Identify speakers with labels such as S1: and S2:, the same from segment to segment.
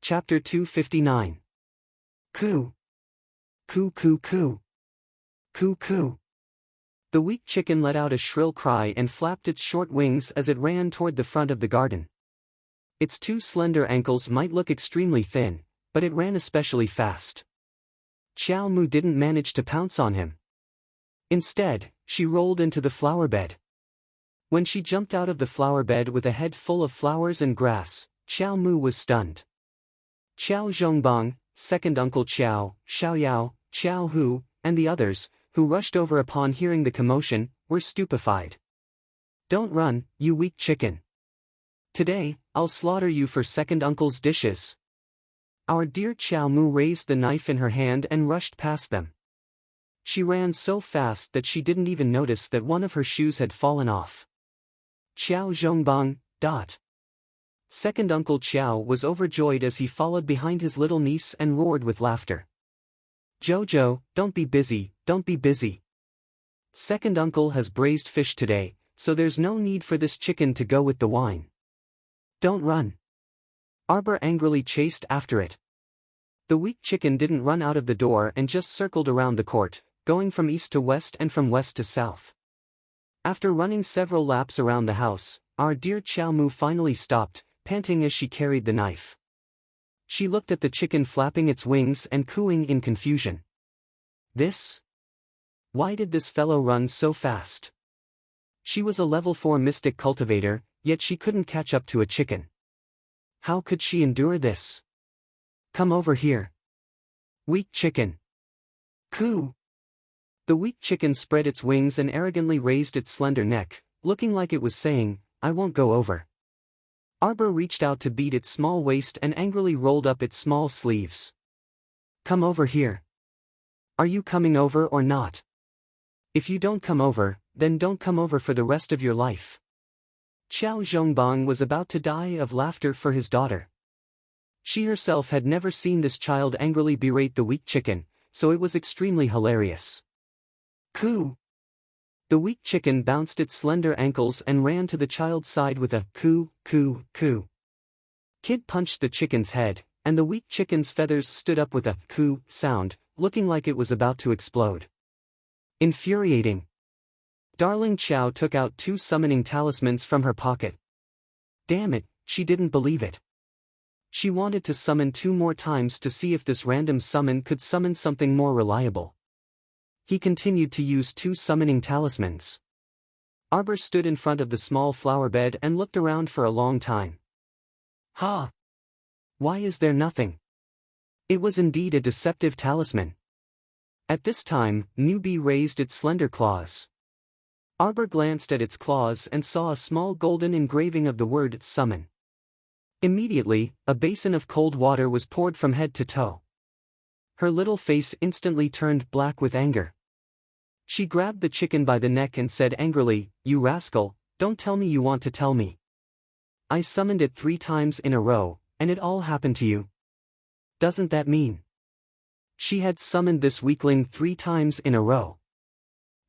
S1: Chapter 259. Coo. Coo coo coo. Coo coo. The weak chicken let out a shrill cry and flapped its short wings as it ran toward the front of the garden. Its two slender ankles might look extremely thin, but it ran especially fast. Xiao Mu didn't manage to pounce on him. Instead, she rolled into the flower bed. When she jumped out of the flower bed with a head full of flowers and grass, Xiao Mu was stunned. Xiao Zhongbang, second Uncle Xiao, Xiaoyao, Xiao Hu, and the others, who rushed over upon hearing the commotion, were stupefied. "Don't run, you weak chicken. Today, I'll slaughter you for second uncle's dishes." Our dear Xiao Mu raised the knife in her hand and rushed past them. She ran so fast that she didn't even notice that one of her shoes had fallen off. Xiao Zhongbang. Second Uncle Xiao was overjoyed as he followed behind his little niece and roared with laughter. "Jojo, don't be busy, don't be busy. Second Uncle has braised fish today, so there's no need for this chicken to go with the wine. Don't run." Arbor angrily chased after it. The weak chicken didn't run out of the door and just circled around the court, going from east to west and from west to south. After running several laps around the house, our dear Xiao Mu finally stopped, panting as she carried the knife. She looked at the chicken flapping its wings and cooing in confusion. Why did this fellow run so fast? She was a level 4 mystic cultivator, yet she couldn't catch up to a chicken. How could she endure this? "Come over here. Weak chicken." Coo. The weak chicken spread its wings and arrogantly raised its slender neck, looking like it was saying, "I won't go over." Arbor reached out to beat its small waist and angrily rolled up its small sleeves. "Come over here. Are you coming over or not? If you don't come over, then don't come over for the rest of your life." Xiao Zhongbang was about to die of laughter for his daughter. She herself had never seen this child angrily berate the weak chicken, so it was extremely hilarious. Coo. The weak chicken bounced its slender ankles and ran to the child's side with a coo, coo, coo. Kid punched the chicken's head, and the weak chicken's feathers stood up with a coo sound, looking like it was about to explode. Infuriating. Darling Xiao took out 2 summoning talismans from her pocket. Damn it, she didn't believe it. She wanted to summon 2 more times to see if this random summon could summon something more reliable. He continued to use 2 summoning talismans. Arbor stood in front of the small flower bed and looked around for a long time. Ha! Why is there nothing? It was indeed a deceptive talisman. At this time, Newbie raised its slender claws. Arbor glanced at its claws and saw a small golden engraving of the word summon. Immediately, a basin of cold water was poured from head to toe. Her little face instantly turned black with anger. She grabbed the chicken by the neck and said angrily, "You rascal, don't tell me you want to tell me. I summoned it 3 times in a row, and it all happened to you. Doesn't that mean?" She had summoned this weakling 3 times in a row.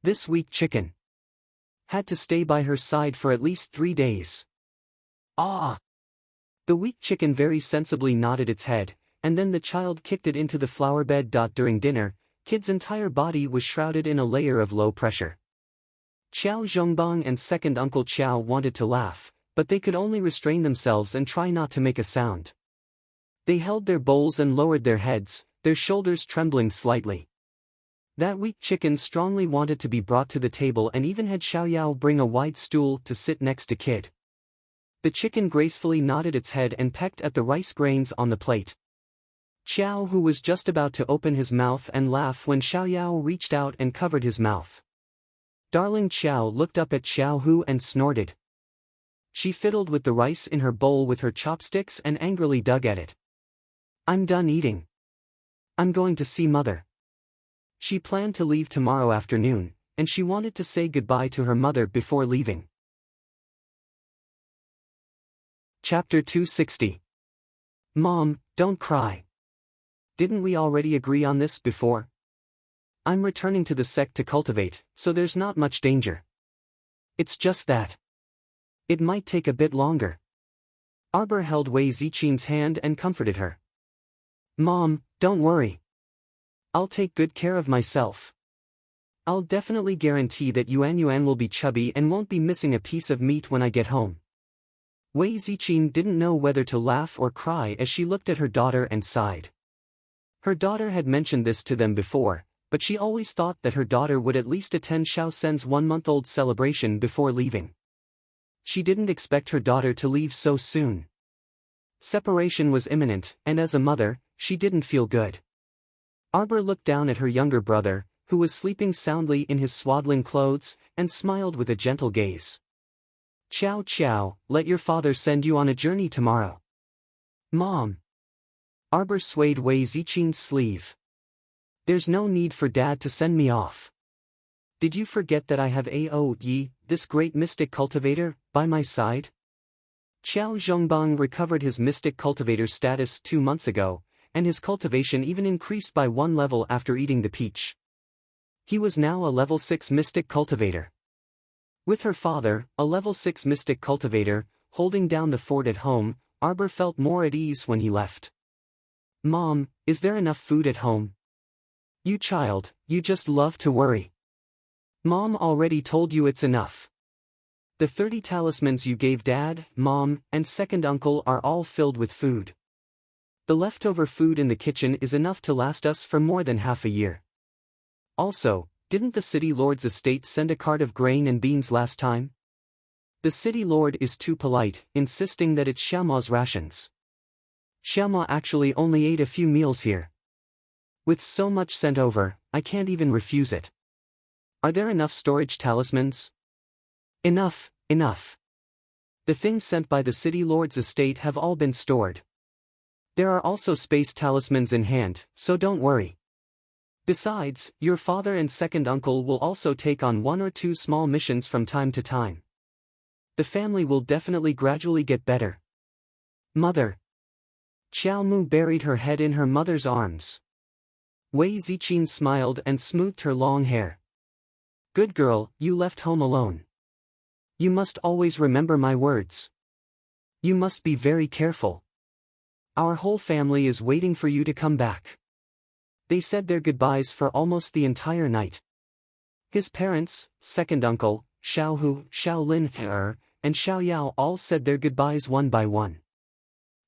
S1: This weak chicken had to stay by her side for at least 3 days. Ah! The weak chicken very sensibly nodded its head, and then the child kicked it into the flower bed. During dinner, Kid's entire body was shrouded in a layer of low pressure. Xiao Zhongbang and second Uncle Xiao wanted to laugh, but they could only restrain themselves and try not to make a sound. They held their bowls and lowered their heads, their shoulders trembling slightly. That weak chicken strongly wanted to be brought to the table and even had Xiaoyao bring a wide stool to sit next to Kid. The chicken gracefully nodded its head and pecked at the rice grains on the plate. Xiao Hu was just about to open his mouth and laugh when Xiaoyao reached out and covered his mouth. Darling Xiao looked up at Xiao Hu and snorted. She fiddled with the rice in her bowl with her chopsticks and angrily dug at it. "I'm done eating. I'm going to see Mother." She planned to leave tomorrow afternoon, and she wanted to say goodbye to her mother before leaving. Chapter 260. Mom, don't cry. Didn't we already agree on this before? I'm returning to the sect to cultivate, so there's not much danger. It's just that it might take a bit longer. Arbor held Wei Zichin's hand and comforted her. Mom, don't worry. I'll take good care of myself. I'll definitely guarantee that Yuan will be chubby and won't be missing a piece of meat when I get home. Wei Ziqing didn't know whether to laugh or cry as she looked at her daughter and sighed. Her daughter had mentioned this to them before, but she always thought that her daughter would at least attend Xiao Sen's one-month-old celebration before leaving. She didn't expect her daughter to leave so soon. Separation was imminent, and as a mother, she didn't feel good. Arbor looked down at her younger brother, who was sleeping soundly in his swaddling clothes, and smiled with a gentle gaze. Chow chow, let your father send you on a journey tomorrow. Mom. Arbor swayed Wei Ziqing's sleeve. There's no need for Dad to send me off. Did you forget that I have Ao Yi, this great mystic cultivator, by my side? Qiao Zhongbang recovered his mystic cultivator status 2 months ago, and his cultivation even increased by 1 level after eating the peach. He was now a level 6 mystic cultivator. With her father, a level 6 mystic cultivator, holding down the fort at home, Arbor felt more at ease when he left. Mom, is there enough food at home? You child, you just love to worry. Mom already told you it's enough. The 30 talismans you gave Dad, Mom, and second uncle are all filled with food. The leftover food in the kitchen is enough to last us for more than half a year. Also, didn't the city lord's estate send a cart of grain and beans last time? The city lord is too polite, insisting that it's Xiaoma's rations. Xiaoma actually only ate a few meals here. With so much sent over, I can't even refuse it. Are there enough storage talismans? Enough, enough. The things sent by the city lord's estate have all been stored. There are also space talismans in hand, so don't worry. Besides, your father and second uncle will also take on 1 or 2 small missions from time to time. The family will definitely gradually get better. Mother. Qiao Mu buried her head in her mother's arms. Wei Ziqing smiled and smoothed her long hair. Good girl, you left home alone. You must always remember my words. You must be very careful. Our whole family is waiting for you to come back. They said their goodbyes for almost the entire night. His parents, second uncle, Xiao Hu, Xiao Lin, and Xiao Yao all said their goodbyes one by one.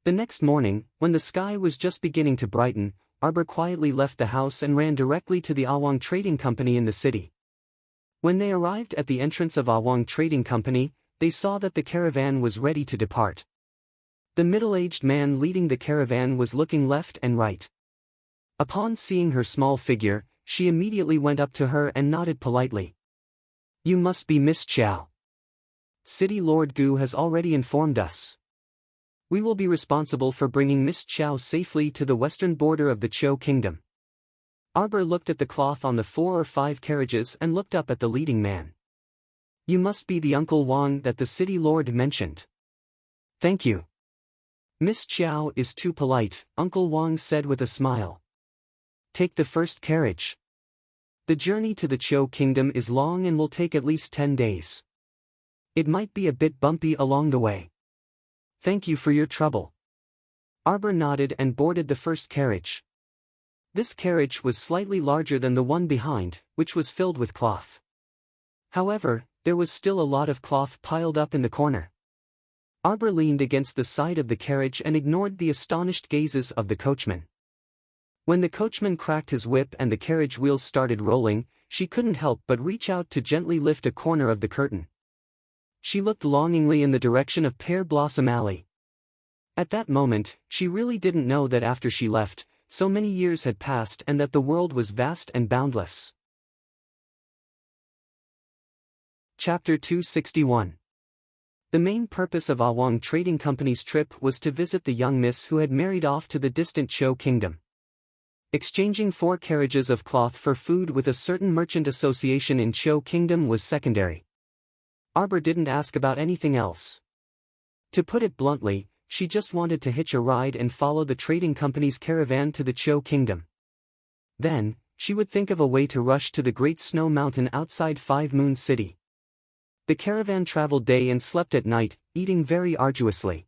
S1: The next morning, when the sky was just beginning to brighten, Arbor quietly left the house and ran directly to the Awang Trading Company in the city. When they arrived at the entrance of Awang Trading Company, they saw that the caravan was ready to depart. The middle-aged man leading the caravan was looking left and right. Upon seeing her small figure, she immediately went up to her and nodded politely. You must be Miss Qiao. City Lord Gu has already informed us. We will be responsible for bringing Miss Qiao safely to the western border of the Zhou Kingdom. Arbor looked at the cloth on the 4 or 5 carriages and looked up at the leading man. You must be the Uncle Wang that the city lord mentioned. Thank you. Miss Qiao is too polite, Uncle Wang said with a smile. Take the first carriage. The journey to the Zhou Kingdom is long and will take at least 10 days. It might be a bit bumpy along the way. Thank you for your trouble. Arbor nodded and boarded the first carriage. This carriage was slightly larger than the one behind, which was filled with cloth. However, there was still a lot of cloth piled up in the corner. Arbor leaned against the side of the carriage and ignored the astonished gazes of the coachman. When the coachman cracked his whip and the carriage wheels started rolling, she couldn't help but reach out to gently lift a corner of the curtain. She looked longingly in the direction of Pear Blossom Alley. At that moment, she really didn't know that after she left, so many years had passed and that the world was vast and boundless. Chapter 261. The main purpose of Awang Trading Company's trip was to visit the young miss who had married off to the distant Zhou Kingdom. Exchanging 4 carriages of cloth for food with a certain merchant association in Zhou Kingdom was secondary. Arbor didn't ask about anything else. To put it bluntly, she just wanted to hitch a ride and follow the trading company's caravan to the Zhou Kingdom. Then, she would think of a way to rush to the Great Snow Mountain outside Five Moon City. The caravan traveled day and slept at night, eating very arduously.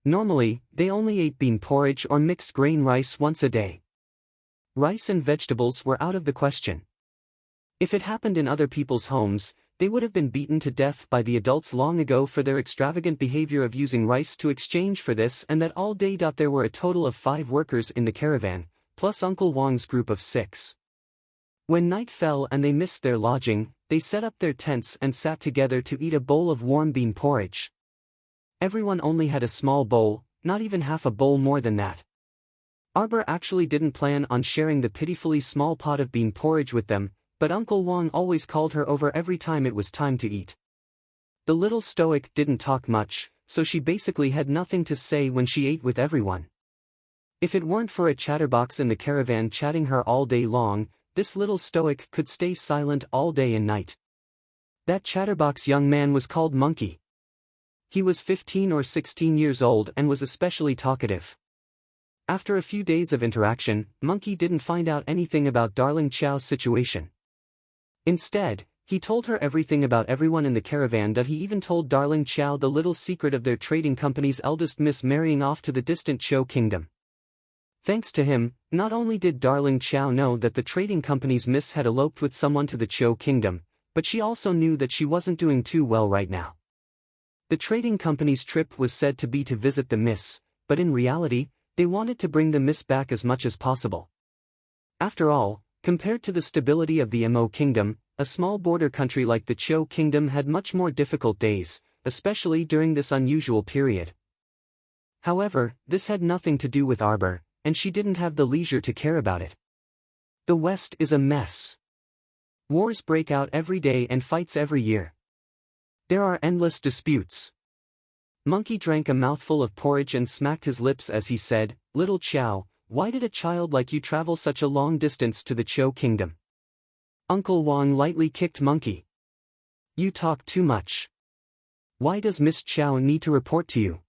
S1: Normally, they only ate bean porridge or mixed grain rice once a day. Rice and vegetables were out of the question. If it happened in other people's homes, they would have been beaten to death by the adults long ago for their extravagant behavior of using rice to exchange for this and that all day. There were a total of 5 workers in the caravan, plus Uncle Wong's group of 6. When night fell and they missed their lodging, they set up their tents and sat together to eat a bowl of warm bean porridge. Everyone only had a small bowl, not even half a bowl more than that. Arbor actually didn't plan on sharing the pitifully small pot of bean porridge with them, but Uncle Wong always called her over every time it was time to eat. The little stoic didn't talk much, so she basically had nothing to say when she ate with everyone. If it weren't for a chatterbox in the caravan chatting her all day long, this little stoic could stay silent all day and night. That chatterbox young man was called Monkey. He was 15 or 16 years old and was especially talkative. After a few days of interaction, Monkey didn't find out anything about Darling Chow's situation. Instead, he told her everything about everyone in the caravan. He even told Darling Chow the little secret of their trading company's eldest miss marrying off to the distant Chou kingdom. Thanks to him, not only did Darling Chow know that the trading company's miss had eloped with someone to the Chou kingdom, but she also knew that she wasn't doing too well right now. The trading company's trip was said to be to visit the miss, but in reality, they wanted to bring the miss back as much as possible. After all, compared to the stability of the Mo kingdom, a small border country like the Chou kingdom had much more difficult days, especially during this unusual period. However, this had nothing to do with Arbor, and she didn't have the leisure to care about it. The West is a mess. Wars break out every day and fights every year. There are endless disputes. Monkey drank a mouthful of porridge and smacked his lips as he said, "Little Chow, why did a child like you travel such a long distance to the Chou kingdom?" Uncle Wong lightly kicked Monkey. "You talk too much. Why does Miss Chow need to report to you?"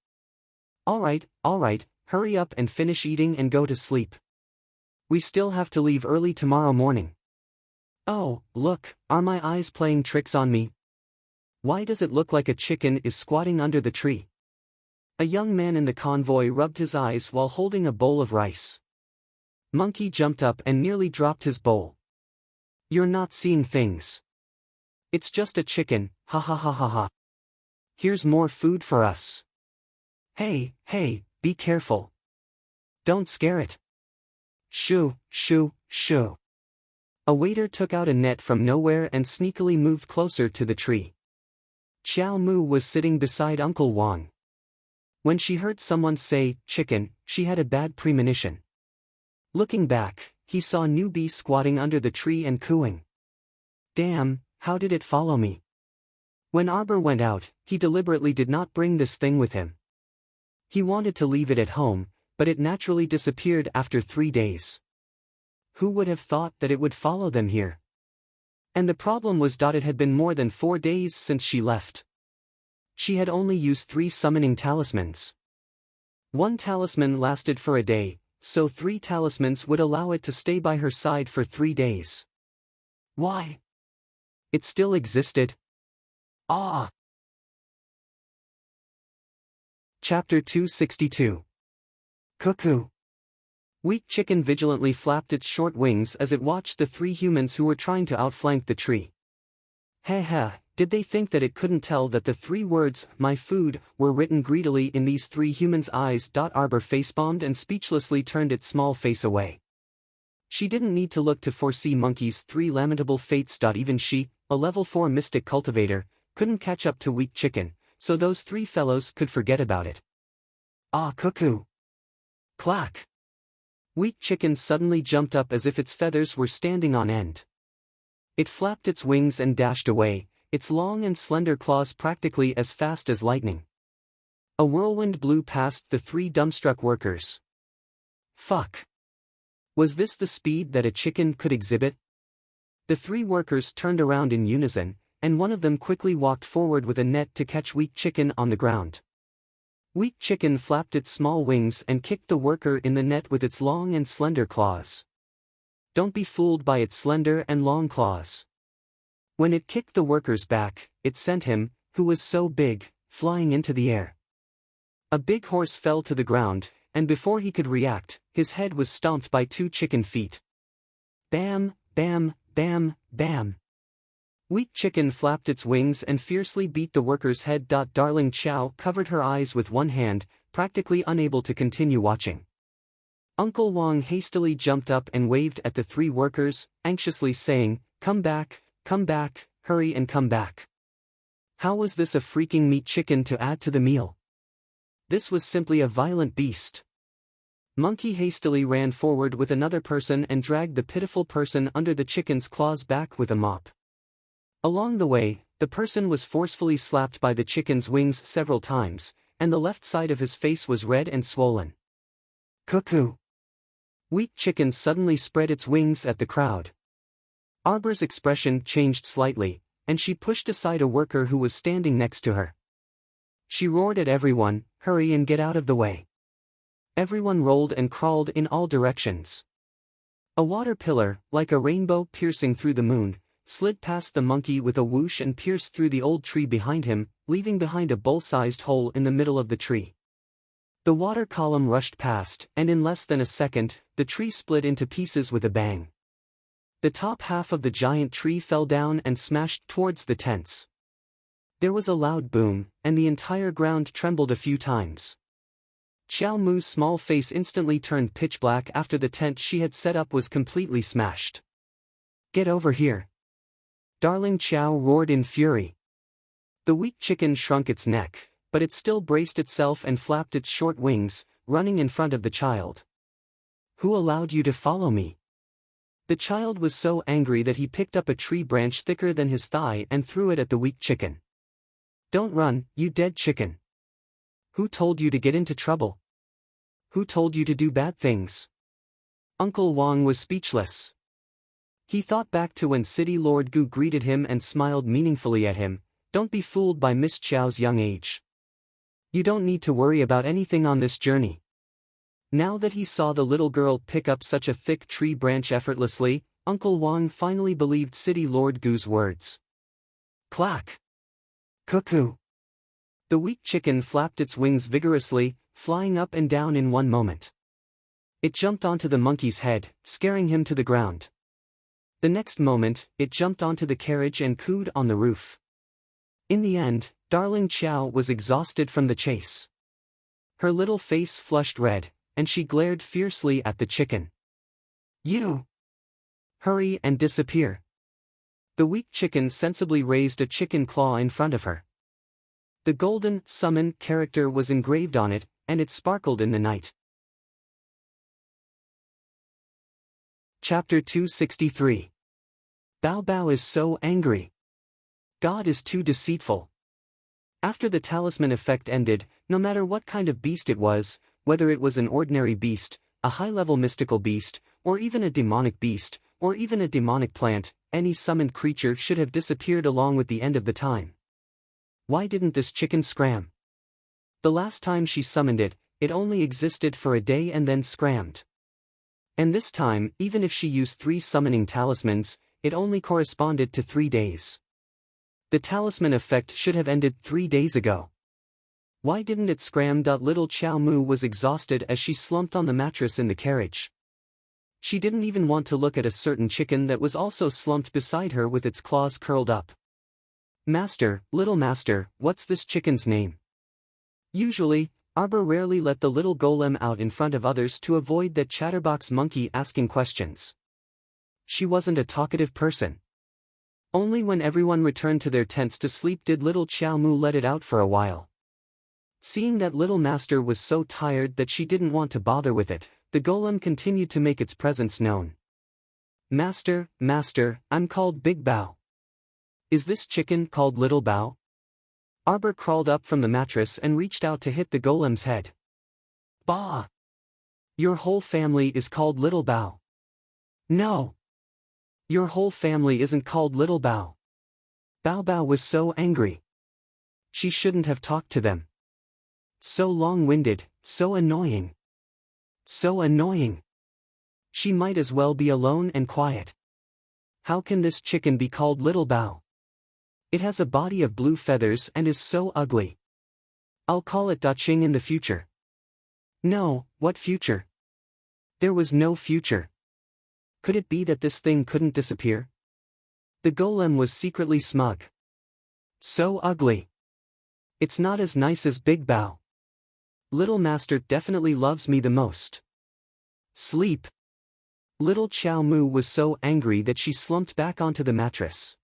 S1: All right, hurry up and finish eating and go to sleep. We still have to leave early tomorrow morning." "Oh, look, are my eyes playing tricks on me? Why does it look like a chicken is squatting under the tree?" A young man in the convoy rubbed his eyes while holding a bowl of rice. Monkey jumped up and nearly dropped his bowl. "You're not seeing things. It's just a chicken, ha ha ha ha ha. Here's more food for us. Hey, be careful. Don't scare it. Shoo, shoo, shoo." A waiter took out a net from nowhere and sneakily moved closer to the tree. Chow Mu was sitting beside Uncle Wong. When she heard someone say, "chicken," she had a bad premonition. Looking back, he saw Newbie squatting under the tree and cooing. Damn, how did it follow me? When Arbor went out, he deliberately did not bring this thing with him. He wanted to leave it at home, but it naturally disappeared after 3 days. Who would have thought that it would follow them here? And the problem was it had been more than 4 days since she left. She had only used 3 summoning talismans. 1 talisman lasted for a day, so 3 talismans would allow it to stay by her side for 3 days. Why? It still existed. Ah! Chapter 262. Cuckoo. Weak Chicken vigilantly flapped its short wings as it watched the 3 humans who were trying to outflank the tree. Did they think that it couldn't tell that the 3 words, "my food," were written greedily in these 3 humans' eyes? Arbor facepalmed and speechlessly turned its small face away. She didn't need to look to foresee Monkey's 3 lamentable fates. Even she, a level 4 mystic cultivator, couldn't catch up to Weak Chicken, so those 3 fellows could forget about it. Ah, cuckoo! Clack! Weak Chicken suddenly jumped up as if its feathers were standing on end. It flapped its wings and dashed away, its long and slender claws practically as fast as lightning. A whirlwind blew past the 3 dumbstruck workers. Fuck! Was this the speed that a chicken could exhibit? The 3 workers turned around in unison, and one of them quickly walked forward with a net to catch Weak Chicken on the ground. Weak Chicken flapped its small wings and kicked the worker in the net with its long and slender claws. Don't be fooled by its slender and long claws. When it kicked the worker's back, it sent him, who was so big, flying into the air. A big horse fell to the ground, and before he could react, his head was stomped by 2 chicken feet. Bam, bam, bam, bam. Weak Chicken flapped its wings and fiercely beat the worker's head. Darling Chow covered her eyes with one hand, practically unable to continue watching. Uncle Wong hastily jumped up and waved at the 3 workers, anxiously saying, come back, hurry and come back. How was this a freaking meat chicken to add to the meal? This was simply a violent beast. Monkey hastily ran forward with another person and dragged the pitiful person under the chicken's claws back with a mop. Along the way, the person was forcefully slapped by the chicken's wings several times, and the left side of his face was red and swollen. Cuckoo! Weak Chicken suddenly spread its wings at the crowd. Arbor's expression changed slightly, and she pushed aside a worker who was standing next to her. She roared at everyone, hurry and get out of the way. Everyone rolled and crawled in all directions. A water pillar, like a rainbow piercing through the moon, slid past the monkey with a whoosh and pierced through the old tree behind him, leaving behind a bowl-sized hole in the middle of the tree. The water column rushed past, and in less than a second, the tree split into pieces with a bang. The top half of the giant tree fell down and smashed towards the tents. There was a loud boom, and the entire ground trembled a few times. Chow Moo's small face instantly turned pitch black after the tent she had set up was completely smashed. Get over here! Darling Chow roared in fury. The weak chicken shrunk its neck, but it still braced itself and flapped its short wings, running in front of the child. Who allowed you to follow me? The child was so angry that he picked up a tree branch thicker than his thigh and threw it at the weak chicken. Don't run, you dead chicken. Who told you to get into trouble? Who told you to do bad things? Uncle Wong was speechless. He thought back to when City Lord Gu greeted him and smiled meaningfully at him. Don't be fooled by Miss Chow's young age. You don't need to worry about anything on this journey. Now that he saw the little girl pick up such a thick tree branch effortlessly, Uncle Wong finally believed City Lord Gu's words. Clack! Cuckoo! The weak chicken flapped its wings vigorously, flying up and down in one moment. It jumped onto the monkey's head, scaring him to the ground. The next moment, it jumped onto the carriage and cooed on the roof. In the end, Darling Chow was exhausted from the chase. Her little face flushed red, and she glared fiercely at the chicken. You! Hurry and disappear. The weak chicken sensibly raised a chicken claw in front of her. The golden summon character was engraved on it, and it sparkled in the night. Chapter 263. Bao Bao is so angry. God is too deceitful. After the talisman effect ended, no matter what kind of beast it was, whether it was an ordinary beast, a high-level mystical beast, or even a demonic beast, or even a demonic plant, any summoned creature should have disappeared along with the end of the time. Why didn't this chicken scram? The last time she summoned it, it only existed for a day and then scrammed. And this time, even if she used 3 summoning talismans, it only corresponded to 3 days. The talisman effect should have ended 3 days ago. Why didn't it scram? Little Chow Moo was exhausted as she slumped on the mattress in the carriage. She didn't even want to look at a certain chicken that was also slumped beside her with its claws curled up. Master, little master, what's this chicken's name? Usually, Arbor rarely let the little golem out in front of others to avoid that chatterbox monkey asking questions. She wasn't a talkative person. Only when everyone returned to their tents to sleep did little Chow Moo let it out for a while. Seeing that little master was so tired that she didn't want to bother with it, the golem continued to make its presence known. Master, master, I'm called Big Bao. Is this chicken called Little Bao? Arbor crawled up from the mattress and reached out to hit the golem's head. Bah! Your whole family is called Little Bao. No! Your whole family isn't called Little Bao. Bao Bao was so angry. She shouldn't have talked to them. So long-winded, so annoying. So annoying. She might as well be alone and quiet. How can this chicken be called Little Bao? It has a body of blue feathers and is so ugly. I'll call it Daching in the future. No, what future? There was no future. Could it be that this thing couldn't disappear? The golem was secretly smug. So ugly. It's not as nice as Big Bao. Little Master definitely loves me the most. Sleep. Little Chow Mu was so angry that she slumped back onto the mattress.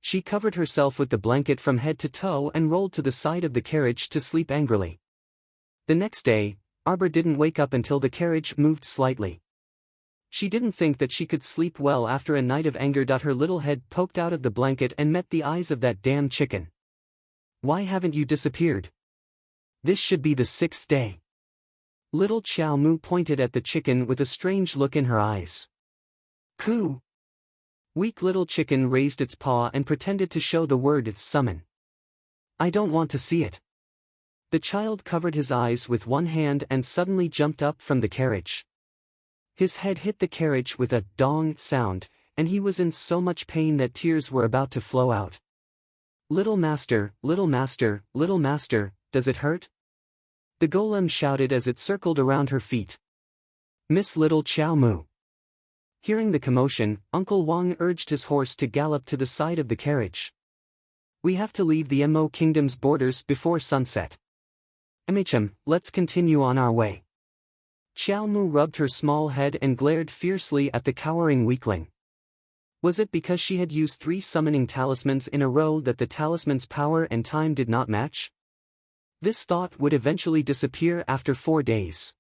S1: She covered herself with the blanket from head to toe and rolled to the side of the carriage to sleep angrily. The next day, Arbor didn't wake up until the carriage moved slightly. She didn't think that she could sleep well after a night of anger. Her little head poked out of the blanket and met the eyes of that damn chicken. Why haven't you disappeared? This should be the 6th day. Little Chow Mu pointed at the chicken with a strange look in her eyes. Coo! Weak little chicken raised its paw and pretended to show the word its summon. I don't want to see it. The child covered his eyes with one hand and suddenly jumped up from the carriage. His head hit the carriage with a dong sound, and he was in so much pain that tears were about to flow out. Little Master, Little Master, Little Master, does it hurt? The golem shouted as it circled around her feet. Miss Little Chow Mu. Hearing the commotion, Uncle Wang urged his horse to gallop to the side of the carriage. We have to leave the Mo Kingdom's borders before sunset. Let's continue on our way. Chow Mu rubbed her small head and glared fiercely at the cowering weakling. Was it because she had used 3 summoning talismans in a row that the talisman's power and time did not match? This thought would eventually disappear after 4 days.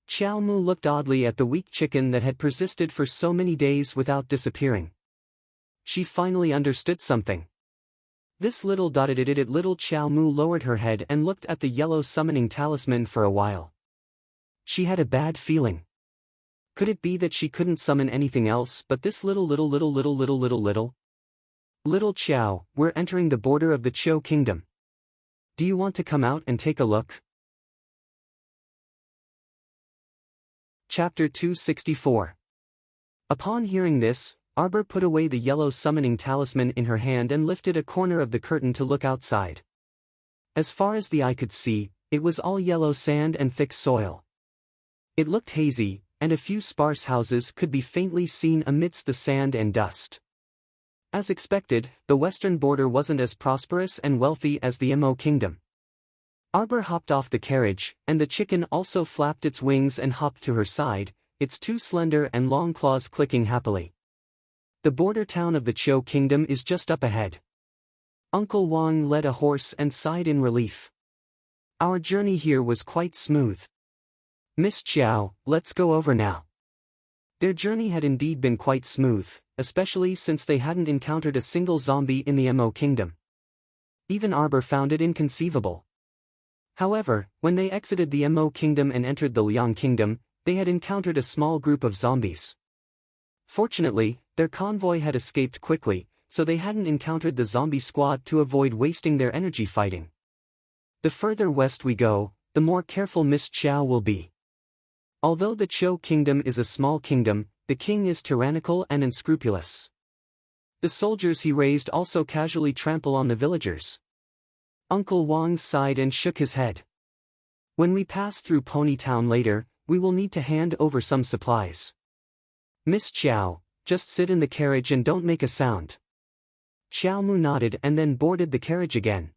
S1: Chow Mu looked oddly at the weak chicken that had persisted for so many days without disappearing. She finally understood something. This little little Chow Mu lowered her head and looked at the yellow summoning talisman for a while. She had a bad feeling. Could it be that she couldn't summon anything else but this little? Little Chow, we're entering the border of the Cho Kingdom. Do you want to come out and take a look? Chapter 264. Upon hearing this, Arbor put away the yellow summoning talisman in her hand and lifted a corner of the curtain to look outside. As far as the eye could see, it was all yellow sand and thick soil. It looked hazy, and a few sparse houses could be faintly seen amidst the sand and dust. As expected, the western border wasn't as prosperous and wealthy as the Mo Kingdom. Arbor hopped off the carriage, and the chicken also flapped its wings and hopped to her side, its 2 slender and long claws clicking happily. The border town of the Cho Kingdom is just up ahead. Uncle Wang led a horse and sighed in relief. Our journey here was quite smooth. Miss Chow, let's go over now. Their journey had indeed been quite smooth, especially since they hadn't encountered a single zombie in the Mo Kingdom. Even Arbor found it inconceivable. However, when they exited the Mo Kingdom and entered the Liang Kingdom, they had encountered a small group of zombies. Fortunately, their convoy had escaped quickly, so they hadn't encountered the zombie squad to avoid wasting their energy fighting. The further west we go, the more careful Miss Chow will be. Although the Cho Kingdom is a small kingdom, the king is tyrannical and unscrupulous. The soldiers he raised also casually trample on the villagers. Uncle Wang sighed and shook his head. When we pass through Pony Town later, we will need to hand over some supplies. Miss Chow, just sit in the carriage and don't make a sound. Chow Mu nodded and then boarded the carriage again.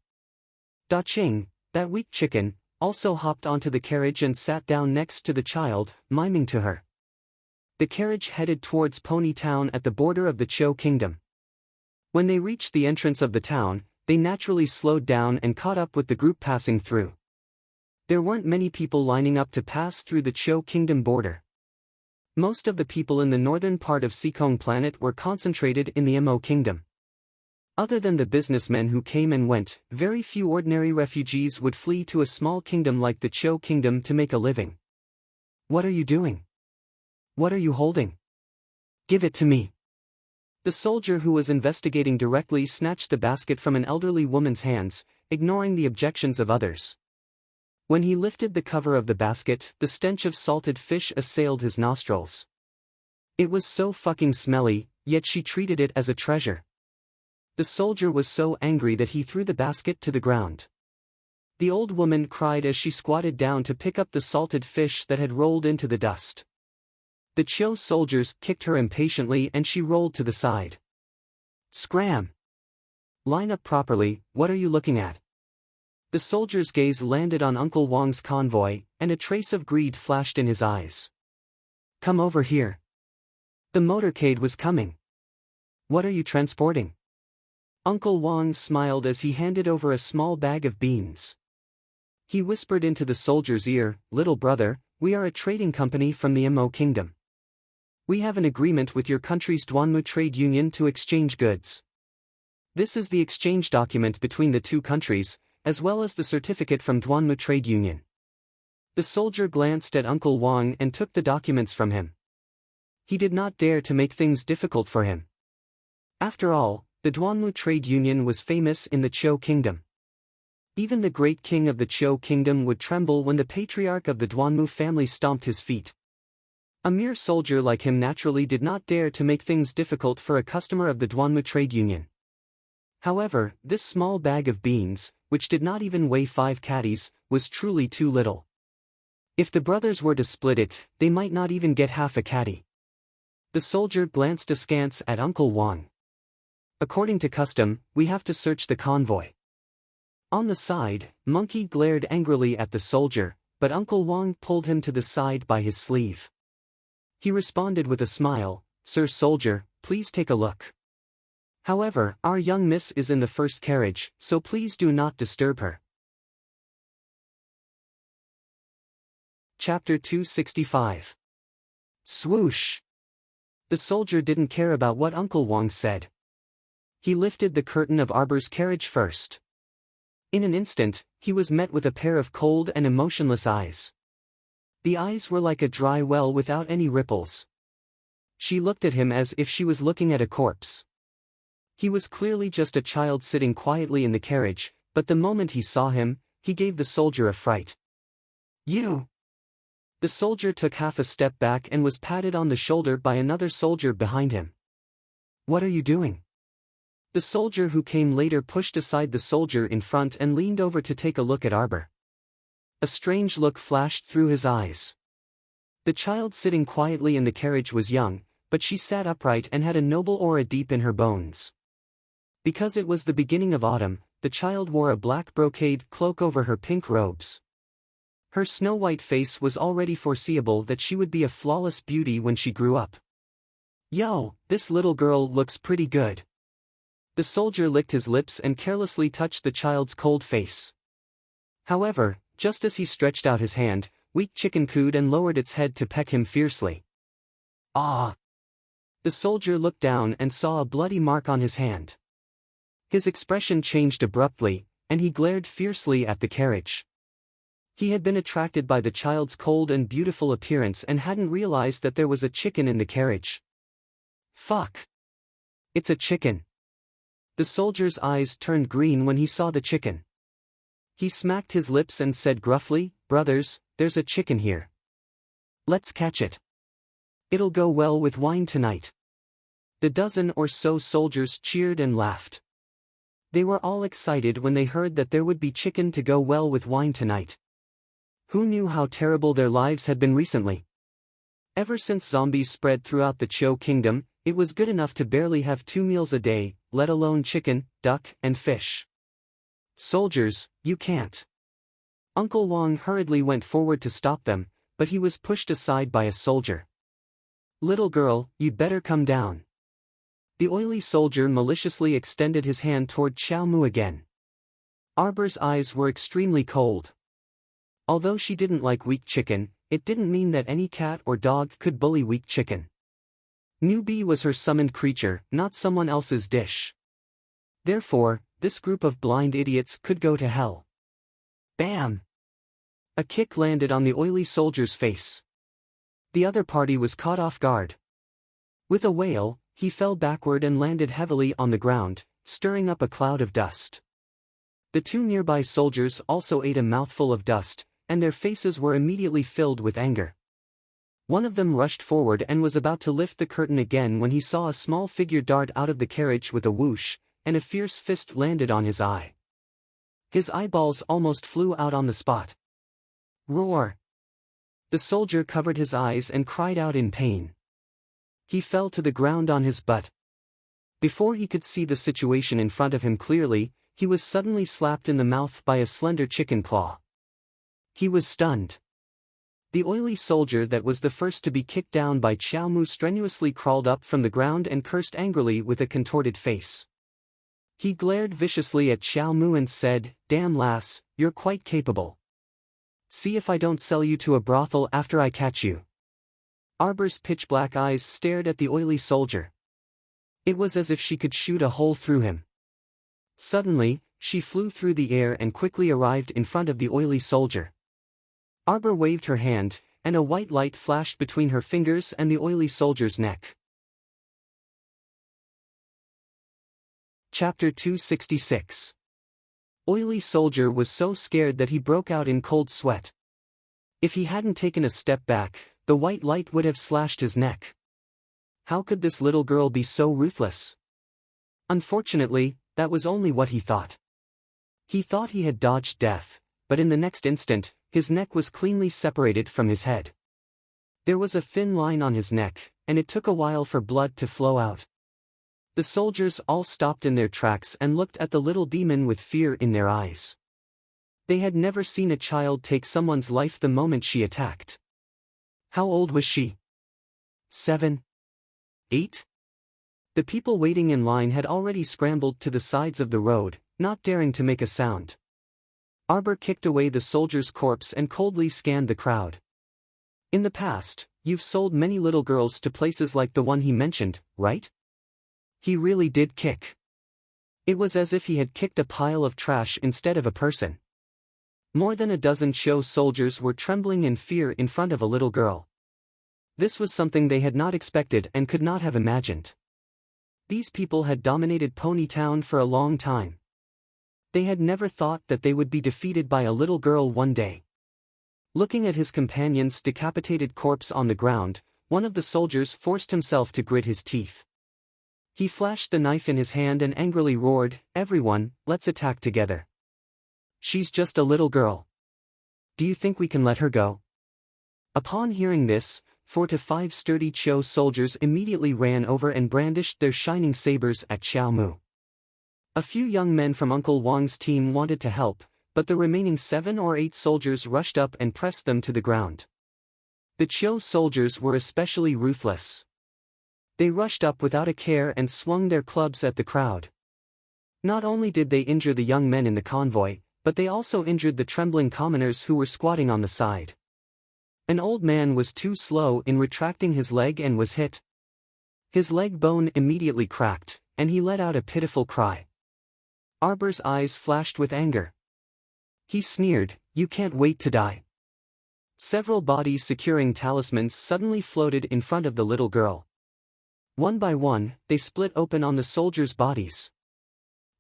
S1: Da Ching, that weak chicken, also hopped onto the carriage and sat down next to the child, miming to her. The carriage headed towards Pony Town at the border of the Cho Kingdom. When they reached the entrance of the town, they naturally slowed down and caught up with the group passing through. There weren't many people lining up to pass through the Cho Kingdom border. Most of the people in the northern part of Seekong Planet were concentrated in the Mo Kingdom. Other than the businessmen who came and went, very few ordinary refugees would flee to a small kingdom like the Cho Kingdom to make a living. What are you doing? What are you holding? Give it to me. The soldier who was investigating directly snatched the basket from an elderly woman's hands, ignoring the objections of others. When he lifted the cover of the basket, the stench of salted fish assailed his nostrils. It was so fucking smelly, yet she treated it as a treasure. The soldier was so angry that he threw the basket to the ground. The old woman cried as she squatted down to pick up the salted fish that had rolled into the dust. The Cho soldiers kicked her impatiently and she rolled to the side. Scram! Line up properly, what are you looking at? The soldier's gaze landed on Uncle Wong's convoy, and a trace of greed flashed in his eyes. Come over here. The motorcade was coming. What are you transporting? Uncle Wong smiled as he handed over a small bag of beans. He whispered into the soldier's ear, "Little brother, we are a trading company from the Mo Kingdom. We have an agreement with your country's Duanmu trade union to exchange goods. This is the exchange document between the two countries, as well as the certificate from Duanmu trade union." The soldier glanced at Uncle Wong and took the documents from him. He did not dare to make things difficult for him. After all, the Duanmu trade union was famous in the Cho kingdom. Even the great king of the Cho kingdom would tremble when the patriarch of the Duanmu family stomped his feet. A mere soldier like him naturally did not dare to make things difficult for a customer of the Duanmu trade union. However, this small bag of beans, which did not even weigh 5 caddies, was truly too little. If the brothers were to split it, they might not even get half a caddy. The soldier glanced askance at Uncle Wong. According to custom, we have to search the convoy. On the side, Monkey glared angrily at the soldier, but Uncle Wong pulled him to the side by his sleeve. He responded with a smile, "Sir Soldier, please take a look. However, our young miss is in the first carriage, so please do not disturb her." Chapter 265. Swoosh! The soldier didn't care about what Uncle Wong said. He lifted the curtain of Arbor's carriage first. In an instant, he was met with a pair of cold and emotionless eyes. The eyes were like a dry well without any ripples. She looked at him as if she was looking at a corpse. He was clearly just a child sitting quietly in the carriage, but the moment he saw him, he gave the soldier a fright. "You!" The soldier took half a step back and was patted on the shoulder by another soldier behind him. "What are you doing?" The soldier who came later pushed aside the soldier in front and leaned over to take a look at Arbor. A strange look flashed through his eyes. The child sitting quietly in the carriage was young, but she sat upright and had a noble aura deep in her bones. Because it was the beginning of autumn, the child wore a black brocade cloak over her pink robes. Her snow-white face was already foreseeable that she would be a flawless beauty when she grew up. "Yo, this little girl looks pretty good." The soldier licked his lips and carelessly touched the child's cold face. However, just as he stretched out his hand, Weak Chicken cooed and lowered its head to peck him fiercely. "Ah!" The soldier looked down and saw a bloody mark on his hand. His expression changed abruptly, and he glared fiercely at the carriage. He had been attracted by the child's cold and beautiful appearance and hadn't realized that there was a chicken in the carriage. "Fuck! It's a chicken!" The soldier's eyes turned green when he saw the chicken. He smacked his lips and said gruffly, "Brothers, there's a chicken here. Let's catch it. It'll go well with wine tonight." The dozen or so soldiers cheered and laughed. They were all excited when they heard that there would be chicken to go well with wine tonight. Who knew how terrible their lives had been recently? Ever since zombies spread throughout the Cho kingdom, it was good enough to barely have 2 meals a day, let alone chicken, duck, and fish. "Soldiers, you can't." Uncle Wong hurriedly went forward to stop them, but he was pushed aside by a soldier. "Little girl, you'd better come down." The oily soldier maliciously extended his hand toward Xiao Mu again. Arbor's eyes were extremely cold. Although she didn't like Weak Chicken, it didn't mean that any cat or dog could bully Weak Chicken. Newbie was her summoned creature, not someone else's dish. Therefore, this group of blind idiots could go to hell. Bam! A kick landed on the oily soldier's face. The other party was caught off guard. With a wail, he fell backward and landed heavily on the ground, stirring up a cloud of dust. The 2 nearby soldiers also ate a mouthful of dust, and their faces were immediately filled with anger. One of them rushed forward and was about to lift the curtain again when he saw a small figure dart out of the carriage with a whoosh, and a fierce fist landed on his eye. His eyeballs almost flew out on the spot. Roar! The soldier covered his eyes and cried out in pain. He fell to the ground on his butt. Before he could see the situation in front of him clearly, he was suddenly slapped in the mouth by a slender chicken claw. He was stunned. The oily soldier that was the first to be kicked down by Xiao Mu strenuously crawled up from the ground and cursed angrily with a contorted face. He glared viciously at Xiao Mu and said, "Damn lass, you're quite capable. See if I don't sell you to a brothel after I catch you." Arbor's pitch-black eyes stared at the oily soldier. It was as if she could shoot a hole through him. Suddenly, she flew through the air and quickly arrived in front of the oily soldier. Arbor waved her hand, and a white light flashed between her fingers and the oily soldier's neck. Chapter 266. Oily soldier was so scared that he broke out in cold sweat. If he hadn't taken a step back, the white light would have slashed his neck. How could this little girl be so ruthless? Unfortunately, that was only what he thought. He thought he had dodged death, but in the next instant, his neck was cleanly separated from his head. There was a thin line on his neck, and it took a while for blood to flow out. The soldiers all stopped in their tracks and looked at the little demon with fear in their eyes. They had never seen a child take someone's life the moment she attacked. How old was she? 7? 8? The people waiting in line had already scrambled to the sides of the road, not daring to make a sound. Arbor kicked away the soldier's corpse and coldly scanned the crowd. In the past, you've sold many little girls to places like the one he mentioned, right? He really did kick. It was as if he had kicked a pile of trash instead of a person. More than a dozen show soldiers were trembling in fear in front of a little girl. This was something they had not expected and could not have imagined. These people had dominated Ponytown for a long time. They had never thought that they would be defeated by a little girl one day. Looking at his companion's decapitated corpse on the ground, one of the soldiers forced himself to grit his teeth. He flashed the knife in his hand and angrily roared, "Everyone, let's attack together. She's just a little girl. Do you think we can let her go?" Upon hearing this, 4 to 5 sturdy Cho soldiers immediately ran over and brandished their shining sabers at Xiao Mu. A few young men from Uncle Wang's team wanted to help, but the remaining 7 or 8 soldiers rushed up and pressed them to the ground. The Cho soldiers were especially ruthless. They rushed up without a care and swung their clubs at the crowd. Not only did they injure the young men in the convoy, but they also injured the trembling commoners who were squatting on the side. An old man was too slow in retracting his leg and was hit. His leg bone immediately cracked, and he let out a pitiful cry. Arbor's eyes flashed with anger. He sneered, "You can't wait to die." Several bodies securing talismans suddenly floated in front of the little girl. One by one, they split open on the soldiers' bodies.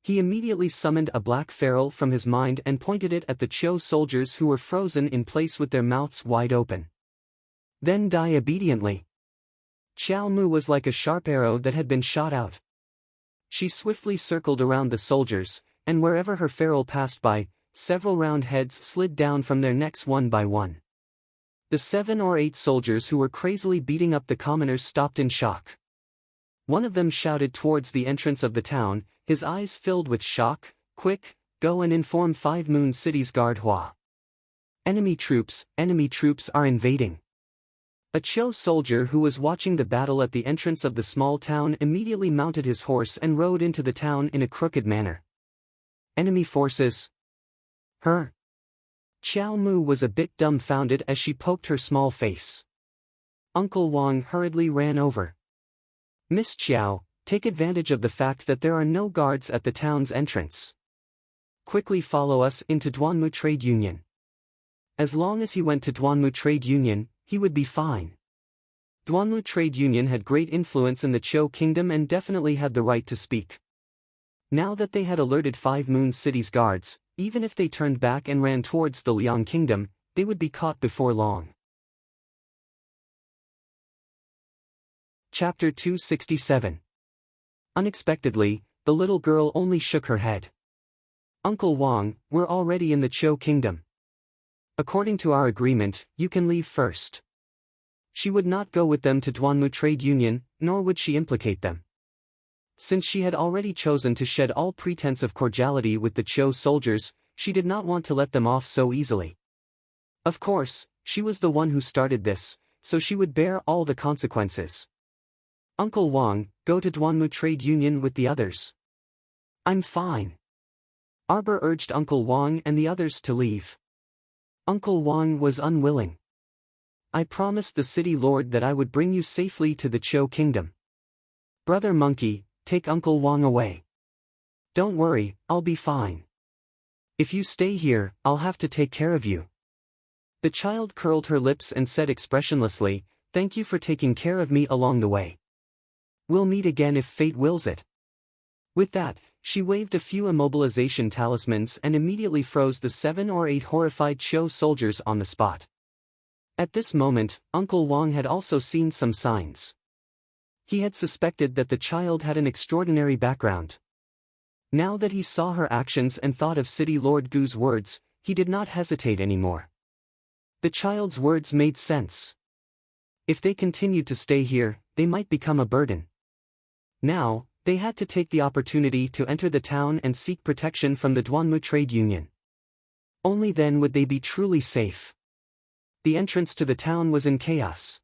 S1: He immediately summoned a black ferrule from his mind and pointed it at the Cho soldiers who were frozen in place with their mouths wide open. "Then die obediently." Xiao Mu was like a sharp arrow that had been shot out. She swiftly circled around the soldiers, and wherever her ferrule passed by, several round heads slid down from their necks one by one. The 7 or 8 soldiers who were crazily beating up the commoners stopped in shock. One of them shouted towards the entrance of the town, his eyes filled with shock, "Quick, go and inform 5 Moon City's guard Hua. Enemy troops are invading." A Cho soldier who was watching the battle at the entrance of the small town immediately mounted his horse and rode into the town in a crooked manner. "Enemy forces? Her?" Xiao Mu was a bit dumbfounded as she poked her small face. Uncle Wang hurriedly ran over. "Miss Xiao, take advantage of the fact that there are no guards at the town's entrance. Quickly follow us into Duanmu Trade Union." As long as he went to Duanmu Trade Union, he would be fine. Duanmu Trade Union had great influence in the Cho Kingdom and definitely had the right to speak. Now that they had alerted 5 Moon City's guards, even if they turned back and ran towards the Liang Kingdom, they would be caught before long. Chapter 267. Unexpectedly, the little girl only shook her head. Uncle Wang, we're already in the Chou Kingdom. According to our agreement, you can leave first. She would not go with them to Duanmu Trade Union, nor would she implicate them. Since she had already chosen to shed all pretense of cordiality with the Chou soldiers, she did not want to let them off so easily. Of course, she was the one who started this, so she would bear all the consequences. Uncle Wang, go to Duanmu Trade Union with the others. I'm fine. Arbor urged Uncle Wang and the others to leave. Uncle Wang was unwilling. I promised the city lord that I would bring you safely to the Chou Kingdom. Brother Monkey, take Uncle Wang away. Don't worry, I'll be fine. If you stay here, I'll have to take care of you. The child curled her lips and said expressionlessly, thank you for taking care of me along the way. We'll meet again if fate wills it. With that, she waved a few immobilization talismans and immediately froze the 7 or 8 horrified Chou soldiers on the spot. At this moment, Uncle Wang had also seen some signs. He had suspected that the child had an extraordinary background. Now that he saw her actions and thought of City Lord Gu's words, he did not hesitate anymore. The child's words made sense. If they continued to stay here, they might become a burden. Now, they had to take the opportunity to enter the town and seek protection from the Duanmu Trade Union. Only then would they be truly safe. The entrance to the town was in chaos.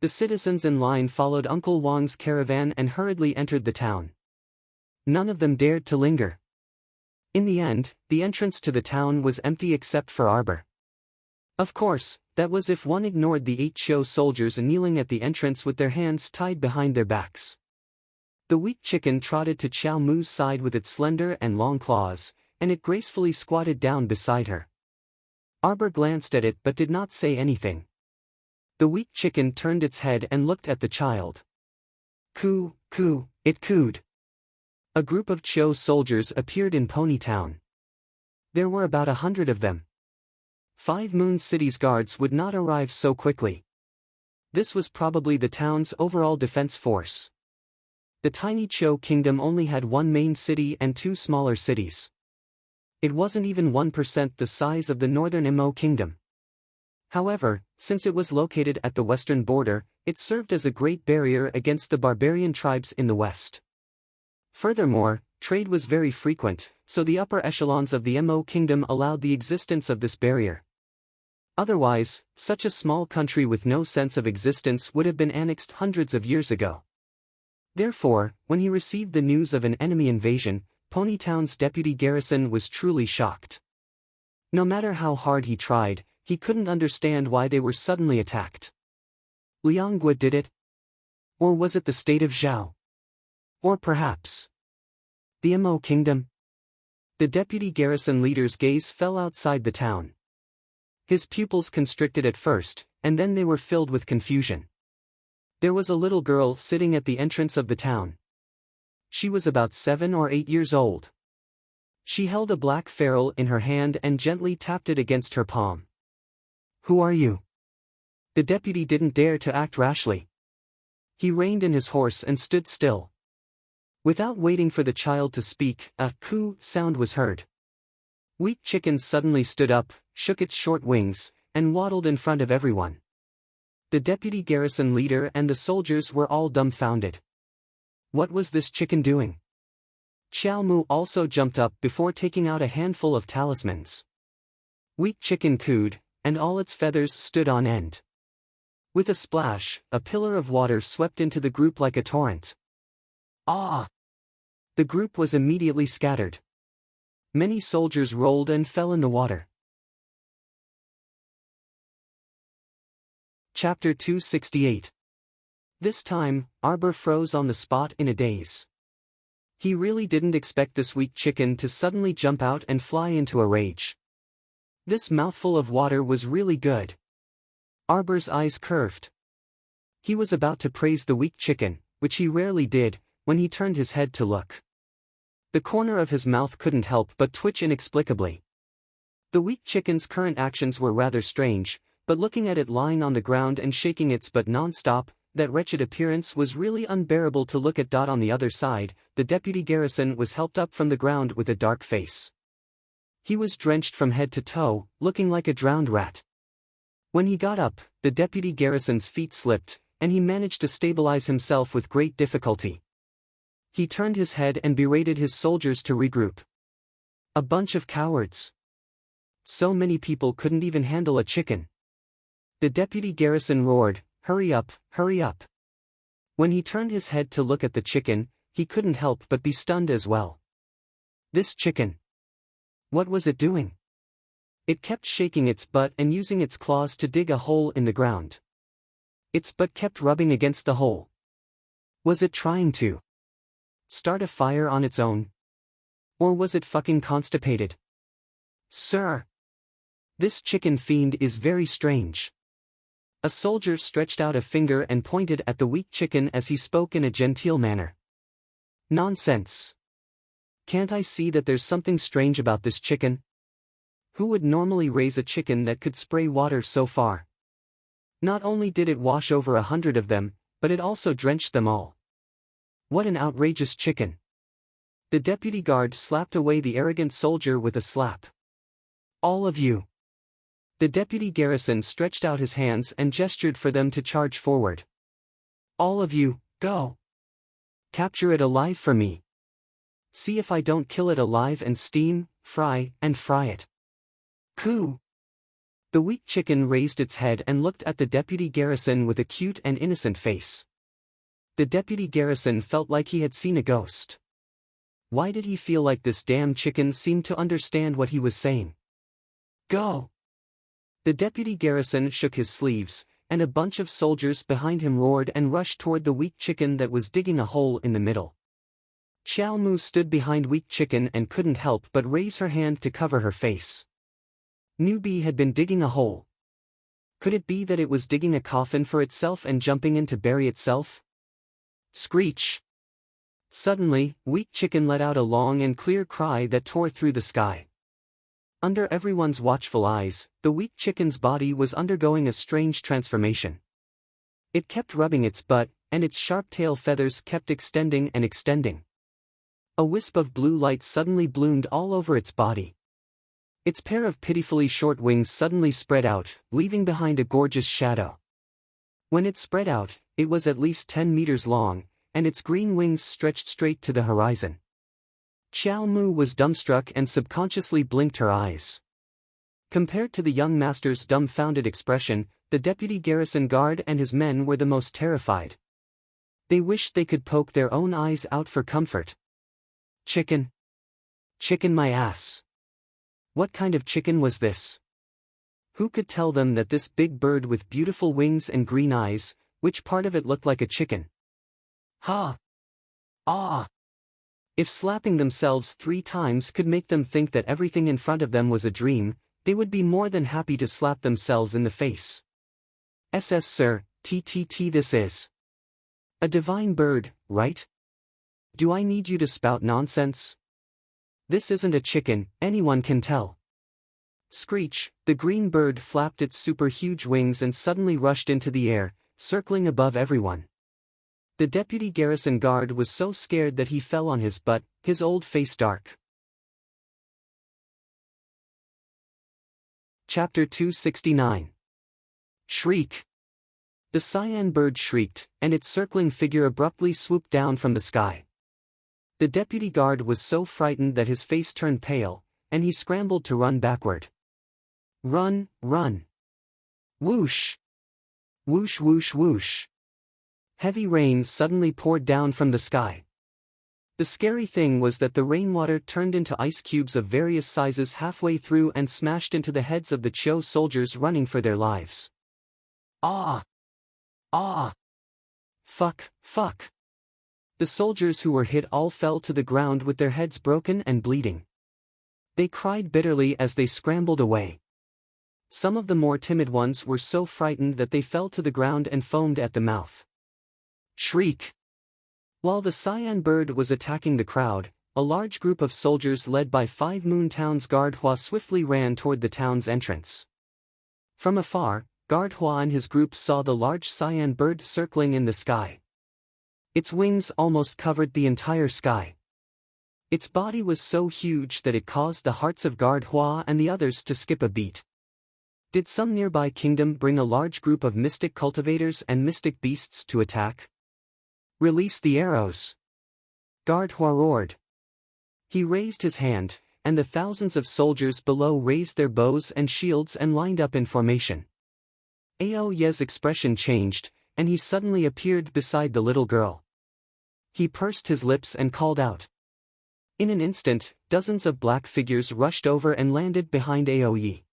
S1: The citizens in line followed Uncle Wang's caravan and hurriedly entered the town. None of them dared to linger. In the end, the entrance to the town was empty except for Arbor. Of course, that was if one ignored the 8 Chou soldiers kneeling at the entrance with their hands tied behind their backs. The weak chicken trotted to Chow Mu's side with its slender and long claws, and it gracefully squatted down beside her. Arbor glanced at it but did not say anything. The weak chicken turned its head and looked at the child. Coo, coo, it cooed. A group of Chou soldiers appeared in Pony Town. There were about 100 of them. 5 Moon City's guards would not arrive so quickly. This was probably the town's overall defense force. The tiny Chou Kingdom only had 1 main city and 2 smaller cities. It wasn't even 1% the size of the northern Mo Kingdom. However, since it was located at the western border, it served as a great barrier against the barbarian tribes in the west. Furthermore, trade was very frequent, so the upper echelons of the Mo Kingdom allowed the existence of this barrier. Otherwise, such a small country with no sense of existence would have been annexed hundreds of years ago. Therefore, when he received the news of an enemy invasion, Ponytown's deputy garrison was truly shocked. No matter how hard he tried, he couldn't understand why they were suddenly attacked. Lianggua did it? Or was it the state of Zhao? Or perhaps the Mo Kingdom? The deputy garrison leader's gaze fell outside the town. His pupils constricted at first, and then they were filled with confusion. There was a little girl sitting at the entrance of the town. She was about 7 or 8 years old. She held a black ferrule in her hand and gently tapped it against her palm. Who are you? The deputy didn't dare to act rashly. He reined in his horse and stood still. Without waiting for the child to speak, a coo sound was heard. Weak Chicken suddenly stood up, shook its short wings, and waddled in front of everyone. The deputy garrison leader and the soldiers were all dumbfounded. What was this chicken doing? Chow Mu also jumped up before taking out a handful of talismans. Weak Chicken cooed, and all its feathers stood on end. With a splash, a pillar of water swept into the group like a torrent. Ah! The group was immediately scattered. Many soldiers rolled and fell in the water. Chapter 268. This time, Arbor froze on the spot in a daze. He really didn't expect this weak chicken to suddenly jump out and fly into a rage. This mouthful of water was really good. Arbor's eyes curved. He was about to praise the weak chicken, which he rarely did, when he turned his head to look. The corner of his mouth couldn't help but twitch inexplicably. The weak chicken's current actions were rather strange, but looking at it lying on the ground and shaking its butt non-stop, that wretched appearance was really unbearable to look at. On the other side, the deputy garrison was helped up from the ground with a dark face. He was drenched from head to toe, looking like a drowned rat. When he got up, the deputy garrison's feet slipped, and he managed to stabilize himself with great difficulty. He turned his head and berated his soldiers to regroup. A bunch of cowards. So many people couldn't even handle a chicken. The deputy garrison roared, "Hurry up, hurry up." When he turned his head to look at the chicken, he couldn't help but be stunned as well. This chicken. What was it doing? It kept shaking its butt and using its claws to dig a hole in the ground. Its butt kept rubbing against the hole. Was it trying to start a fire on its own? Or was it fucking constipated? Sir! This chicken fiend is very strange. A soldier stretched out a finger and pointed at the weak chicken as he spoke in a genteel manner. Nonsense. Can't I see that there's something strange about this chicken? Who would normally raise a chicken that could spray water so far? Not only did it wash over 100 of them, but it also drenched them all. What an outrageous chicken. The deputy guard slapped away the arrogant soldier with a slap. All of you. The deputy garrison stretched out his hands and gestured for them to charge forward. All of you, go. Capture it alive for me. See if I don't kill it alive and steam, fry it. Coo! The weak chicken raised its head and looked at the deputy garrison with a cute and innocent face. The deputy garrison felt like he had seen a ghost. Why did he feel like this damn chicken seemed to understand what he was saying? Go! The deputy garrison shook his sleeves, and a bunch of soldiers behind him roared and rushed toward the weak chicken that was digging a hole in the middle. Xiao Mu stood behind weak chicken and couldn't help but raise her hand to cover her face. Newbie had been digging a hole. Could it be that it was digging a coffin for itself and jumping in to bury itself? Screech! Suddenly, weak chicken let out a long and clear cry that tore through the sky. Under everyone's watchful eyes, the weak chicken's body was undergoing a strange transformation. It kept rubbing its butt, and its sharp tail feathers kept extending and extending. A wisp of blue light suddenly bloomed all over its body. Its pair of pitifully short wings suddenly spread out, leaving behind a gorgeous shadow. When it spread out, it was at least 10 meters long, and its green wings stretched straight to the horizon. Xiao Mu was dumbstruck and subconsciously blinked her eyes. Compared to the young master's dumbfounded expression, the deputy garrison guard and his men were the most terrified. They wished they could poke their own eyes out for comfort. Chicken. Chicken my ass. What kind of chicken was this? Who could tell them that this big bird with beautiful wings and green eyes, which part of it looked like a chicken? Ha! Ah! If slapping themselves 3 times could make them think that everything in front of them was a dream, they would be more than happy to slap themselves in the face. SS Sir, TTT this is a divine bird, right? Do I need you to spout nonsense? This isn't a chicken, anyone can tell. Screech, the green bird flapped its super huge wings and suddenly rushed into the air, circling above everyone. The deputy garrison guard was so scared that he fell on his butt, his old face dark. Chapter 269. Shriek. The cyan bird shrieked, and its circling figure abruptly swooped down from the sky. The deputy guard was so frightened that his face turned pale, and he scrambled to run backward. Run, run. Whoosh! Whoosh whoosh whoosh. Heavy rain suddenly poured down from the sky. The scary thing was that the rainwater turned into ice cubes of various sizes halfway through and smashed into the heads of the Chou soldiers running for their lives. Ah! Ah! Fuck, fuck! The soldiers who were hit all fell to the ground with their heads broken and bleeding. They cried bitterly as they scrambled away. Some of the more timid ones were so frightened that they fell to the ground and foamed at the mouth. Shriek! While the cyan bird was attacking the crowd, a large group of soldiers led by 5 Moon Town's Guard Hua swiftly ran toward the town's entrance. From afar, Guard Hua and his group saw the large cyan bird circling in the sky. Its wings almost covered the entire sky. Its body was so huge that it caused the hearts of Guard Hua and the others to skip a beat. Did some nearby kingdom bring a large group of mystic cultivators and mystic beasts to attack? Release the arrows! Guard Hua roared. He raised his hand, and the thousands of soldiers below raised their bows and shields and lined up in formation. Ao Ye's expression changed, and he suddenly appeared beside the little girl. He pursed his lips and called out. In an instant, dozens of black figures rushed over and landed behind Ao Ye.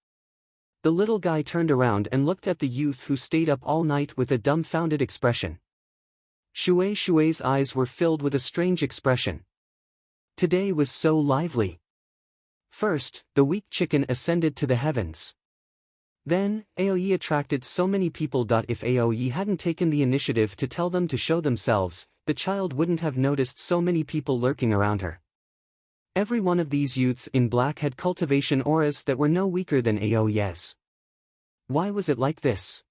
S1: The little guy turned around and looked at the youth who stayed up all night with a dumbfounded expression. Shui's eyes were filled with a strange expression. Today was so lively. First, the weak chicken ascended to the heavens. Then, Ao Ye attracted so many people. If Ao Ye hadn't taken the initiative to tell them to show themselves, the child wouldn't have noticed so many people lurking around her. Every one of these youths in black had cultivation auras that were no weaker than Ao Ye's. Why was it like this?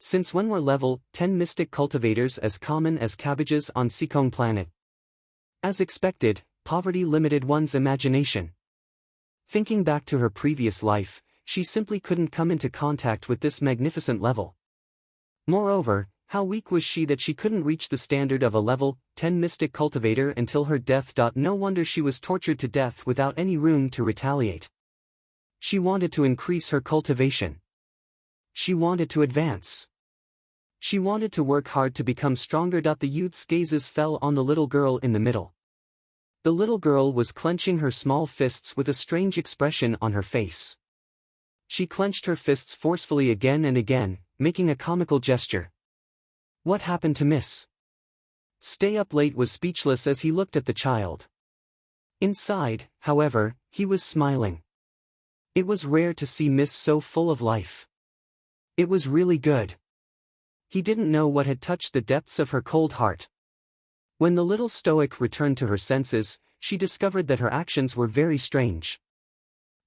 S1: Since when were level 10 mystic cultivators as common as cabbages on Sikong planet? As expected, poverty limited one's imagination. Thinking back to her previous life, she simply couldn't come into contact with this magnificent level. Moreover, how weak was she that she couldn't reach the standard of a level 10 mystic cultivator until her death. No wonder she was tortured to death without any room to retaliate. She wanted to increase her cultivation. She wanted to advance. She wanted to work hard to become stronger. The youth's gazes fell on the little girl in the middle. The little girl was clenching her small fists with a strange expression on her face. She clenched her fists forcefully again and again, making a comical gesture. What happened to Miss? Stay Up Late was speechless as he looked at the child. Inside, however, he was smiling. It was rare to see Miss so full of life. It was really good. He didn't know what had touched the depths of her cold heart. When the little stoic returned to her senses, she discovered that her actions were very strange.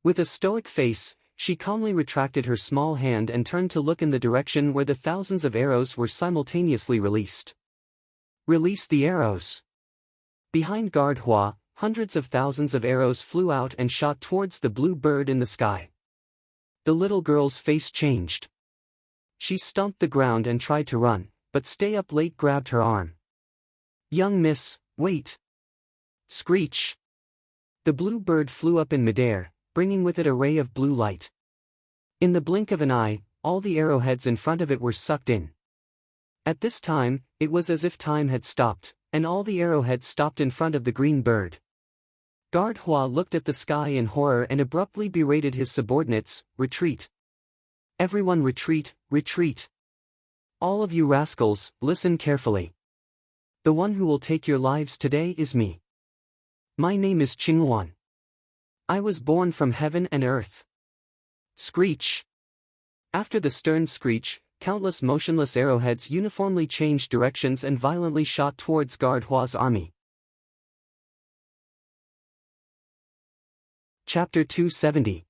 S1: With a stoic face, she calmly retracted her small hand and turned to look in the direction where the thousands of arrows were simultaneously released. Release the arrows! Behind Guard Hua, hundreds of thousands of arrows flew out and shot towards the blue bird in the sky. The little girl's face changed. She stomped the ground and tried to run, but Stay Up Late grabbed her arm. Young miss, wait! Screech! The blue bird flew up in midair, bringing with it a ray of blue light. In the blink of an eye, all the arrowheads in front of it were sucked in. At this time, it was as if time had stopped, and all the arrowheads stopped in front of the green bird. Guard Hua looked at the sky in horror and abruptly berated his subordinates, "Retreat! Everyone retreat, retreat! All of you rascals, listen carefully. The one who will take your lives today is me. My name is Qinghuan. I was born from heaven and earth." Screech! After the stern screech, countless motionless arrowheads uniformly changed directions and violently shot towards Guard Hua's army. Chapter 270.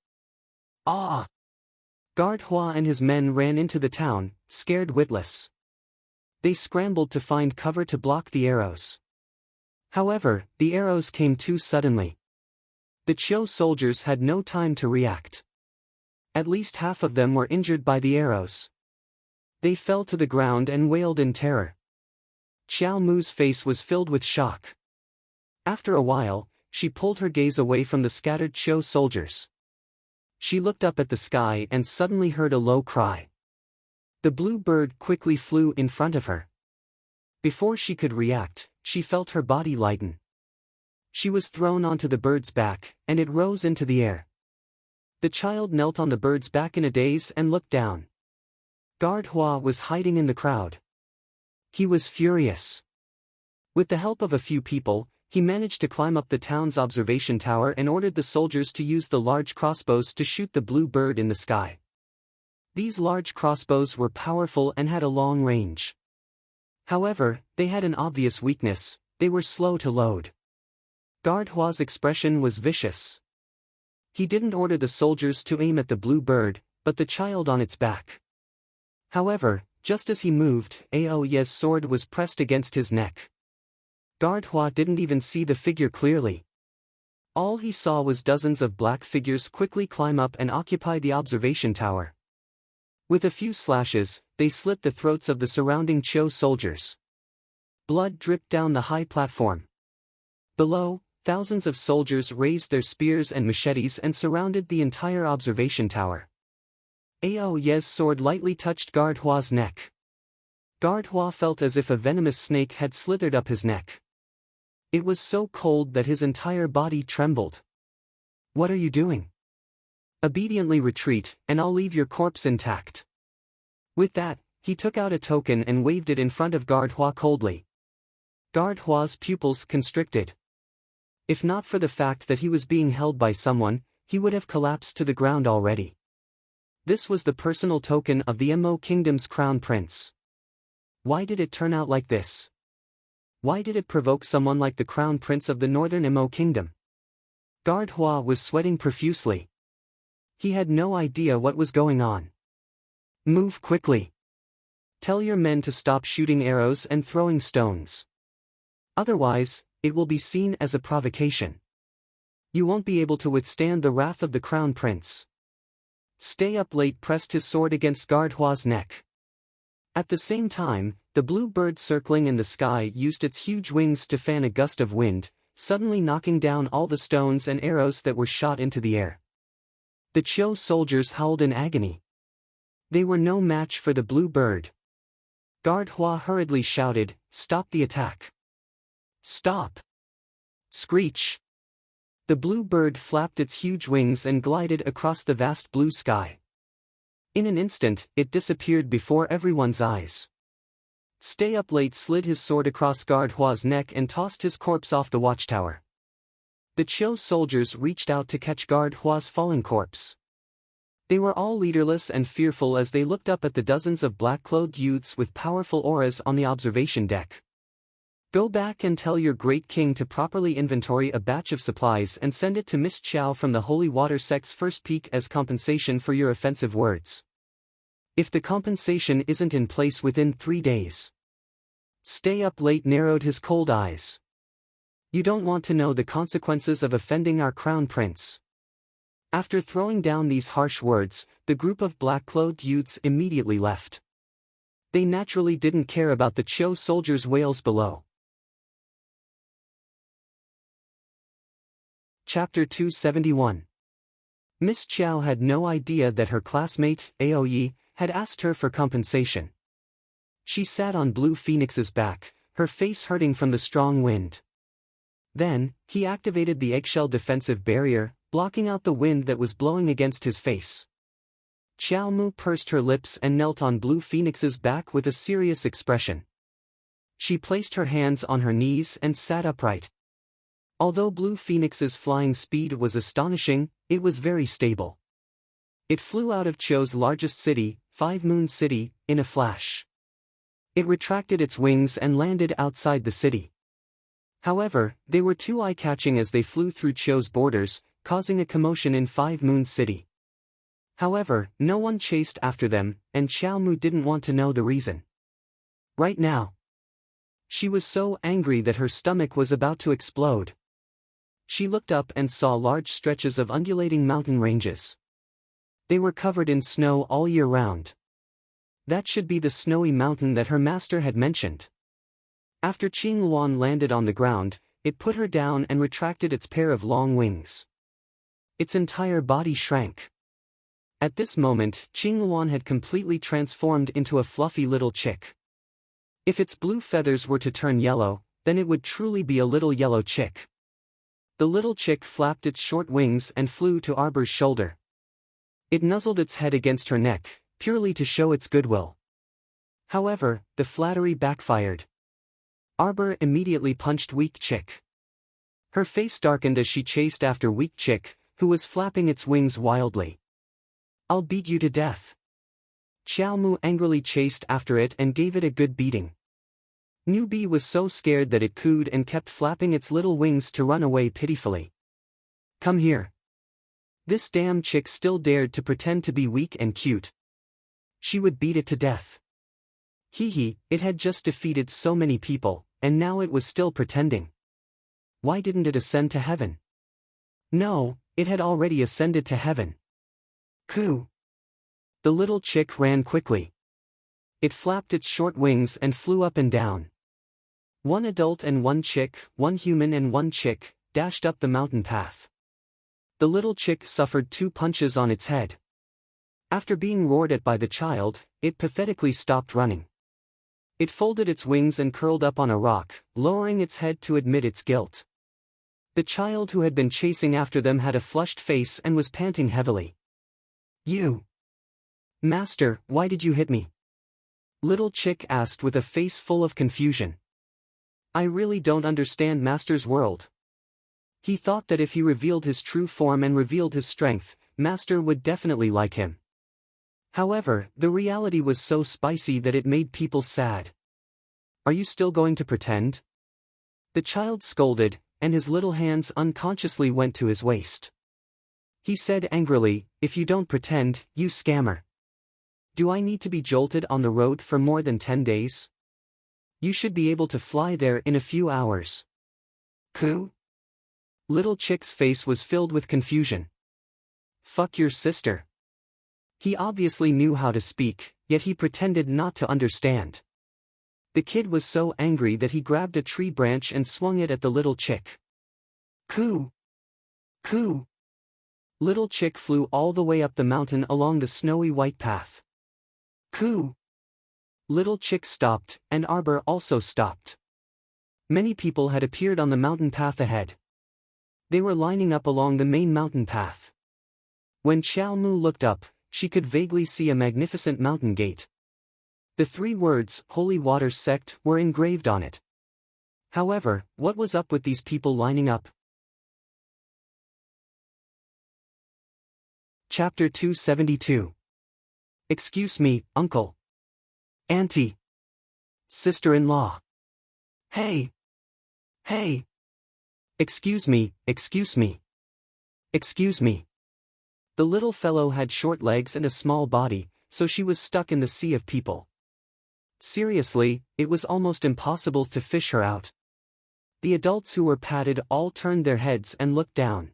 S1: Ah! Guard Hua and his men ran into the town, scared witless. They scrambled to find cover to block the arrows. However, the arrows came too suddenly. The Chiu soldiers had no time to react. At least half of them were injured by the arrows. They fell to the ground and wailed in terror. Xiao Mu's face was filled with shock. After a while, she pulled her gaze away from the scattered Chiu soldiers. She looked up at the sky and suddenly heard a low cry. The blue bird quickly flew in front of her. Before she could react, she felt her body lighten. She was thrown onto the bird's back, and it rose into the air. The child knelt on the bird's back in a daze and looked down. Guard Hua was hiding in the crowd. He was furious. With the help of a few people, he managed to climb up the town's observation tower and ordered the soldiers to use the large crossbows to shoot the blue bird in the sky. These large crossbows were powerful and had a long range. However, they had an obvious weakness: they were slow to load. Guard Hua's expression was vicious. He didn't order the soldiers to aim at the blue bird, but the child on its back. However, just as he moved, Ao Ye's sword was pressed against his neck. Guard Hua didn't even see the figure clearly. All he saw was dozens of black figures quickly climb up and occupy the observation tower. With a few slashes, they slit the throats of the surrounding Cho soldiers. Blood dripped down the high platform. Below, thousands of soldiers raised their spears and machetes and surrounded the entire observation tower. Ao Ye's sword lightly touched Guard Hua's neck. Guard Hua felt as if a venomous snake had slithered up his neck. It was so cold that his entire body trembled. "What are you doing?" "Obediently retreat, and I'll leave your corpse intact." With that, he took out a token and waved it in front of Guard Hua coldly. Guard Hua's pupils constricted. If not for the fact that he was being held by someone, he would have collapsed to the ground already. This was the personal token of the Mo Kingdom's crown prince. Why did it turn out like this? Why did it provoke someone like the crown prince of the northern Mo Kingdom? Guard Hua was sweating profusely. He had no idea what was going on. "Move quickly. Tell your men to stop shooting arrows and throwing stones. Otherwise, it will be seen as a provocation. You won't be able to withstand the wrath of the crown prince." Stay Up Late pressed his sword against Guard Hua's neck. At the same time, the blue bird circling in the sky used its huge wings to fan a gust of wind, suddenly knocking down all the stones and arrows that were shot into the air. The Cho soldiers howled in agony. They were no match for the blue bird. Guard Hua hurriedly shouted, "Stop the attack! Stop!" Screech! The blue bird flapped its huge wings and glided across the vast blue sky. In an instant, it disappeared before everyone's eyes. Stay Up Late slid his sword across Guard Hua's neck and tossed his corpse off the watchtower. The Cho soldiers reached out to catch Guard Hua's falling corpse. They were all leaderless and fearful as they looked up at the dozens of black-clothed youths with powerful auras on the observation deck. "Go back and tell your great king to properly inventory a batch of supplies and send it to Miss Chow from the Holy Water Sect's first peak as compensation for your offensive words. If the compensation isn't in place within 3 days." Stay Up Late narrowed his cold eyes. "You don't want to know the consequences of offending our crown prince." After throwing down these harsh words, the group of black-clothed youths immediately left. They naturally didn't care about the Cho soldiers' wails below. Chapter 271. Miss Chow had no idea that her classmate, Aoyi, had asked her for compensation. She sat on Blue Phoenix's back, her face hurting from the strong wind. Then, he activated the eggshell defensive barrier, blocking out the wind that was blowing against his face. Xiao Mu pursed her lips and knelt on Blue Phoenix's back with a serious expression. She placed her hands on her knees and sat upright. Although Blue Phoenix's flying speed was astonishing, it was very stable. It flew out of Cho's largest city, Five Moon City, in a flash. It retracted its wings and landed outside the city. However, they were too eye-catching as they flew through Cho's borders, causing a commotion in Five Moon City. However, no one chased after them, and Xiao Mu didn't want to know the reason. Right now, she was so angry that her stomach was about to explode. She looked up and saw large stretches of undulating mountain ranges. They were covered in snow all year round. That should be the snowy mountain that her master had mentioned. After Qing Luan landed on the ground, it put her down and retracted its pair of long wings. Its entire body shrank. At this moment, Qing Luan had completely transformed into a fluffy little chick. If its blue feathers were to turn yellow, then it would truly be a little yellow chick. The little chick flapped its short wings and flew to Arbor's shoulder. It nuzzled its head against her neck, purely to show its goodwill. However, the flattery backfired. Arbor immediately punched Weak Chick. Her face darkened as she chased after Weak Chick, who was flapping its wings wildly. "I'll beat you to death." Xiao Mu angrily chased after it and gave it a good beating. Newbie was so scared that it cooed and kept flapping its little wings to run away pitifully. "Come here." This damn chick still dared to pretend to be weak and cute. She would beat it to death. Hee, it had just defeated so many people, and now it was still pretending. Why didn't it ascend to heaven? No, it had already ascended to heaven. Coo! The little chick ran quickly. It flapped its short wings and flew up and down. One adult and one chick, one human and one chick, dashed up the mountain path. The little chick suffered 2 punches on its head. After being roared at by the child, it pathetically stopped running. It folded its wings and curled up on a rock, lowering its head to admit its guilt. The child who had been chasing after them had a flushed face and was panting heavily. You! Master, why did you hit me? Little chick asked with a face full of confusion. I really don't understand Master's world. He thought that if he revealed his true form and revealed his strength, Master would definitely like him. However, the reality was so spicy that it made people sad. Are you still going to pretend? The child scolded, and his little hands unconsciously went to his waist. He said angrily, if you don't pretend, you scammer. Do I need to be jolted on the road for more than 10 days? You should be able to fly there in a few hours. Coo? Little chick's face was filled with confusion. Fuck your sister. He obviously knew how to speak, yet he pretended not to understand. The kid was so angry that he grabbed a tree branch and swung it at the little chick. Coo! Coo! Little chick flew all the way up the mountain along the snowy white path. Coo! Little chick stopped, and Arbor also stopped. Many people had appeared on the mountain path ahead. They were lining up along the main mountain path. When Xiao Mu looked up, she could vaguely see a magnificent mountain gate. The 3 words, Holy Water Sect, were engraved on it. However, what was up with these people lining up? Chapter 272. Excuse me, uncle. Auntie. Sister-in-law. Hey! Hey! Excuse me, excuse me. Excuse me. The little fellow had short legs and a small body, so she was stuck in the sea of people. Seriously, it was almost impossible to fish her out. The adults who were patted all turned their heads and looked down.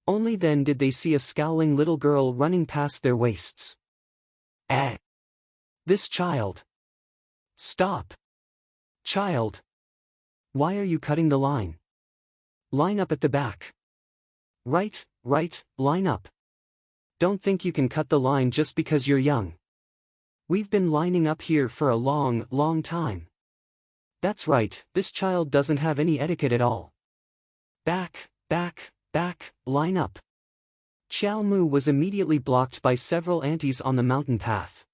S1: Only then did they see a scowling little girl running past their waists. This child. Stop. Child. Why are you cutting the line? Line up at the back. Right, line up. Don't think you can cut the line just because you're young. We've been lining up here for a long, long time. That's right, this child doesn't have any etiquette at all. Back, line up. Xiao Mu was immediately blocked by several aunties on the mountain path.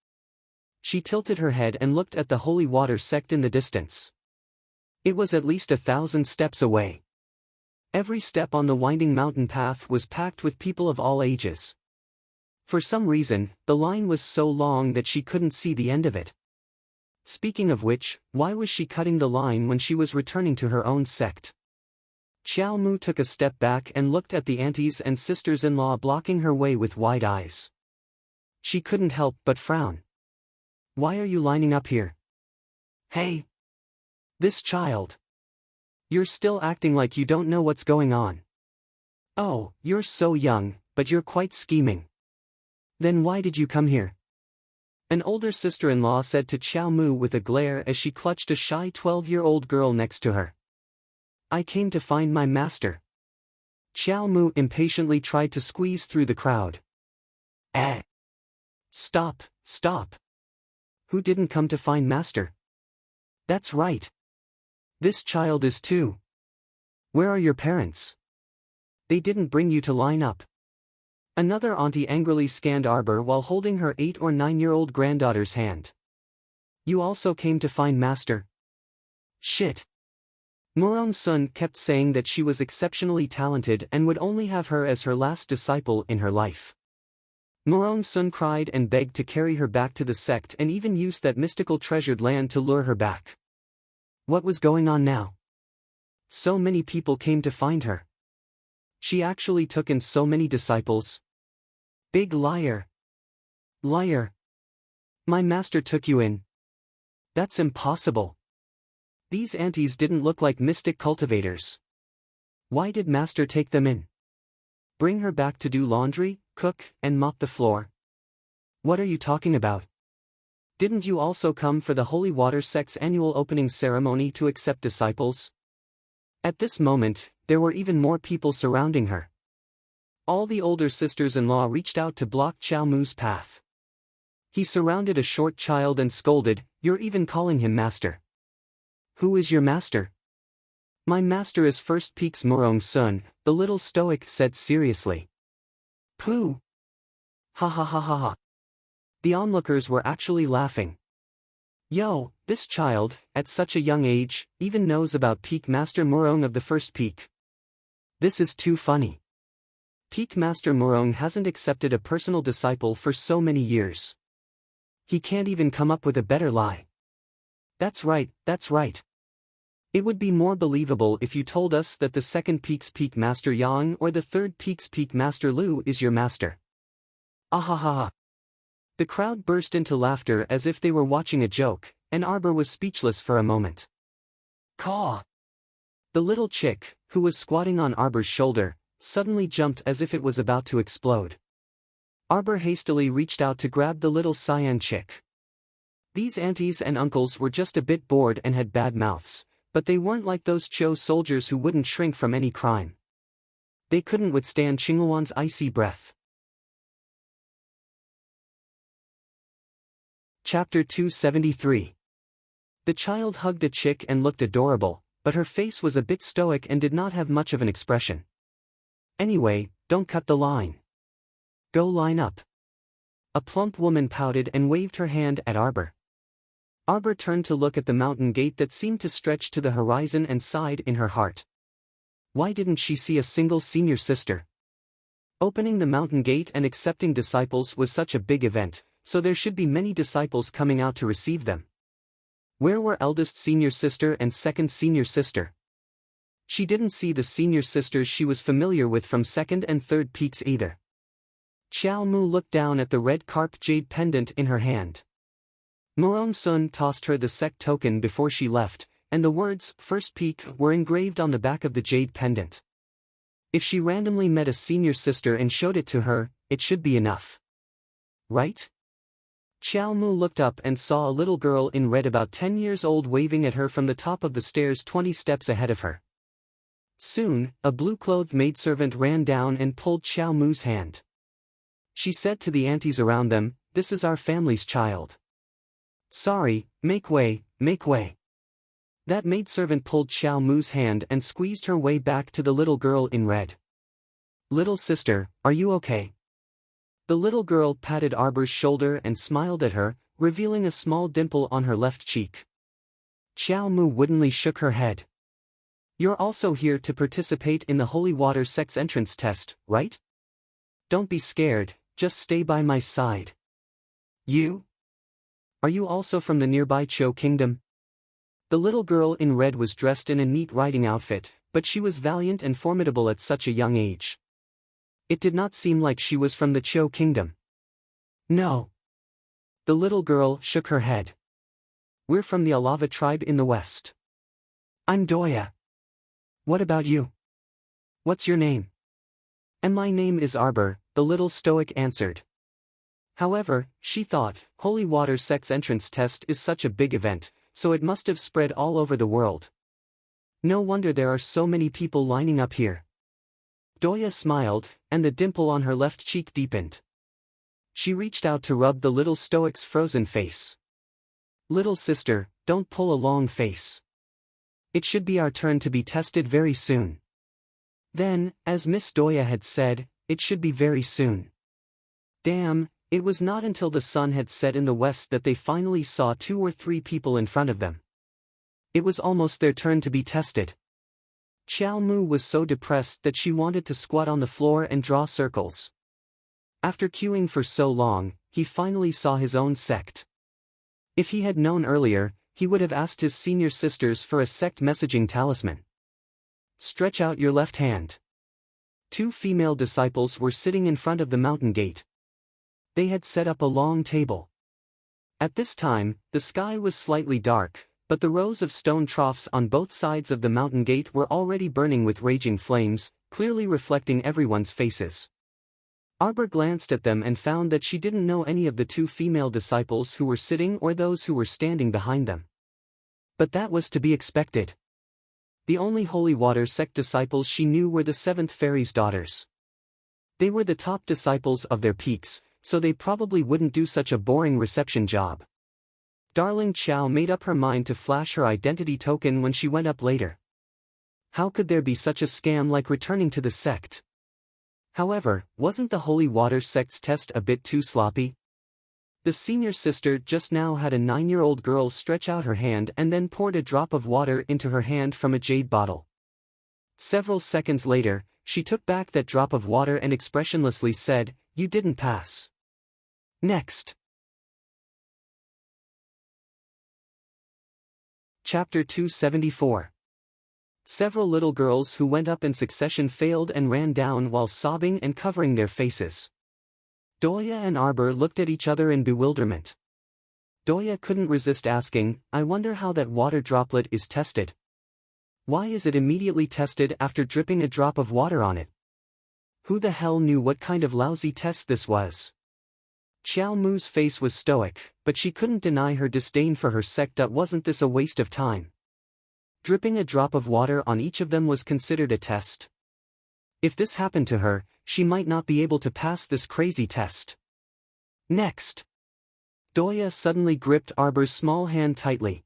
S1: She tilted her head and looked at the holy water sect in the distance. It was at least 1,000 steps away. Every step on the winding mountain path was packed with people of all ages. For some reason, the line was so long that she couldn't see the end of it. Speaking of which, why was she cutting the line when she was returning to her own sect? Xiao Mu took a step back and looked at the aunties and sisters-in-law blocking her way with wide eyes. She couldn't help but frown. Why are you lining up here? Hey! This child! You're still acting like you don't know what's going on. Oh, you're so young, but you're quite scheming. Then why did you come here? An older sister-in-law said to Xiao Mu with a glare as she clutched a shy 12-year-old girl next to her. I came to find my master. Xiao Mu impatiently tried to squeeze through the crowd. Stop. Who didn't come to find master? That's right. This child is too. Where are your parents? They didn't bring you to line up. Another auntie angrily scanned Arbor while holding her 8 or 9-year-old granddaughter's hand. You also came to find master? Shit. Murong Sun kept saying that she was exceptionally talented and would only have her as her last disciple in her life. Murong Sun cried and begged to carry her back to the sect and even used that mystical treasured land to lure her back. What was going on now? So many people came to find her. She actually took in so many disciples. Big liar. Liar. My master took you in. That's impossible. These aunties didn't look like mystic cultivators. Why did master take them in? Bring her back to do laundry, cook, and mop the floor? What are you talking about? Didn't you also come for the Holy Water Sect's annual opening ceremony to accept disciples? At this moment, there were even more people surrounding her. All the older sisters-in-law reached out to block Qiao Mu's path. He surrounded a short child and scolded, "You're even calling him master. Who is your master?" "My master is First Peak's Murong Sun," the little stoic said seriously. "Pooh! Ha ha ha ha ha." The onlookers were actually laughing. Yo, this child, at such a young age, even knows about Peak Master Murong of the First Peak. This is too funny. Peak Master Murong hasn't accepted a personal disciple for so many years. He can't even come up with a better lie. That's right, that's right. It would be more believable if you told us that the second Peak's Peak Master Yang or the third Peak's Peak Master Lu is your master. Ahaha. The crowd burst into laughter as if they were watching a joke, and Arbor was speechless for a moment. Caw! The little chick, who was squatting on Arbor's shoulder, suddenly jumped as if it was about to explode. Arbor hastily reached out to grab the little cyan chick. These aunties and uncles were just a bit bored and had bad mouths, but they weren't like those Cho soldiers who wouldn't shrink from any crime. They couldn't withstand Qingluan's icy breath. Chapter 273. The child hugged a chick and looked adorable, but her face was a bit stoic and did not have much of an expression. Anyway, don't cut the line. Go line up. A plump woman pouted and waved her hand at Arbor. Arbor turned to look at the mountain gate that seemed to stretch to the horizon and sighed in her heart. Why didn't she see a single senior sister? Opening the mountain gate and accepting disciples was such a big event, so there should be many disciples coming out to receive them. Where were eldest senior sister and second senior sister? She didn't see the senior sisters she was familiar with from second and third peaks either. Qiao Mu looked down at the red carp jade pendant in her hand. Murong Sun tossed her the sect token before she left, and the words, First Peak, were engraved on the back of the jade pendant. If she randomly met a senior sister and showed it to her, it should be enough. Right? Qiao Mu looked up and saw a little girl in red about 10 years old waving at her from the top of the stairs 20 steps ahead of her. Soon, a blue-clothed maidservant ran down and pulled Qiao Mu's hand. She said to the aunties around them, "This is our family's child. Sorry, make way, make way." That maidservant pulled Qiao Mu's hand and squeezed her way back to the little girl in red. "Little sister, are you okay?" The little girl patted Arbor's shoulder and smiled at her, revealing a small dimple on her left cheek. Qiao Mu woodenly shook her head. "You're also here to participate in the Holy Water Sect's entrance test, right? Don't be scared, just stay by my side." "You? Are you also from the nearby Cho Kingdom?" The little girl in red was dressed in a neat riding outfit, but she was valiant and formidable at such a young age. It did not seem like she was from the Cho Kingdom. "No." The little girl shook her head. "We're from the Alava tribe in the west." "I'm Doya." "What about you? What's your name?" "And my name is Arbor," the little stoic answered. However, she thought, Holy Water Sect's entrance test is such a big event, so it must have spread all over the world. No wonder there are so many people lining up here. Doya smiled, and the dimple on her left cheek deepened. She reached out to rub the little stoic's frozen face. "Little sister, don't pull a long face. It should be our turn to be tested very soon." Then, as Miss Doya had said, it should be very soon. Damn, it was not until the sun had set in the west that they finally saw 2 or 3 people in front of them. It was almost their turn to be tested. Qiao Mu was so depressed that she wanted to squat on the floor and draw circles. After queuing for so long, he finally saw his own sect. If he had known earlier, he would have asked his senior sisters for a sect messaging talisman. "Stretch out your left hand." 2 female disciples were sitting in front of the mountain gate. They had set up a long table. At this time, the sky was slightly dark, but the rows of stone troughs on both sides of the mountain gate were already burning with raging flames, clearly reflecting everyone's faces. Arbor glanced at them and found that she didn't know any of the two female disciples who were sitting or those who were standing behind them. But that was to be expected. The only holy water sect disciples she knew were the seventh fairy's daughters. They were the top disciples of their peaks, so they probably wouldn't do such a boring reception job. Darling Chow made up her mind to flash her identity token when she went up later. How could there be such a scam like returning to the sect? However, wasn't the holy water sect's test a bit too sloppy? The senior sister just now had a 9-year-old girl stretch out her hand and then poured a drop of water into her hand from a jade bottle. Several seconds later, she took back that drop of water and expressionlessly said, "You didn't pass." Next. Chapter 274. Several little girls who went up in succession failed and ran down while sobbing and covering their faces. Doya and Arbor looked at each other in bewilderment. Doya couldn't resist asking, "I wonder how that water droplet is tested. Why is it immediately tested after dripping a drop of water on it? Who the hell knew what kind of lousy test this was?" Xiao Mu's face was stoic, but she couldn't deny her disdain for her sect. Wasn't this a waste of time? Dripping a drop of water on each of them was considered a test. If this happened to her, she might not be able to pass this crazy test. Next. Doya suddenly gripped Arbor's small hand tightly.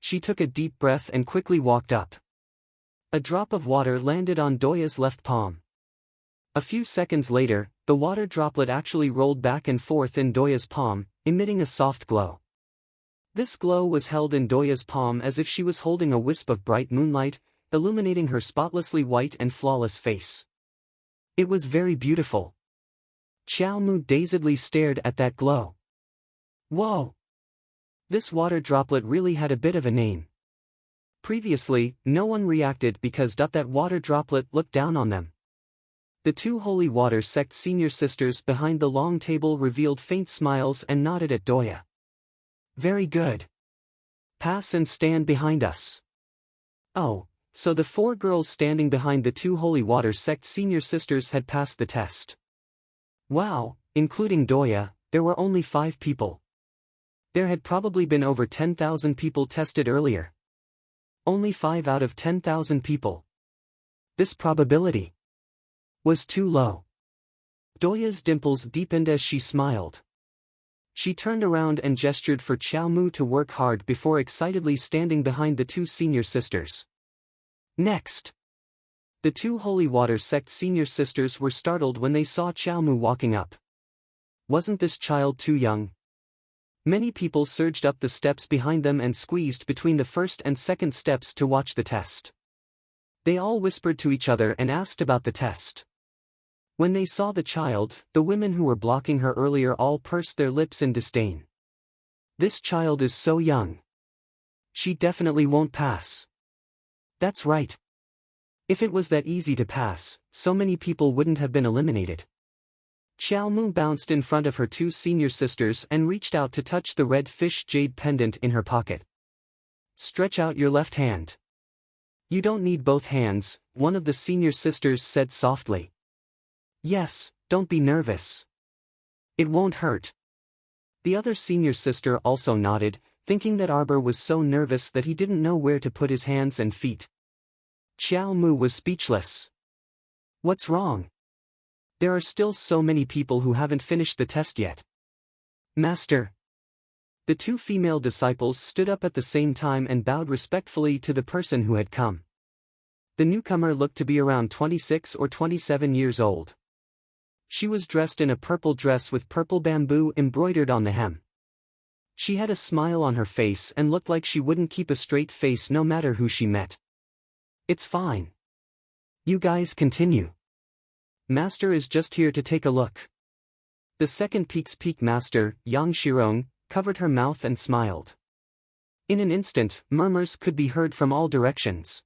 S1: She took a deep breath and quickly walked up. A drop of water landed on Doya's left palm. A few seconds later, the water droplet actually rolled back and forth in Doya's palm, emitting a soft glow. This glow was held in Doya's palm as if she was holding a wisp of bright moonlight, illuminating her spotlessly white and flawless face. It was very beautiful. Xiao Mu dazedly stared at that glow. Whoa! This water droplet really had a bit of a name. Previously, no one reacted because that water droplet looked down on them. The two holy water sect senior sisters behind the long table revealed faint smiles and nodded at Doya. Very good. Pass and stand behind us. Oh, so the 4 girls standing behind the two holy water sect senior sisters had passed the test. Wow, including Doya, there were only 5 people. There had probably been over 10,000 people tested earlier. Only 5 out of 10,000 people. This probability was too low. Doya's dimples deepened as she smiled. She turned around and gestured for Xiao Mu to work hard before excitedly standing behind the 2 senior sisters. Next. The 2 holy water sect senior sisters were startled when they saw Xiao Mu walking up. Wasn't this child too young? Many people surged up the steps behind them and squeezed between the first and second steps to watch the test. They all whispered to each other and asked about the test. When they saw the child, the women who were blocking her earlier all pursed their lips in disdain. This child is so young. She definitely won't pass. That's right. If it was that easy to pass, so many people wouldn't have been eliminated. Xiao Mu bounced in front of her 2 senior sisters and reached out to touch the red fish jade pendant in her pocket. Stretch out your left hand. You don't need both hands, one of the senior sisters said softly. Yes, don't be nervous. It won't hurt. The other senior sister also nodded, thinking that Arbor was so nervous that he didn't know where to put his hands and feet. Xiao Mu was speechless. What's wrong? There are still so many people who haven't finished the test yet. Master. The 2 female disciples stood up at the same time and bowed respectfully to the person who had come. The newcomer looked to be around 26 or 27 years old. She was dressed in a purple dress with purple bamboo embroidered on the hem. She had a smile on her face and looked like she wouldn't keep a straight face no matter who she met. It's fine. You guys continue. Master is just here to take a look. The second Peak's Peak Master, Yang Shirong, covered her mouth and smiled. In an instant, murmurs could be heard from all directions.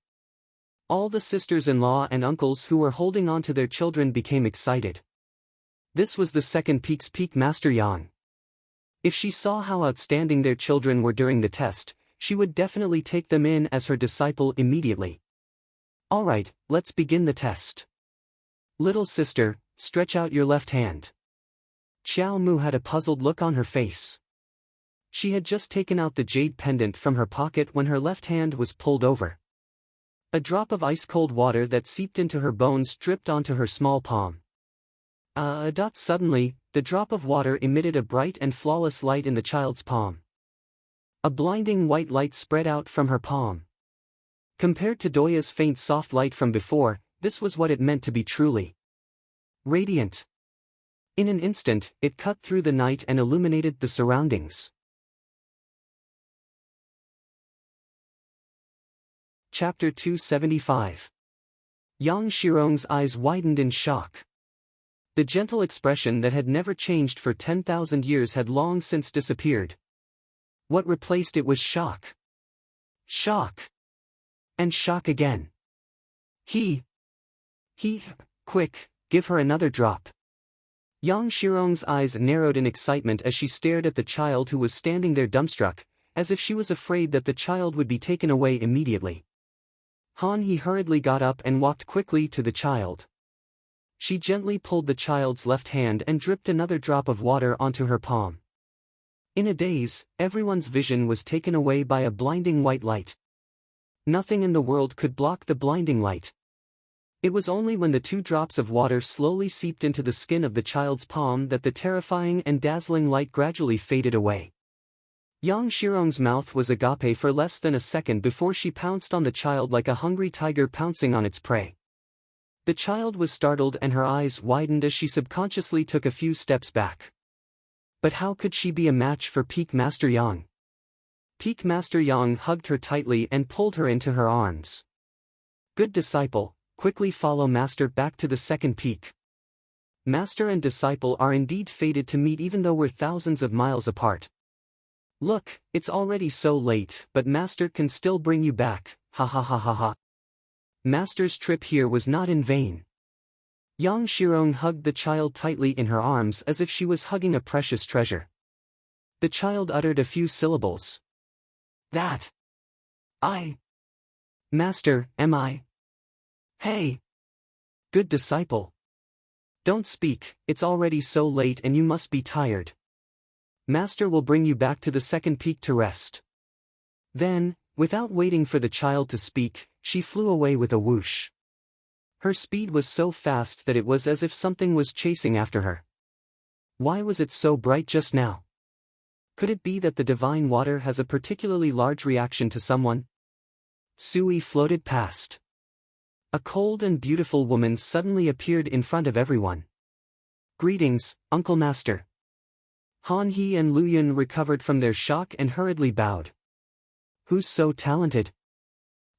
S1: All the sisters-in-law and uncles who were holding on to their children became excited. This was the second Peak's Peak Master Yang. If she saw how outstanding their children were during the test, she would definitely take them in as her disciple immediately. Alright, let's begin the test. Little sister, stretch out your left hand. Xiao Mu had a puzzled look on her face. She had just taken out the jade pendant from her pocket when her left hand was pulled over. A drop of ice-cold water that seeped into her bones dripped onto her small palm. Suddenly, the drop of water emitted a bright and flawless light in the child's palm. A blinding white light spread out from her palm. Compared to Doya's faint soft light from before, this was what it meant to be truly radiant. In an instant, it cut through the night and illuminated the surroundings. Chapter 275. Yang Shirong's eyes widened in shock. The gentle expression that had never changed for 10,000 years had long since disappeared. What replaced it was shock. Shock. And shock again. Quick, give her another drop. Yang Shirong's eyes narrowed in excitement as she stared at the child who was standing there dumbstruck, as if she was afraid that the child would be taken away immediately. Han He hurriedly got up and walked quickly to the child. She gently pulled the child's left hand and dripped another drop of water onto her palm. In a daze, everyone's vision was taken away by a blinding white light. Nothing in the world could block the blinding light. It was only when the 2 drops of water slowly seeped into the skin of the child's palm that the terrifying and dazzling light gradually faded away. Yang Shirong's mouth was agape for less than a second before she pounced on the child like a hungry tiger pouncing on its prey. The child was startled and her eyes widened as she subconsciously took a few steps back. But how could she be a match for Peak Master Yang? Peak Master Yang hugged her tightly and pulled her into her arms. Good disciple, quickly follow Master back to the second peak. Master and disciple are indeed fated to meet even though we're thousands of miles apart. Look, it's already so late, but Master can still bring you back, ha ha ha ha ha. Master's trip here was not in vain. Yang Shirong hugged the child tightly in her arms as if she was hugging a precious treasure. The child uttered a few syllables. Master, am I? Hey! Good disciple. Don't speak, it's already so late and you must be tired. Master will bring you back to the second peak to rest. Then, without waiting for the child to speak, she flew away with a whoosh. Her speed was so fast that it was as if something was chasing after her. Why was it so bright just now? Could it be that the divine water has a particularly large reaction to someone? Sui floated past. A cold and beautiful woman suddenly appeared in front of everyone. Greetings, Uncle Master. Han He and Lu Yun recovered from their shock and hurriedly bowed. Who's so talented?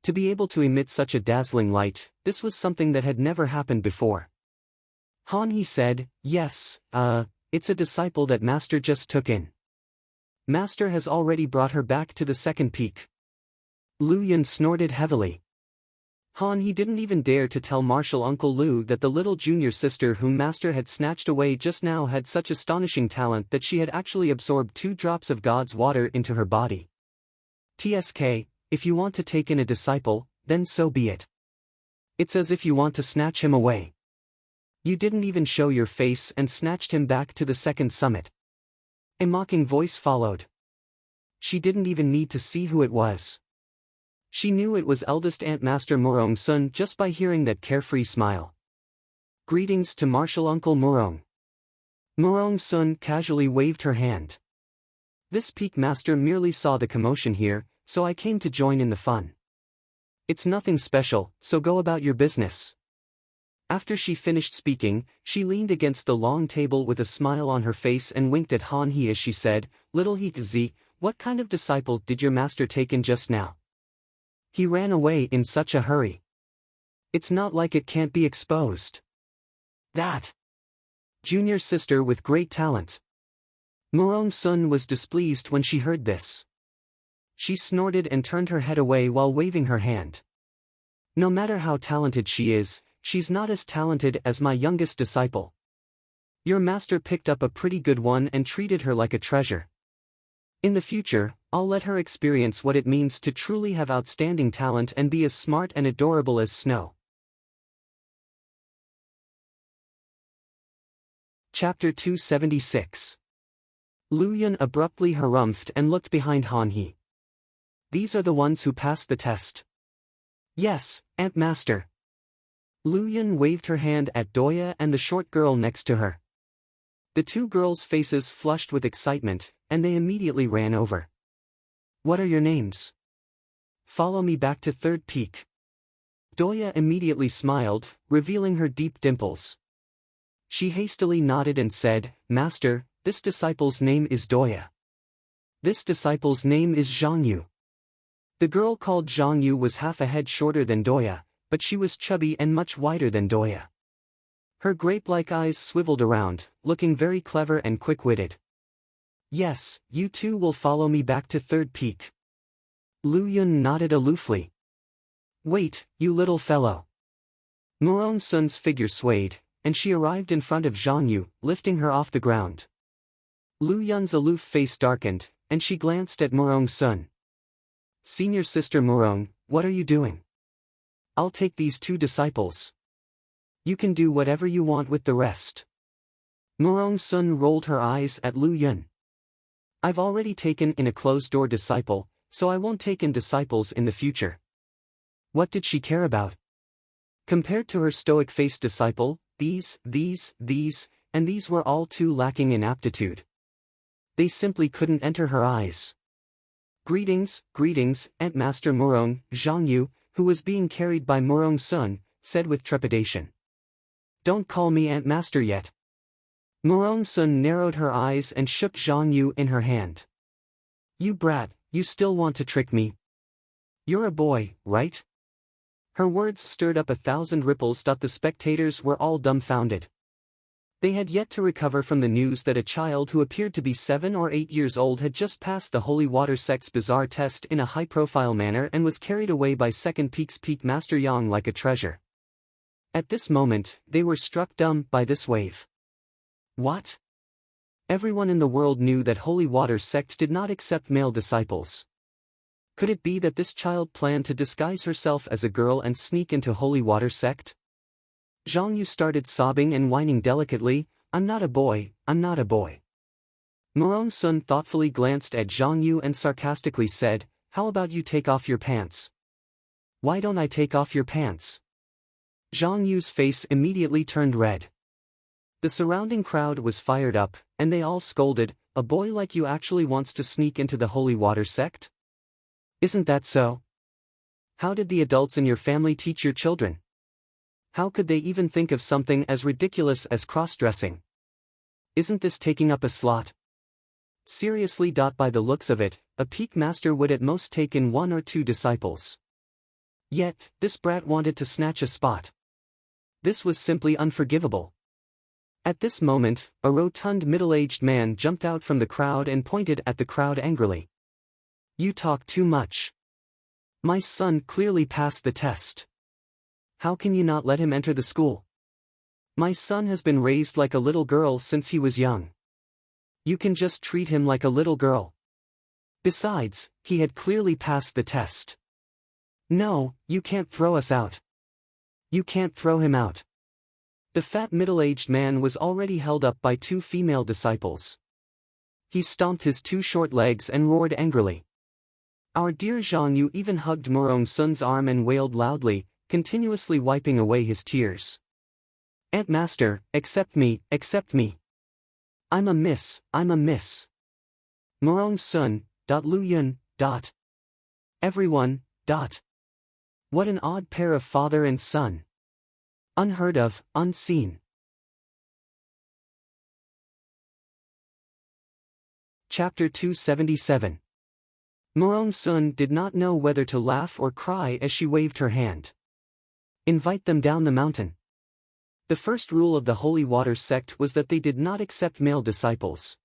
S1: To be able to emit such a dazzling light, this was something that had never happened before. Han He said, yes, it's a disciple that Master just took in. Master has already brought her back to the second peak. Lu Yun snorted heavily. Han He didn't even dare to tell Martial Uncle Lu that the little junior sister whom Master had snatched away just now had such astonishing talent that she had actually absorbed 2 drops of God's water into her body. TSK, if you want to take in a disciple, then so be it. It's as if you want to snatch him away. You didn't even show your face and snatched him back to the second summit. A mocking voice followed. She didn't even need to see who it was. She knew it was eldest Aunt Master Murong Sun just by hearing that carefree smile. Greetings to Martial Uncle Murong. Murong Sun casually waved her hand. This Peak Master merely saw the commotion here, so I came to join in the fun. It's nothing special, so go about your business. After she finished speaking, she leaned against the long table with a smile on her face and winked at Han He as she said, Little He Z, what kind of disciple did your master take in just now? He ran away in such a hurry. It's not like it can't be exposed. That junior sister with great talent. Murong Sun was displeased when she heard this. She snorted and turned her head away while waving her hand. No matter how talented she is, she's not as talented as my youngest disciple. Your master picked up a pretty good one and treated her like a treasure. In the future, I'll let her experience what it means to truly have outstanding talent and be as smart and adorable as snow. Chapter 276. Lu Yun abruptly harumphed and looked behind Han He. These are the ones who passed the test. Yes, Aunt Master. Lu Yun waved her hand at Doya and the short girl next to her. The two girls' faces flushed with excitement, and they immediately ran over. What are your names? Follow me back to Third Peak. Doya immediately smiled, revealing her deep dimples. She hastily nodded and said, Master, this disciple's name is Doya. This disciple's name is Zhang Yu. The girl called Zhang Yu was half a head shorter than Doya, but she was chubby and much wider than Doya. Her grape-like eyes swiveled around, looking very clever and quick-witted. Yes, you two will follow me back to Third Peak. Lu Yun nodded aloofly. Wait, you little fellow. Murong Sun's figure swayed, and she arrived in front of Zhang Yu, lifting her off the ground. Lu Yun's aloof face darkened, and she glanced at Murong Sun. Senior Sister Murong, what are you doing? I'll take these two disciples. You can do whatever you want with the rest. Murong Sun rolled her eyes at Lu Yun. I've already taken in a closed-door disciple, so I won't take in disciples in the future. What did she care about? Compared to her stoic-faced disciple, these, and these were all too lacking in aptitude. They simply couldn't enter her eyes. Greetings, Aunt Master Murong, Zhang Yu, who was being carried by Murong Sun, said with trepidation. Don't call me Aunt Master yet. Murong Sun narrowed her eyes and shook Zhang Yu in her hand. You brat, you still want to trick me? You're a boy, right? Her words stirred up 1,000 ripples. The spectators were all dumbfounded. They had yet to recover from the news that a child who appeared to be 7 or 8 years old had just passed the Holy Water Sect's bizarre test in a high-profile manner and was carried away by Second Peak's Peak Master Yang like a treasure. At this moment, they were struck dumb by this wave. What? Everyone in the world knew that Holy Water Sect did not accept male disciples. Could it be that this child planned to disguise herself as a girl and sneak into Holy Water Sect? Zhang Yu started sobbing and whining delicately, I'm not a boy, I'm not a boy. Murong Sun thoughtfully glanced at Zhang Yu and sarcastically said, how about you take off your pants? Why don't I take off your pants? Zhang Yu's face immediately turned red. The surrounding crowd was fired up, and they all scolded, a boy like you actually wants to sneak into the Holy Water Sect? Isn't that so? How did the adults in your family teach your children? How could they even think of something as ridiculous as cross-dressing? Isn't this taking up a slot? Seriously. By the looks of it, a peak master would at most take in 1 or 2 disciples. Yet, this brat wanted to snatch a spot. This was simply unforgivable. At this moment, a rotund middle-aged man jumped out from the crowd and pointed at the crowd angrily. You talk too much. My son clearly passed the test. How can you not let him enter the school? My son has been raised like a little girl since he was young. You can just treat him like a little girl. Besides, he had clearly passed the test. No, you can't throw us out. You can't throw him out. The fat middle-aged man was already held up by 2 female disciples. He stomped his 2 short legs and roared angrily. Our dear Zhang Yu even hugged Murong Sun's arm and wailed loudly, continuously wiping away his tears. Aunt Master, accept me, accept me. I'm a miss. Murong Sun, Lu Yun, Everyone, What an odd pair of father and son. Unheard of, unseen. Chapter 277. Murong Sun did not know whether to laugh or cry as she waved her hand. Invite them down the mountain. The first rule of the Holy Water Sect was that they did not accept male disciples.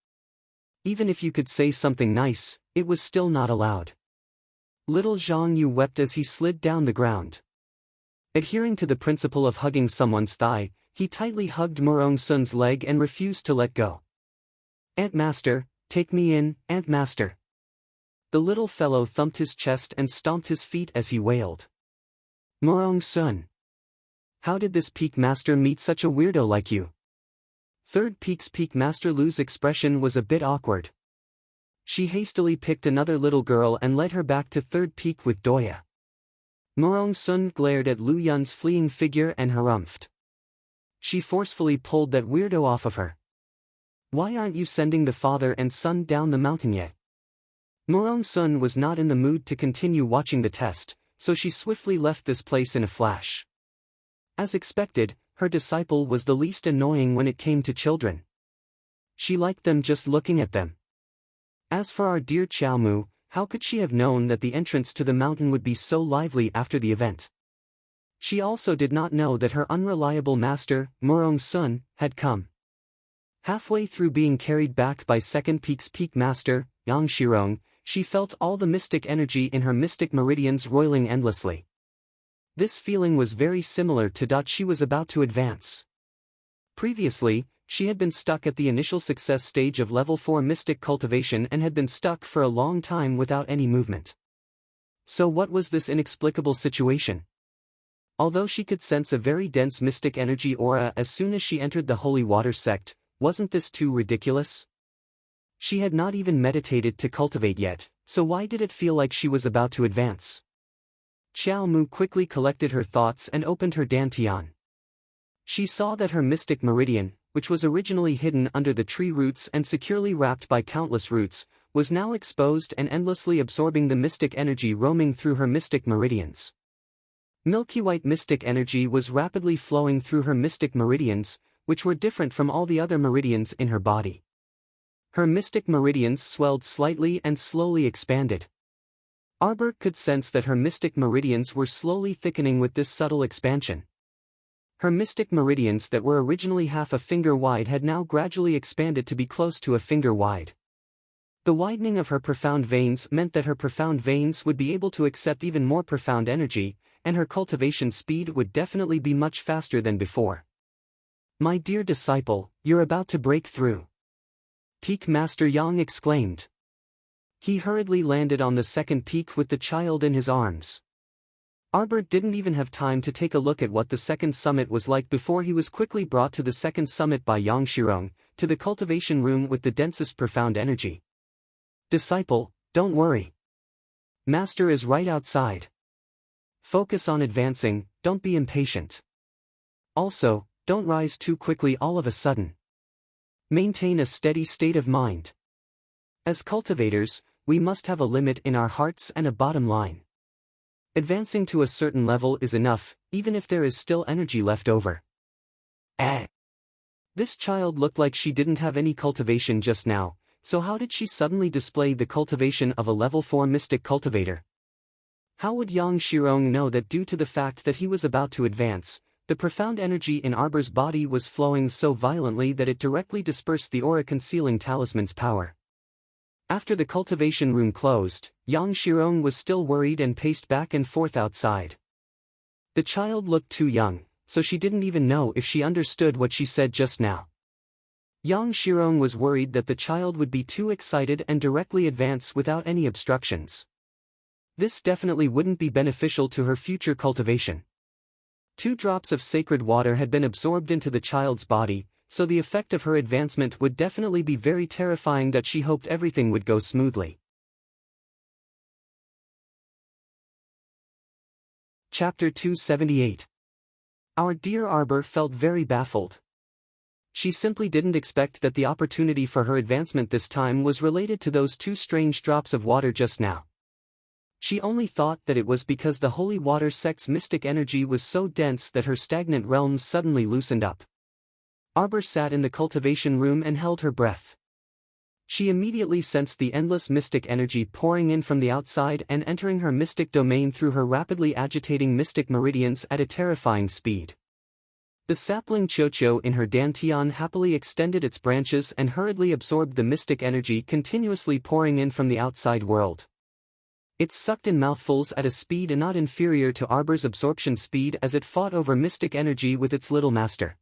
S1: Even if you could say something nice, it was still not allowed. Little Zhang Yu wept as he slid down the ground. Adhering to the principle of hugging someone's thigh, he tightly hugged Murong Sun's leg and refused to let go. Aunt Master, take me in, Aunt Master. The little fellow thumped his chest and stomped his feet as he wailed. Morong Sun. How did this peak master meet such a weirdo like you? Third peak's peak master Lu's expression was a bit awkward. She hastily picked another little girl and led her back to third peak with Doya. Morong Sun glared at Lu Yun's fleeing figure and harumphed. She forcefully pulled that weirdo off of her. Why aren't you sending the father and son down the mountain yet? Morong Sun was not in the mood to continue watching the test, so she swiftly left this place in a flash. As expected, her disciple was the least annoying when it came to children. She liked them just looking at them. As for our dear Qiao Mu, how could she have known that the entrance to the mountain would be so lively after the event? She also did not know that her unreliable master, Morong Sun, had come. Halfway through being carried back by second peak's peak master, Yang Shirong, she felt all the mystic energy in her mystic meridians roiling endlessly. This feeling was very similar to that she was about to advance. Previously, she had been stuck at the initial success stage of level 4 mystic cultivation and had been stuck for a long time without any movement. So what was this inexplicable situation? Although she could sense a very dense mystic energy aura as soon as she entered the holy water sect, wasn't this too ridiculous? She had not even meditated to cultivate yet, so why did it feel like she was about to advance? Qiao Mu quickly collected her thoughts and opened her dantian. She saw that her mystic meridian, which was originally hidden under the tree roots and securely wrapped by countless roots, was now exposed and endlessly absorbing the mystic energy roaming through her mystic meridians. Milky white mystic energy was rapidly flowing through her mystic meridians, which were different from all the other meridians in her body. Her mystic meridians swelled slightly and slowly expanded. Arbor could sense that her mystic meridians were slowly thickening with this subtle expansion. Her mystic meridians that were originally half a finger wide had now gradually expanded to be close to a finger wide. The widening of her profound veins meant that her profound veins would be able to accept even more profound energy, and her cultivation speed would definitely be much faster than before. My dear disciple, you're about to break through. Peak Master Yang exclaimed. He hurriedly landed on the second peak with the child in his arms. Arbor didn't even have time to take a look at what the second summit was like before he was quickly brought to the second summit by Yang Shirong, to the cultivation room with the densest profound energy. Disciple, don't worry. Master is right outside. Focus on advancing, don't be impatient. Also, don't rise too quickly all of a sudden. Maintain a steady state of mind. As cultivators, we must have a limit in our hearts and a bottom line. Advancing to a certain level is enough, even if there is still energy left over. This child looked like she didn't have any cultivation just now, so how did she suddenly display the cultivation of a level 4 mystic cultivator? How would Yang Shirong know that due to the fact that he was about to advance, the profound energy in Arbor's body was flowing so violently that it directly dispersed the aura concealing talisman's power? After the cultivation room closed, Yang Shirong was still worried and paced back and forth outside. The child looked too young, so she didn't even know if she understood what she said just now. Yang Shirong was worried that the child would be too excited and directly advance without any obstructions. This definitely wouldn't be beneficial to her future cultivation. 2 drops of sacred water had been absorbed into the child's body, so the effect of her advancement would definitely be very terrifying that she hoped everything would go smoothly. Chapter 278. Our dear Arbor felt very baffled. She simply didn't expect that the opportunity for her advancement this time was related to those 2 strange drops of water just now. She only thought that it was because the holy water sect's mystic energy was so dense that her stagnant realms suddenly loosened up. Arbor sat in the cultivation room and held her breath. She immediately sensed the endless mystic energy pouring in from the outside and entering her mystic domain through her rapidly agitating mystic meridians at a terrifying speed. The sapling Chocho in her dantian happily extended its branches and hurriedly absorbed the mystic energy continuously pouring in from the outside world. It sucked in mouthfuls at a speed not inferior to Arbor's absorption speed as it fought over mystic energy with its little master.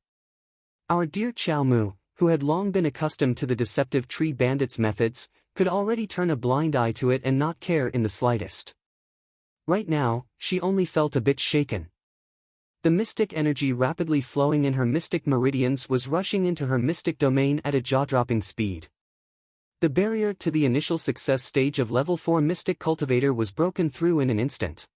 S1: Our dear Qiao Mu, who had long been accustomed to the deceptive tree bandits' methods, could already turn a blind eye to it and not care in the slightest. Right now, she only felt a bit shaken. The mystic energy rapidly flowing in her mystic meridians was rushing into her mystic domain at a jaw-dropping speed. The barrier to the initial success stage of level 4 Mystic Cultivator was broken through in an instant.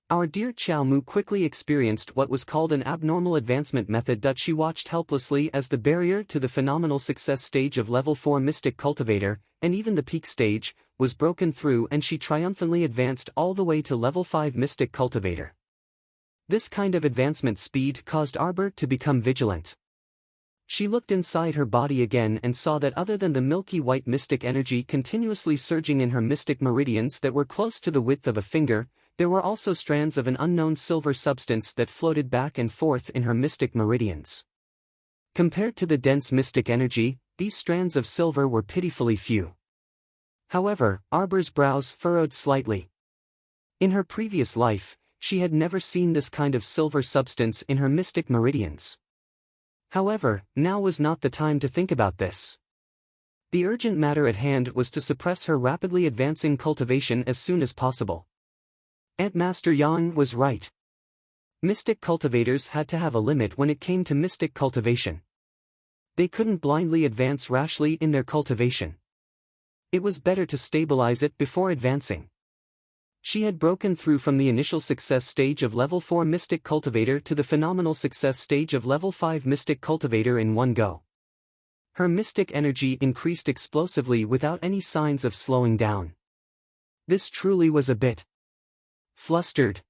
S1: Our dear Xiao Mu quickly experienced what was called an abnormal advancement method. She watched helplessly as the barrier to the phenomenal success stage of level 4 Mystic Cultivator, and even the peak stage, was broken through, and she triumphantly advanced all the way to level 5 Mystic Cultivator. This kind of advancement speed caused Arbor to become vigilant. She looked inside her body again and saw that other than the milky white mystic energy continuously surging in her mystic meridians that were close to the width of a finger, there were also strands of an unknown silver substance that floated back and forth in her mystic meridians. Compared to the dense mystic energy, these strands of silver were pitifully few. However, Arbor's brows furrowed slightly. In her previous life, she had never seen this kind of silver substance in her mystic meridians. However, now was not the time to think about this. The urgent matter at hand was to suppress her rapidly advancing cultivation as soon as possible. Aunt Master Yang was right. Mystic cultivators had to have a limit when it came to mystic cultivation. They couldn't blindly advance rashly in their cultivation. It was better to stabilize it before advancing. She had broken through from the initial success stage of level 4 Mystic Cultivator to the phenomenal success stage of level 5 Mystic Cultivator in one go. Her mystic energy increased explosively without any signs of slowing down. This truly was a bit flustered.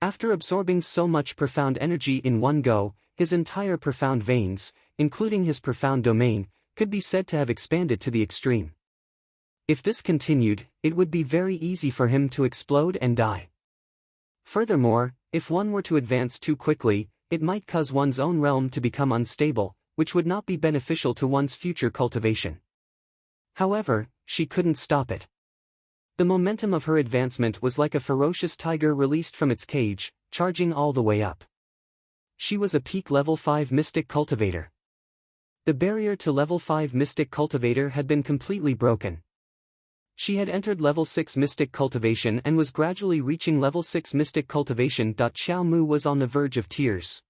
S1: After absorbing so much profound energy in one go, his entire profound veins, including his profound domain, could be said to have expanded to the extreme. If this continued, it would be very easy for him to explode and die. Furthermore, if one were to advance too quickly, it might cause one's own realm to become unstable, which would not be beneficial to one's future cultivation. However, she couldn't stop it. The momentum of her advancement was like a ferocious tiger released from its cage, charging all the way up. She was a peak level 5 Mystic Cultivator. The barrier to level 5 Mystic Cultivator had been completely broken. She had entered level 6 Mystic Cultivation and was gradually reaching level 6 Mystic Cultivation. Xiao Mu was on the verge of tears.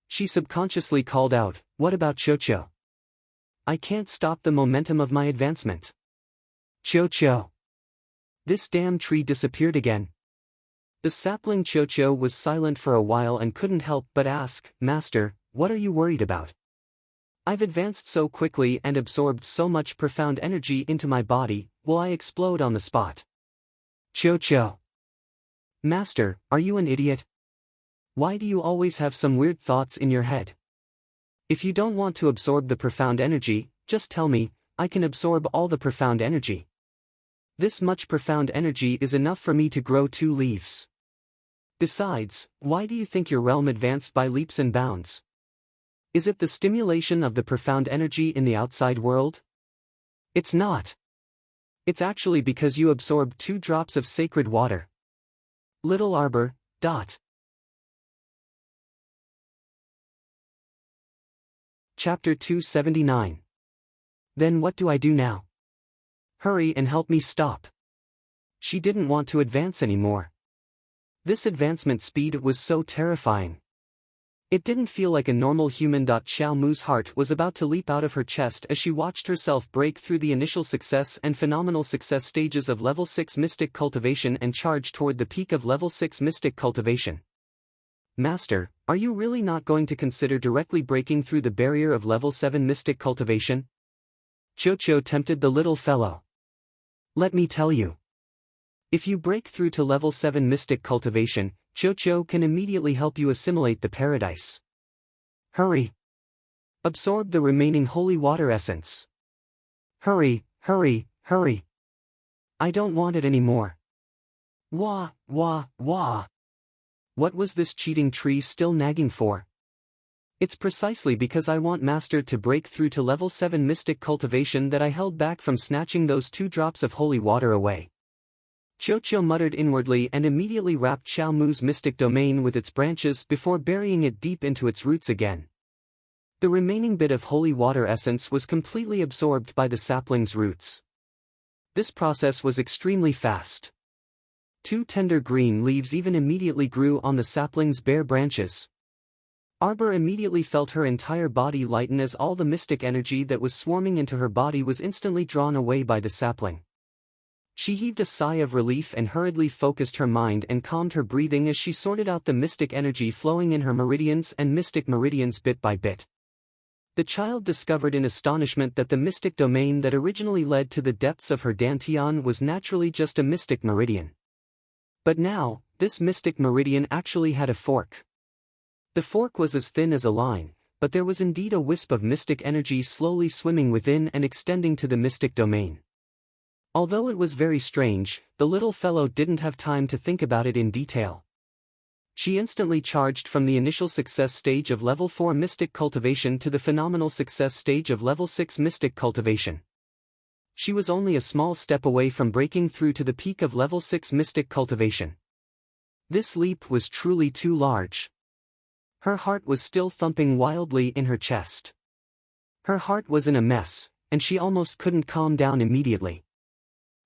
S1: She subconsciously called out, "What about Cho-Cho? I can't stop the momentum of my advancement. Cho-Cho." This damn tree disappeared again. The sapling Cho-Cho was silent for a while and couldn't help but ask, "Master, what are you worried about? I've advanced so quickly and absorbed so much profound energy into my body, will I explode on the spot?" Cho-Cho. "Master, are you an idiot? Why do you always have some weird thoughts in your head? If you don't want to absorb the profound energy, just tell me, I can absorb all the profound energy. This much profound energy is enough for me to grow 2 leaves. Besides, why do you think your realm advanced by leaps and bounds? Is it the stimulation of the profound energy in the outside world? It's not. It's actually because you absorbed 2 drops of sacred water. Little Arbor. Chapter 279. Then what do I do now? Hurry and help me stop. She didn't want to advance anymore. This advancement speed was so terrifying. It didn't feel like a normal human. Xiao Mu's heart was about to leap out of her chest as she watched herself break through the initial success and phenomenal success stages of level 6 Mystic Cultivation and charge toward the peak of level 6 Mystic Cultivation. Master, are you really not going to consider directly breaking through the barrier of level 7 Mystic Cultivation? Cho-Cho tempted the little fellow. Let me tell you. If you break through to level 7 Mystic Cultivation, Cho-Cho can immediately help you assimilate the paradise. Hurry. Absorb the remaining holy water essence. Hurry, hurry, hurry. I don't want it anymore. Wah, wah, wah. What was this cheating tree still nagging for? It's precisely because I want Master to break through to level 7 Mystic Cultivation that I held back from snatching those 2 drops of holy water away. Cho-Cho muttered inwardly and immediately wrapped Xiao Mu's mystic domain with its branches before burying it deep into its roots again. The remaining bit of holy water essence was completely absorbed by the sapling's roots. This process was extremely fast. 2 tender green leaves even immediately grew on the sapling's bare branches. Arbor immediately felt her entire body lighten as all the mystic energy that was swarming into her body was instantly drawn away by the sapling. She heaved a sigh of relief and hurriedly focused her mind and calmed her breathing as she sorted out the mystic energy flowing in her meridians and mystic meridians bit by bit. The child discovered in astonishment that the mystic domain that originally led to the depths of her dantian was naturally just a mystic meridian. But now, this mystic meridian actually had a fork. The fork was as thin as a line, but there was indeed a wisp of mystic energy slowly swimming within and extending to the mystic domain. Although it was very strange, the little fellow didn't have time to think about it in detail. She instantly charged from the initial success stage of level 4 mystic cultivation to the phenomenal success stage of level 6 mystic cultivation. She was only a small step away from breaking through to the peak of level 6 mystic cultivation. This leap was truly too large. Her heart was still thumping wildly in her chest. Her heart was in a mess, and she almost couldn't calm down immediately.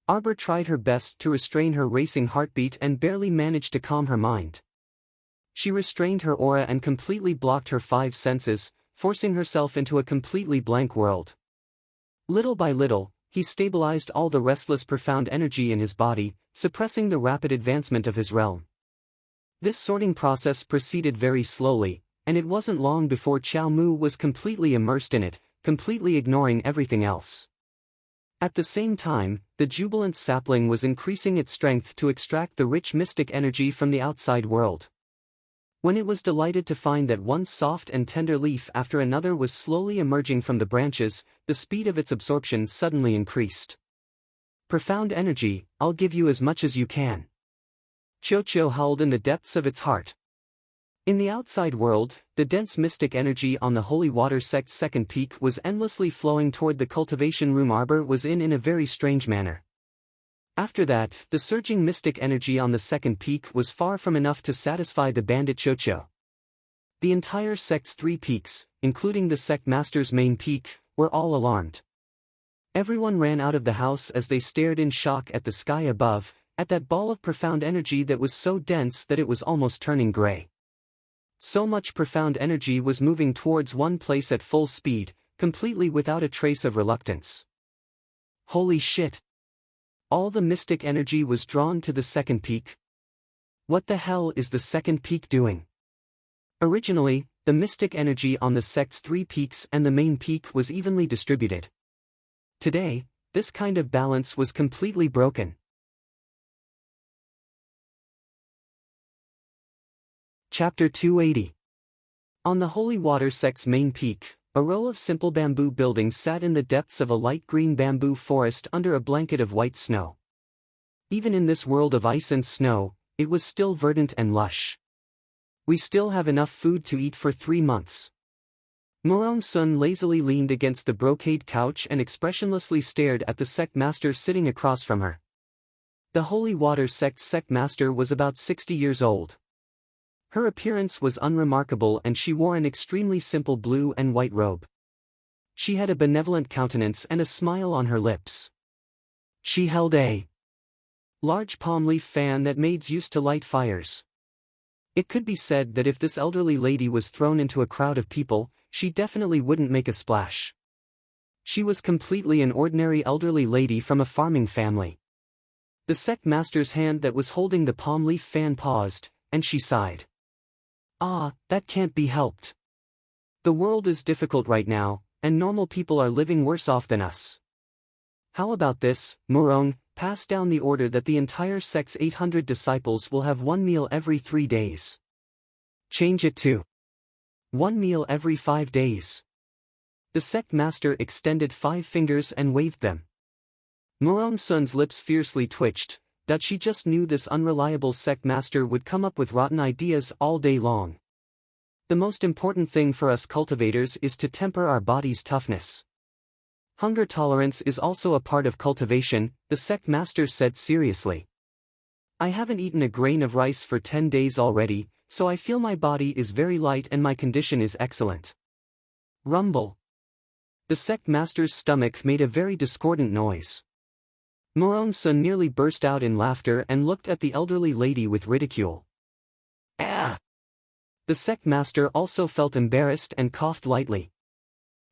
S1: Arbor tried her best to restrain her racing heartbeat and barely managed to calm her mind. She restrained her aura and completely blocked her 5 senses, forcing herself into a completely blank world. Little by little, he stabilized all the restless profound energy in his body, suppressing the rapid advancement of his realm. This sorting process proceeded very slowly, and it wasn't long before Qiao Mu was completely immersed in it, completely ignoring everything else. At the same time, the jubilant sapling was increasing its strength to extract the rich mystic energy from the outside world. When it was delighted to find that one soft and tender leaf after another was slowly emerging from the branches, the speed of its absorption suddenly increased. Profound energy, I'll give you as much as you can. Qiao howled in the depths of its heart. In the outside world, the dense mystic energy on the Holy Water Sect's second peak was endlessly flowing toward the cultivation room Arbor was in a very strange manner. After that, the surging mystic energy on the second peak was far from enough to satisfy the bandit Qiao. The entire sect's 3 peaks, including the sect master's main peak, were all alarmed. Everyone ran out of the house as they stared in shock at the sky above, at that ball of profound energy that was so dense that it was almost turning gray. So much profound energy was moving towards one place at full speed, completely without a trace of reluctance. Holy shit! All the mystic energy was drawn to the second peak. What the hell is the second peak doing? Originally, the mystic energy on the sect's 3 peaks and the main peak was evenly distributed. Today, this kind of balance was completely broken. Chapter 280. On the Holy Water Sect's main peak, a row of simple bamboo buildings sat in the depths of a light green bamboo forest under a blanket of white snow. Even in this world of ice and snow, it was still verdant and lush. We still have enough food to eat for 3 months. Morong Sun lazily leaned against the brocade couch and expressionlessly stared at the sect master sitting across from her. The Holy Water Sect's sect master was about 60 years old. Her appearance was unremarkable and she wore an extremely simple blue and white robe. She had a benevolent countenance and a smile on her lips. She held a large palm leaf fan that made use to light fires. It could be said that if this elderly lady was thrown into a crowd of people, she definitely wouldn't make a splash. She was completely an ordinary elderly lady from a farming family. The sect master's hand that was holding the palm leaf fan paused, and she sighed. Ah, that can't be helped. The world is difficult right now, and normal people are living worse off than us. How about this, Morong, pass down the order that the entire sect's 800 disciples will have 1 meal every 3 days. Change it to 1 meal every 5 days. The sect master extended 5 fingers and waved them. Morong Sun's lips fiercely twitched, that she just knew this unreliable sect master would come up with rotten ideas all day long. The most important thing for us cultivators is to temper our body's toughness. Hunger tolerance is also a part of cultivation, the sect master said seriously. I haven't eaten a grain of rice for 10 days already, so I feel my body is very light and my condition is excellent. Rumble. The sect master's stomach made a very discordant noise. Morong-sun nearly burst out in laughter and looked at the elderly lady with ridicule. Ah! The sect master also felt embarrassed and coughed lightly.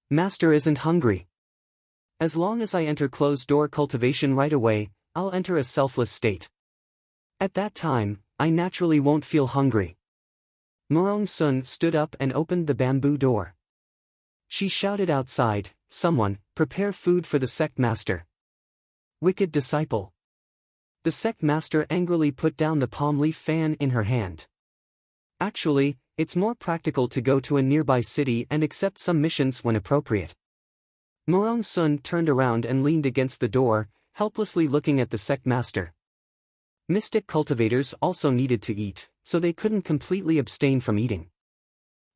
S1: Master isn't hungry. As long as I enter closed-door cultivation right away, I'll enter a selfless state. At that time, I naturally won't feel hungry. Morong-sun stood up and opened the bamboo door. She shouted outside, "Someone, prepare food for the sect master." Wicked disciple. The sect master angrily put down the palm leaf fan in her hand. Actually, it's more practical to go to a nearby city and accept some missions when appropriate. Morong-sun turned around and leaned against the door, helplessly looking at the sect master. Mystic cultivators also needed to eat, so they couldn't completely abstain from eating.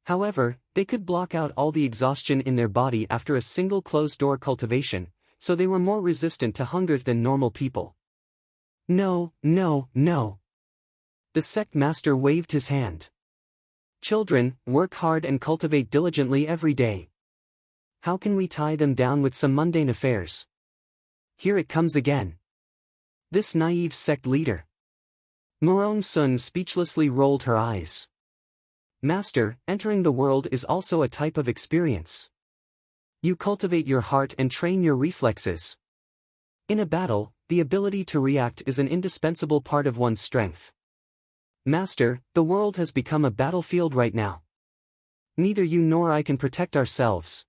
S1: However, they could block out all the exhaustion in their body after a single closed-door cultivation, so they were more resistant to hunger than normal people. No, no, no. The sect master waved his hand. Children, work hard and cultivate diligently every day. How can we tie them down with some mundane affairs? Here it comes again. This naive sect leader. Morong-sun speechlessly rolled her eyes. Master, entering the world is also a type of experience. You cultivate your heart and train your reflexes. In a battle, the ability to react is an indispensable part of one's strength. Master, the world has become a battlefield right now. Neither you nor I can protect ourselves.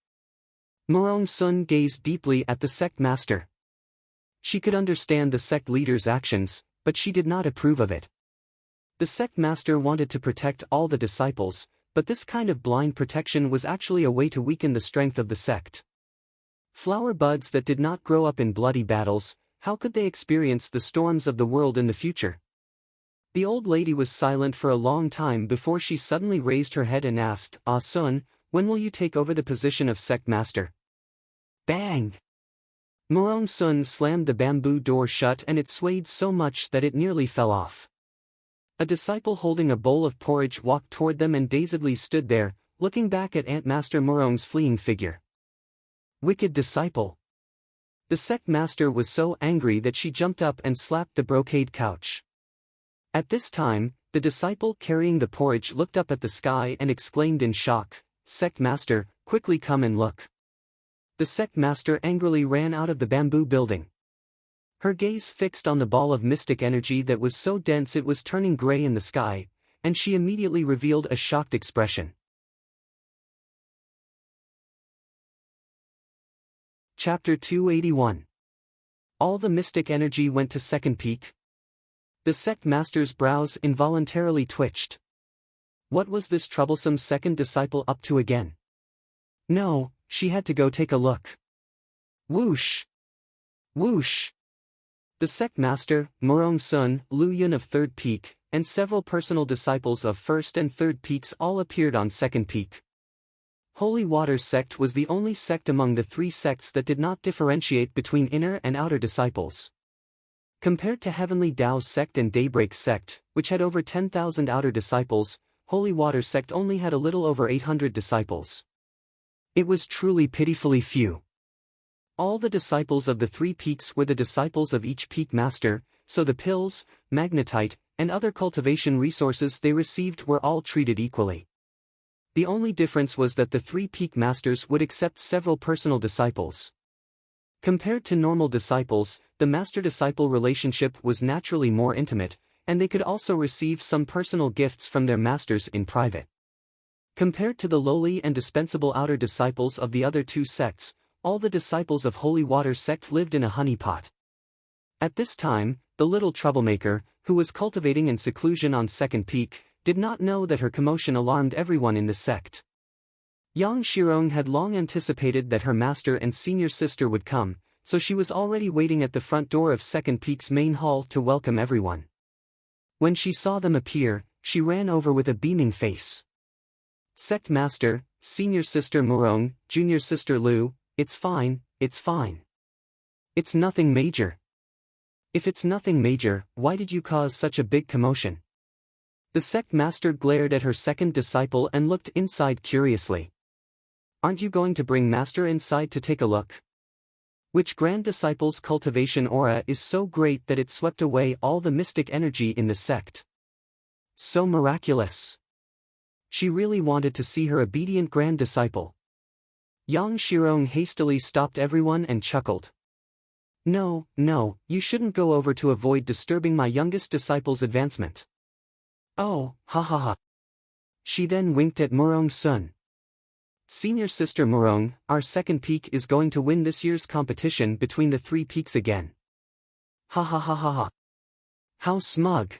S1: Morong-sun gazed deeply at the sect master. She could understand the sect leader's actions, but she did not approve of it. The sect master wanted to protect all the disciples, but this kind of blind protection was actually a way to weaken the strength of the sect. Flower buds that did not grow up in bloody battles, how could they experience the storms of the world in the future? The old lady was silent for a long time before she suddenly raised her head and asked, "Ah Sun, when will you take over the position of sect master?" Bang! Morong-sun slammed the bamboo door shut and it swayed so much that it nearly fell off. A disciple holding a bowl of porridge walked toward them and dazedly stood there, looking back at Ant Master Morong's fleeing figure. Wicked disciple. The sect master was so angry that she jumped up and slapped the brocade couch. At this time, the disciple carrying the porridge looked up at the sky and exclaimed in shock, "Sect master, quickly come and look." The sect master angrily ran out of the bamboo building. Her gaze fixed on the ball of mystic energy that was so dense it was turning gray in the sky, and she immediately revealed a shocked expression. Chapter 281. All the mystic energy went to second peak. The sect master's brows involuntarily twitched. What was this troublesome second disciple up to again? No, she had to go take a look. Whoosh! Whoosh! The sect master, Morong-sun, Lu Yun of Third Peak, and several personal disciples of First and Third Peaks all appeared on Second Peak. Holy Water sect was the only sect among the three sects that did not differentiate between inner and outer disciples. Compared to Heavenly Tao sect and Daybreak sect, which had over 10,000 outer disciples, Holy Water sect only had a little over 800 disciples. It was truly pitifully few. All the disciples of the three peaks were the disciples of each peak master, so the pills, magnetite, and other cultivation resources they received were all treated equally. The only difference was that the three peak masters would accept several personal disciples. Compared to normal disciples, the master-disciple relationship was naturally more intimate, and they could also receive some personal gifts from their masters in private. Compared to the lowly and dispensable outer disciples of the other two sects, all the disciples of Holy Water sect lived in a honeypot. At this time, the little troublemaker, who was cultivating in seclusion on Second Peak, did not know that her commotion alarmed everyone in the sect. Yang Shirong had long anticipated that her master and senior sister would come, so she was already waiting at the front door of Second Peak's main hall to welcome everyone. When she saw them appear, she ran over with a beaming face. Sect master, senior sister Morong, junior sister Lu, it's fine, it's fine. It's nothing major. If it's nothing major, why did you cause such a big commotion? The sect master glared at her second disciple and looked inside curiously. aren't you going to bring Master inside to take a look? Which Grand Disciple's cultivation aura is so great that it swept away all the mystic energy in the sect. So miraculous. She really wanted to see her obedient Grand Disciple. Yang Shirong hastily stopped everyone and chuckled. No, you shouldn't go over to avoid disturbing my youngest disciple's advancement. Oh, ha ha ha. She then winked at Murong Sun. Senior sister Murong, our second peak is going to win this year's competition between the three peaks again. Ha ha ha ha ha. How smug.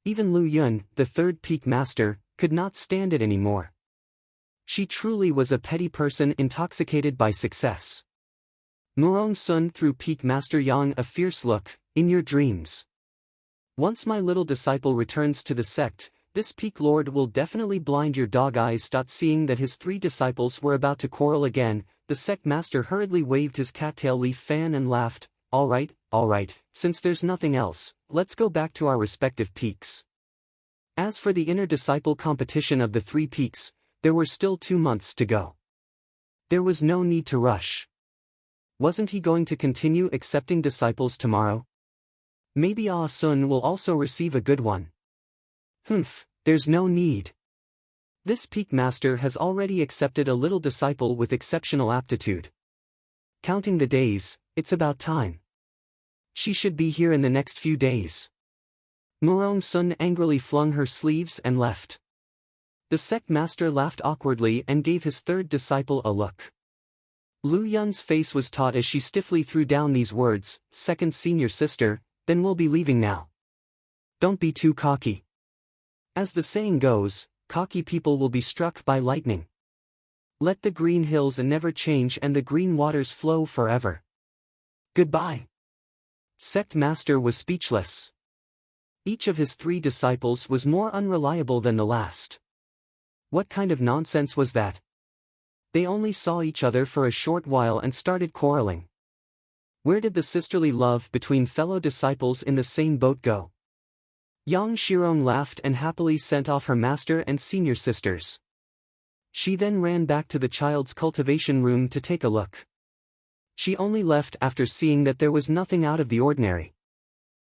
S1: Even Lu Yun, the third peak master, could not stand it anymore. She truly was a petty person intoxicated by success. Murong Sun threw peak master Yang a fierce look, in your dreams. Once my little disciple returns to the sect, this peak lord will definitely blind your dog eyes. Seeing that his three disciples were about to quarrel again, the sect master hurriedly waved his cattail leaf fan and laughed. All right, since there's nothing else, let's go back to our respective peaks. As for the inner disciple competition of the three peaks, there were still 2 months to go. There was no need to rush. Wasn't he going to continue accepting disciples tomorrow? Maybe Ah Sun will also receive a good one. There's no need. This peak master has already accepted a little disciple with exceptional aptitude. Counting the days, it's about time. She should be here in the next few days. Murong Sun angrily flung her sleeves and left. The sect master laughed awkwardly and gave his third disciple a look. Lu Yun's face was taut as she stiffly threw down these words, second senior sister, then we'll be leaving now. Don't be too cocky. As the saying goes, cocky people will be struck by lightning. Let the green hills never change and the green waters flow forever. Goodbye. Sect master was speechless. Each of his three disciples was more unreliable than the last. What kind of nonsense was that? They only saw each other for a short while and started quarreling. Where did the sisterly love between fellow disciples in the same boat go? Yang Shirong laughed and happily sent off her master and senior sisters. She then ran back to the child's cultivation room to take a look. She only left after seeing that there was nothing out of the ordinary.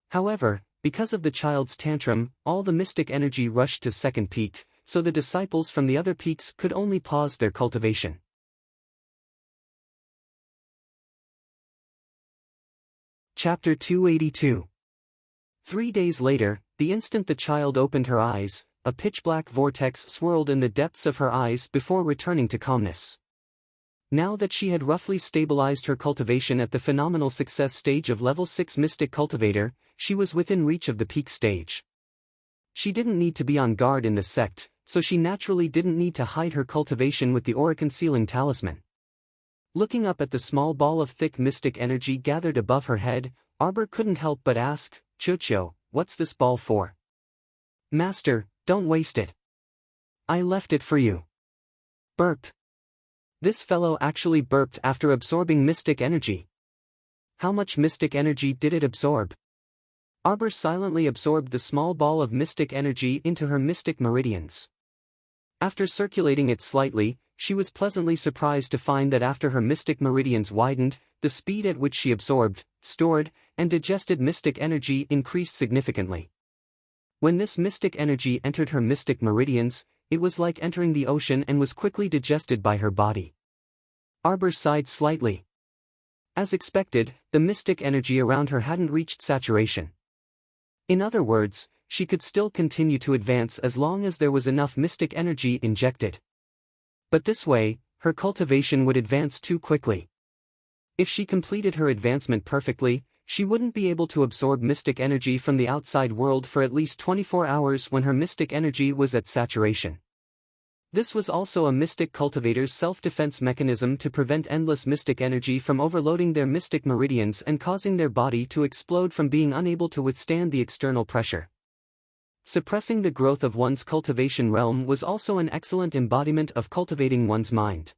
S1: However, because of the child's tantrum, all the mystic energy rushed to second peak, so the disciples from the other peaks could only pause their cultivation. Chapter 282. 3 days later, the instant the child opened her eyes, a pitch-black vortex swirled in the depths of her eyes before returning to calmness. Now that she had roughly stabilized her cultivation at the phenomenal success stage of level 6 Mystic Cultivator, she was within reach of the peak stage. She didn't need to be on guard in the sect, so she naturally didn't need to hide her cultivation with the aura concealing talisman. Looking up at the small ball of thick mystic energy gathered above her head, Arbor couldn't help but ask, Chocho, what's this ball for? Master, don't waste it. I left it for you. Burp. This fellow actually burped after absorbing mystic energy. How much mystic energy did it absorb? Arbor silently absorbed the small ball of mystic energy into her mystic meridians. After circulating it slightly, she was pleasantly surprised to find that after her mystic meridians widened, the speed at which she absorbed, stored, and digested mystic energy increased significantly. When this mystic energy entered her mystic meridians, it was like entering the ocean and was quickly digested by her body. Arbor sighed slightly. As expected, the mystic energy around her hadn't reached saturation. In other words, she could still continue to advance as long as there was enough mystic energy injected. But this way, her cultivation would advance too quickly. If she completed her advancement perfectly, she wouldn't be able to absorb mystic energy from the outside world for at least 24 hours when her mystic energy was at saturation. This was also a mystic cultivator's self-defense mechanism to prevent endless mystic energy from overloading their mystic meridians and causing their body to explode from being unable to withstand the external pressure. Suppressing the growth of one's cultivation realm was also an excellent embodiment of cultivating one's mind.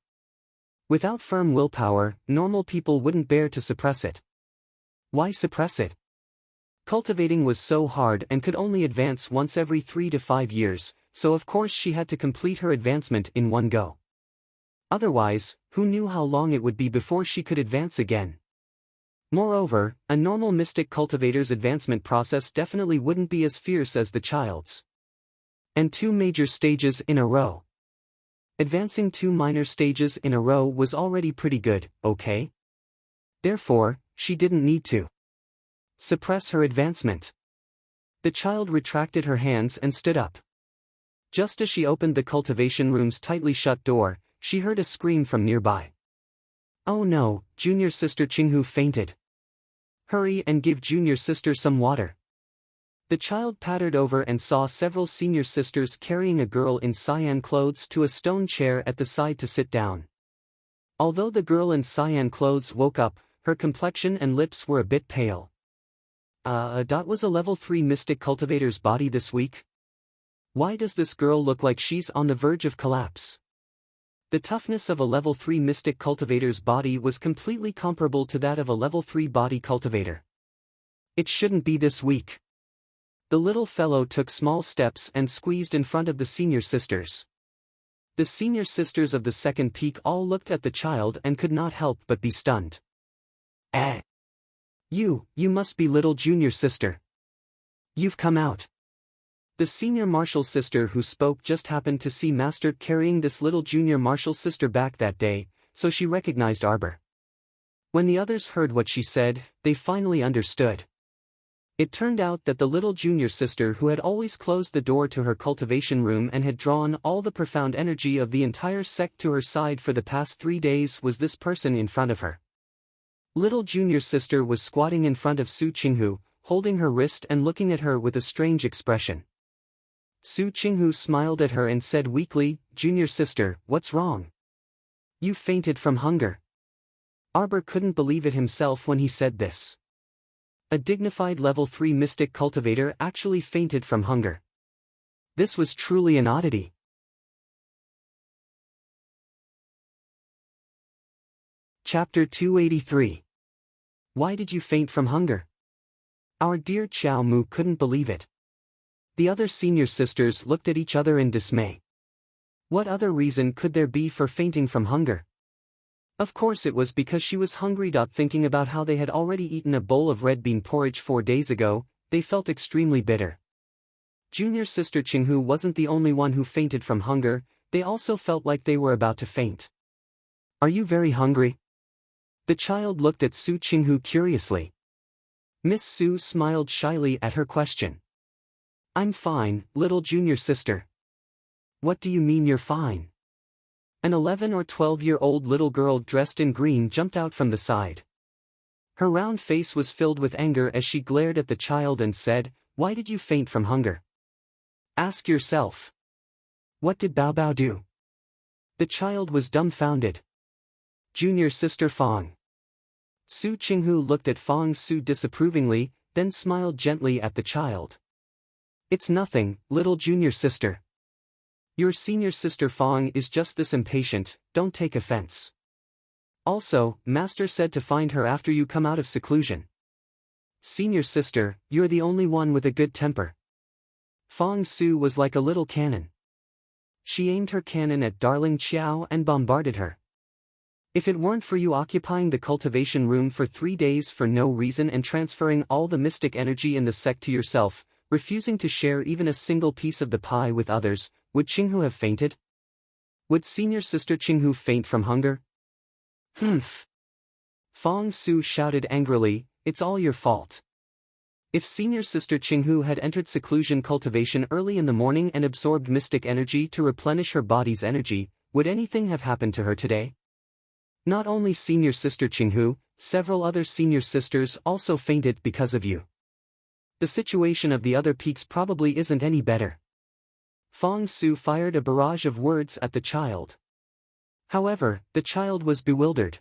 S1: Without firm willpower, normal people wouldn't bear to suppress it. Why suppress it? Cultivating was so hard and could only advance once every 3 to 5 years, so of course she had to complete her advancement in one go. Otherwise, who knew how long it would be before she could advance again? Moreover, a normal mystic cultivator's advancement process definitely wouldn't be as fierce as the child's. And 2 major stages in a row. Advancing 2 minor stages in a row was already pretty good, okay? Therefore, she didn't need to suppress her advancement. The child retracted her hands and stood up. Just as she opened the cultivation room's tightly shut door, she heard a scream from nearby. Oh no, junior sister Qinghu fainted. Hurry and give junior sister some water. The child pattered over and saw several senior sisters carrying a girl in cyan clothes to a stone chair at the side to sit down. Although the girl in cyan clothes woke up, her complexion and lips were a bit pale. Was a level 3 mystic cultivator's body this week? Why does this girl look like she's on the verge of collapse? The toughness of a level 3 mystic cultivator's body was completely comparable to that of a level 3 body cultivator. It shouldn't be this weak. The little fellow took small steps and squeezed in front of the senior sisters. The senior sisters of the second peak all looked at the child and could not help but be stunned. You must be little junior sister. You've come out. The senior martial sister who spoke just happened to see Master carrying this little junior martial sister back that day, so she recognized Arbor. When the others heard what she said, they finally understood. It turned out that the little junior sister who had always closed the door to her cultivation room and had drawn all the profound energy of the entire sect to her side for the past 3 days was this person in front of her. Little junior sister was squatting in front of Su Qinghu, holding her wrist and looking at her with a strange expression. Su Qinghu smiled at her and said weakly, "Junior sister, what's wrong? You fainted from hunger." Arbor couldn't believe it himself when he said this. A dignified level 3 mystic cultivator actually fainted from hunger. This was truly an oddity. Chapter 283. Why did you faint from hunger? Our dear Xiao Mu couldn't believe it. The other senior sisters looked at each other in dismay. What other reason could there be for fainting from hunger? Of course it was because she was hungry. Thinking about how they had already eaten a bowl of red bean porridge 4 days ago, they felt extremely bitter. Junior sister Qinghu wasn't the only one who fainted from hunger, they also felt like they were about to faint. Are you very hungry? The child looked at Su Qinghu curiously. Miss Su smiled shyly at her question. I'm fine, little junior sister. What do you mean you're fine? An 11 or 12-year-old little girl dressed in green jumped out from the side. Her round face was filled with anger as she glared at the child and said, "Why did you faint from hunger? Ask yourself. What did Bao Bao do?" The child was dumbfounded. Junior sister Fong. Su Qinghu looked at Fong Su disapprovingly, then smiled gently at the child. It's nothing, little junior sister. Your senior sister Fong is just this impatient, don't take offense. Also, Master said to find her after you come out of seclusion. Senior sister, you're the only one with a good temper. Fong Su was like a little cannon. She aimed her cannon at darling Qiao and bombarded her. If it weren't for you occupying the cultivation room for 3 days for no reason and transferring all the mystic energy in the sect to yourself, refusing to share even a single piece of the pie with others, would Qinghu have fainted? Would senior sister Qinghu faint from hunger? Humph! Fong Su shouted angrily, it's all your fault. If senior sister Qinghu had entered seclusion cultivation early in the morning and absorbed mystic energy to replenish her body's energy, would anything have happened to her today? Not only senior sister Qinghu, several other senior sisters also fainted because of you. The situation of the other peaks probably isn't any better. Fong Su fired a barrage of words at the child. However, the child was bewildered.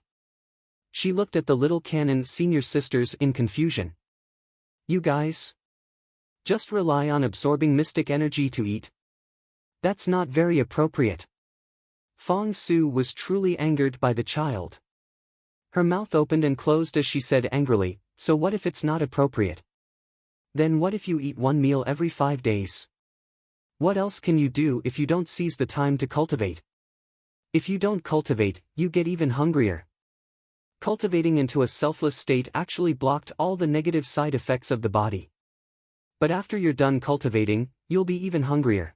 S1: She looked at the little cannon senior sisters in confusion. You guys? Just rely on absorbing mystic energy to eat? That's not very appropriate. Fong Su was truly angered by the child. Her mouth opened and closed as she said angrily, so what if it's not appropriate? Then what if you eat 1 meal every 5 days? What else can you do if you don't seize the time to cultivate? If you don't cultivate, you get even hungrier. Cultivating into a selfless state actually blocked all the negative side effects of the body. But after you're done cultivating, you'll be even hungrier.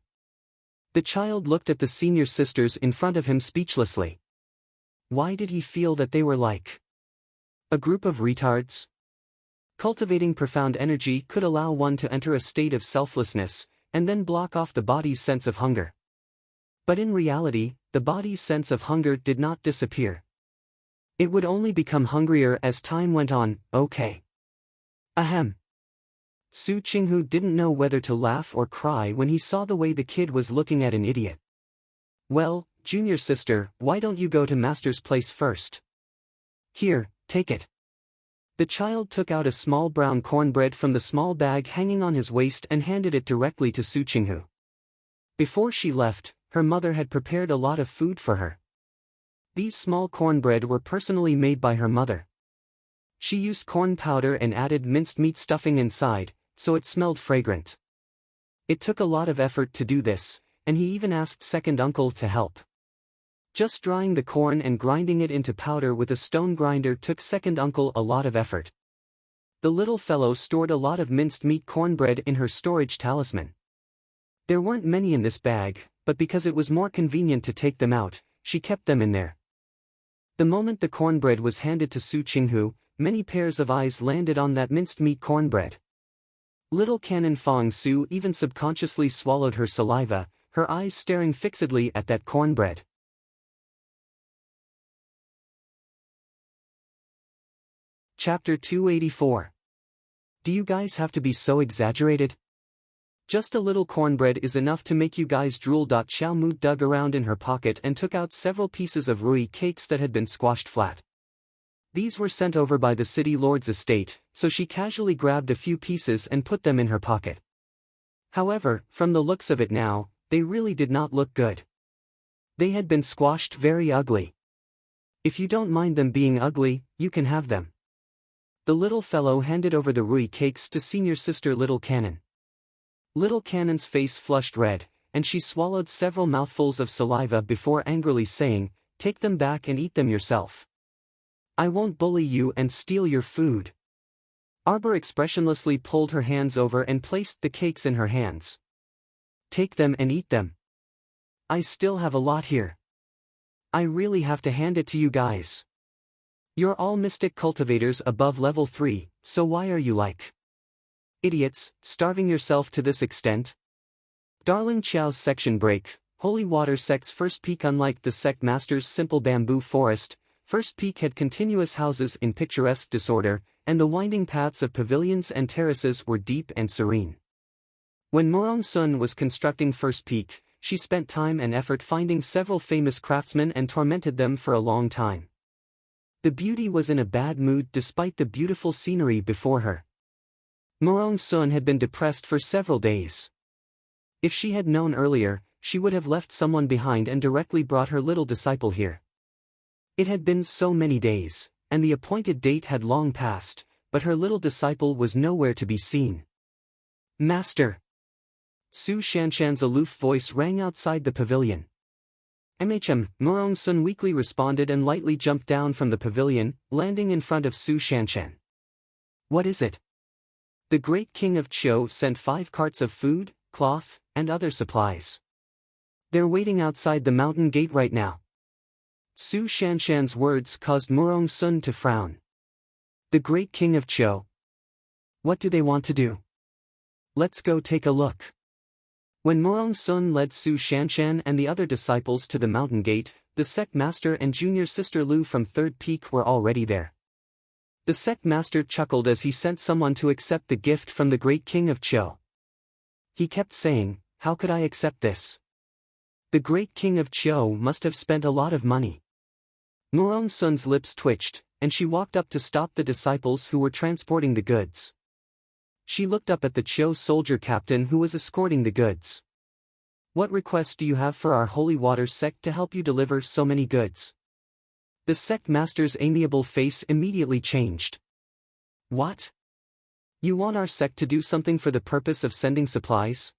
S1: The child looked at the senior sisters in front of him speechlessly. Why did he feel that they were like a group of retards? Cultivating profound energy could allow one to enter a state of selflessness, and then block off the body's sense of hunger. But in reality, the body's sense of hunger did not disappear. It would only become hungrier as time went on. Okay. Ahem. Su Qinghu didn't know whether to laugh or cry when he saw the way the kid was looking at an idiot. Well, junior sister, why don't you go to master's place first? Here, take it. The child took out a small brown cornbread from the small bag hanging on his waist and handed it directly to Su Qinghu. Before she left, her mother had prepared a lot of food for her. These small cornbread were personally made by her mother. She used corn powder and added minced meat stuffing inside, so it smelled fragrant. It took a lot of effort to do this, and he even asked second uncle to help. Just drying the corn and grinding it into powder with a stone grinder took second uncle a lot of effort. The little fellow stored a lot of minced meat cornbread in her storage talisman. There weren't many in this bag, but because it was more convenient to take them out, she kept them in there. The moment the cornbread was handed to Su Qinghu, many pairs of eyes landed on that minced meat cornbread. Little Canon Fong Su even subconsciously swallowed her saliva, her eyes staring fixedly at that cornbread. Chapter 284. Do you guys have to be so exaggerated? Just a little cornbread is enough to make you guys drool. Xiao Mu dug around in her pocket and took out several pieces of rui cakes that had been squashed flat. These were sent over by the city lord's estate, so she casually grabbed a few pieces and put them in her pocket. However, from the looks of it now, they really did not look good. They had been squashed very ugly. If you don't mind them being ugly, you can have them. The little fellow handed over the rui cakes to senior sister Little Canon. Little Canon's face flushed red, and she swallowed several mouthfuls of saliva before angrily saying, "Take them back and eat them yourself. I won't bully you and steal your food." Arbor expressionlessly pulled her hands over and placed the cakes in her hands. "Take them and eat them. I still have a lot here. I really have to hand it to you guys. You're all mystic cultivators above level 3, so why are you like idiots, starving yourself to this extent?" Darling Qiao's section break. Holy Water Sect's first peak. Unlike the sect master's simple bamboo forest, First Peak had continuous houses in picturesque disorder, and the winding paths of pavilions and terraces were deep and serene. When Morong Sun was constructing First Peak, she spent time and effort finding several famous craftsmen and tormented them for a long time. The beauty was in a bad mood despite the beautiful scenery before her. Morong Sun had been depressed for several days. If she had known earlier, she would have left someone behind and directly brought her little disciple here. It had been so many days, and the appointed date had long passed, but her little disciple was nowhere to be seen. "Master!" Su Shanshan's aloof voice rang outside the pavilion. Morong Sun weakly responded and lightly jumped down from the pavilion, landing in front of Su Shanshan. "What is it?" The great king of Qiu sent 5 carts of food, cloth, and other supplies. They're waiting outside the mountain gate right now. Su Shanshan's words caused Morong Sun to frown. The great king of Qiu. What do they want to do? Let's go take a look. When Morong Sun led Su Shanshan and the other disciples to the mountain gate, the sect master and junior sister Lu from Third Peak were already there. The sect master chuckled as he sent someone to accept the gift from the great king of Qiu. He kept saying, "How could I accept this? The great king of Qiu must have spent a lot of money." Morong Sun's lips twitched, and she walked up to stop the disciples who were transporting the goods. She looked up at the Qiu soldier captain who was escorting the goods. "What request do you have for our holy water sect to help you deliver so many goods?" The sect master's amiable face immediately changed. "What? You want our sect to do something for the purpose of sending supplies?"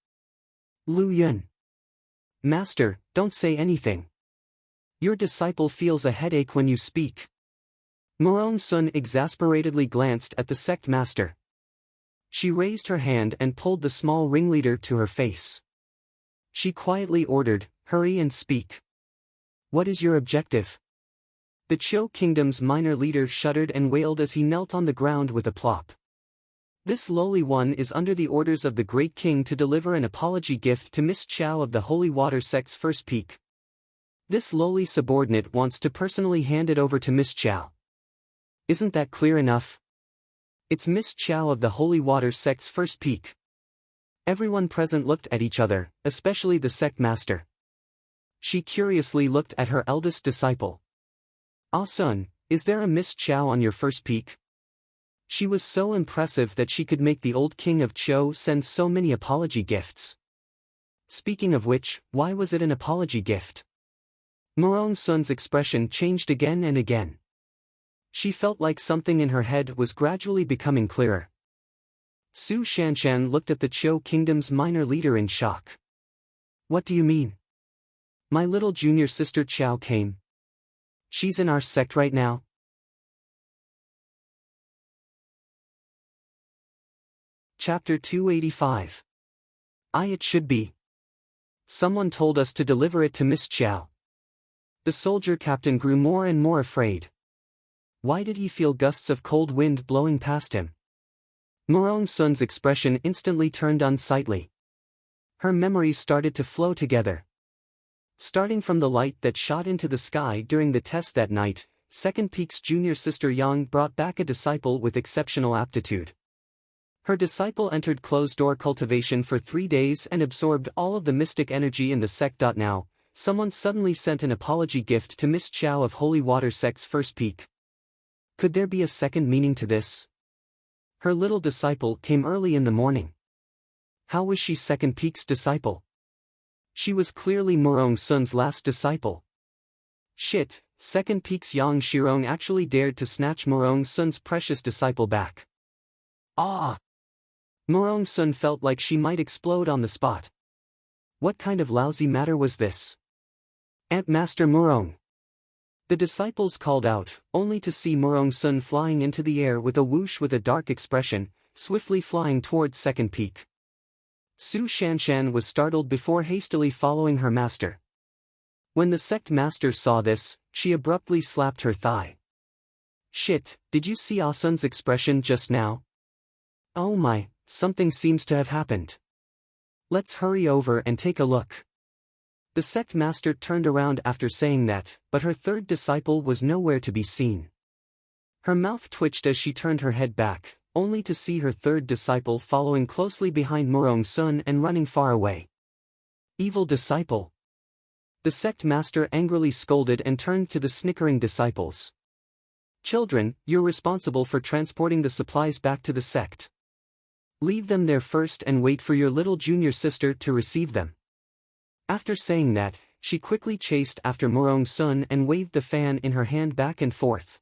S1: Lu Yun. "Master, don't say anything. Your disciple feels a headache when you speak. Morong Sun exasperatedly glanced at the sect master. She raised her hand and pulled the small ringleader to her face. She quietly ordered, "Hurry and speak. What is your objective?" The Cho Kingdom's minor leader shuddered and wailed as he knelt on the ground with a plop. "This lowly one is under the orders of the great king to deliver an apology gift to Miss Chow of the Holy Water Sect's first peak. This lowly subordinate wants to personally hand it over to Miss Chow. Isn't that clear enough? It's Miss Chow of the Holy Water Sect's first peak." Everyone present looked at each other, especially the sect master. She curiously looked at her eldest disciple. "Ah Sun, is there a Miss Chow on your first peak?" She was so impressive that she could make the old king of Cho send so many apology gifts. Speaking of which, why was it an apology gift? Morong Sun's expression changed again and again. She felt like something in her head was gradually becoming clearer. Su Shanshan looked at the Cho Kingdom's minor leader in shock. "What do you mean? My little junior sister Chow came. She's in our sect right now?" Chapter 285. It should be. Someone told us to deliver it to Miss Chow. The soldier captain grew more and more afraid. Why did he feel gusts of cold wind blowing past him? Morong Sun's expression instantly turned unsightly. Her memories started to flow together. Starting from the light that shot into the sky during the test that night, Second Peak's junior sister Yang brought back a disciple with exceptional aptitude. Her disciple entered closed-door cultivation for 3 days and absorbed all of the mystic energy in the sect. Now, someone suddenly sent an apology gift to Miss Chow of Holy Water Sect's first peak. Could there be a second meaning to this? Her little disciple came early in the morning. How was she Second Peak's disciple? She was clearly Morong Sun's last disciple. Shit, Second Peak's Yang Shirong actually dared to snatch Morong Sun's precious disciple back. Ah! Morong Sun felt like she might explode on the spot. What kind of lousy matter was this? "Ant Master Morong!" The disciples called out, only to see Morong Sun flying into the air with a whoosh with a dark expression, swiftly flying towards Second Peak. Su Shanshan was startled before hastily following her master. When the sect master saw this, she abruptly slapped her thigh. "Shit, did you see Ah Sun's expression just now? Oh my, something seems to have happened. Let's hurry over and take a look." The sect master turned around after saying that, but her third disciple was nowhere to be seen. Her mouth twitched as she turned her head back, only to see her third disciple following closely behind Morong Sun and running far away. "Evil disciple!" The sect master angrily scolded and turned to the snickering disciples. "Children, you're responsible for transporting the supplies back to the sect. Leave them there first and wait for your little junior sister to receive them." After saying that, she quickly chased after Morong Sun and waved the fan in her hand back and forth.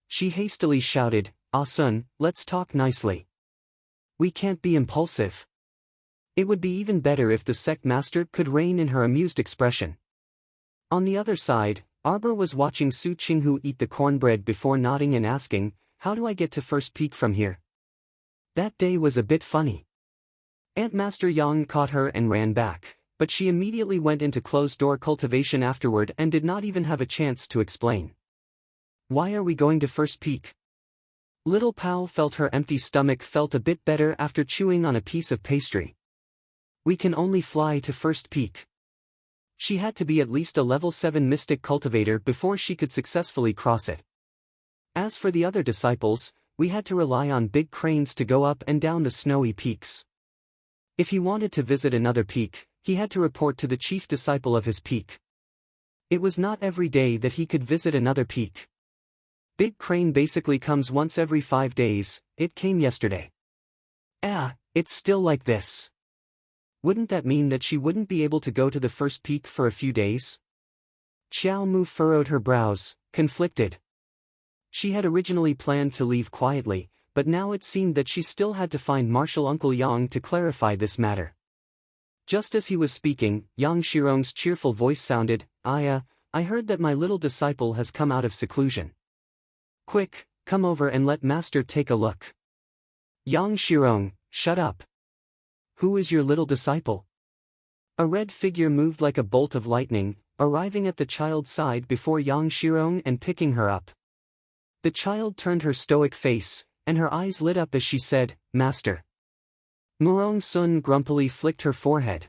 S1: She hastily shouted, "Ah Sun, let's talk nicely. We can't be impulsive." It would be even better if the sect master could rein in her amused expression. On the other side, Arbor was watching Su Qinghu eat the cornbread before nodding and asking, "How do I get to First Peak from here?" That day was a bit funny. Ant Master Yang caught her and ran back, but she immediately went into closed-door cultivation afterward and did not even have a chance to explain. "Why are we going to First Peak?" Little Pao felt her empty stomach felt a bit better after chewing on a piece of pastry. "We can only fly to First Peak." She had to be at least a level 7 mystic cultivator before she could successfully cross it. As for the other disciples, we had to rely on big cranes to go up and down the snowy peaks. If he wanted to visit another peak, he had to report to the chief disciple of his peak. It was not every day that he could visit another peak. Big Crane basically comes once every 5 days, it came yesterday. It's still like this. Wouldn't that mean that she wouldn't be able to go to the first peak for a few days? Xiao Mu furrowed her brows, conflicted. She had originally planned to leave quietly, but now it seemed that she still had to find Martial Uncle Yang to clarify this matter. Just as he was speaking, Yang Shirong's cheerful voice sounded, I heard that my little disciple has come out of seclusion. Quick, come over and let master take a look. Yang Shirong, shut up. Who is your little disciple? A red figure moved like a bolt of lightning, arriving at the child's side before Yang Shirong and picking her up. The child turned her stoic face, and her eyes lit up as she said, Master. Murong Sun grumpily flicked her forehead.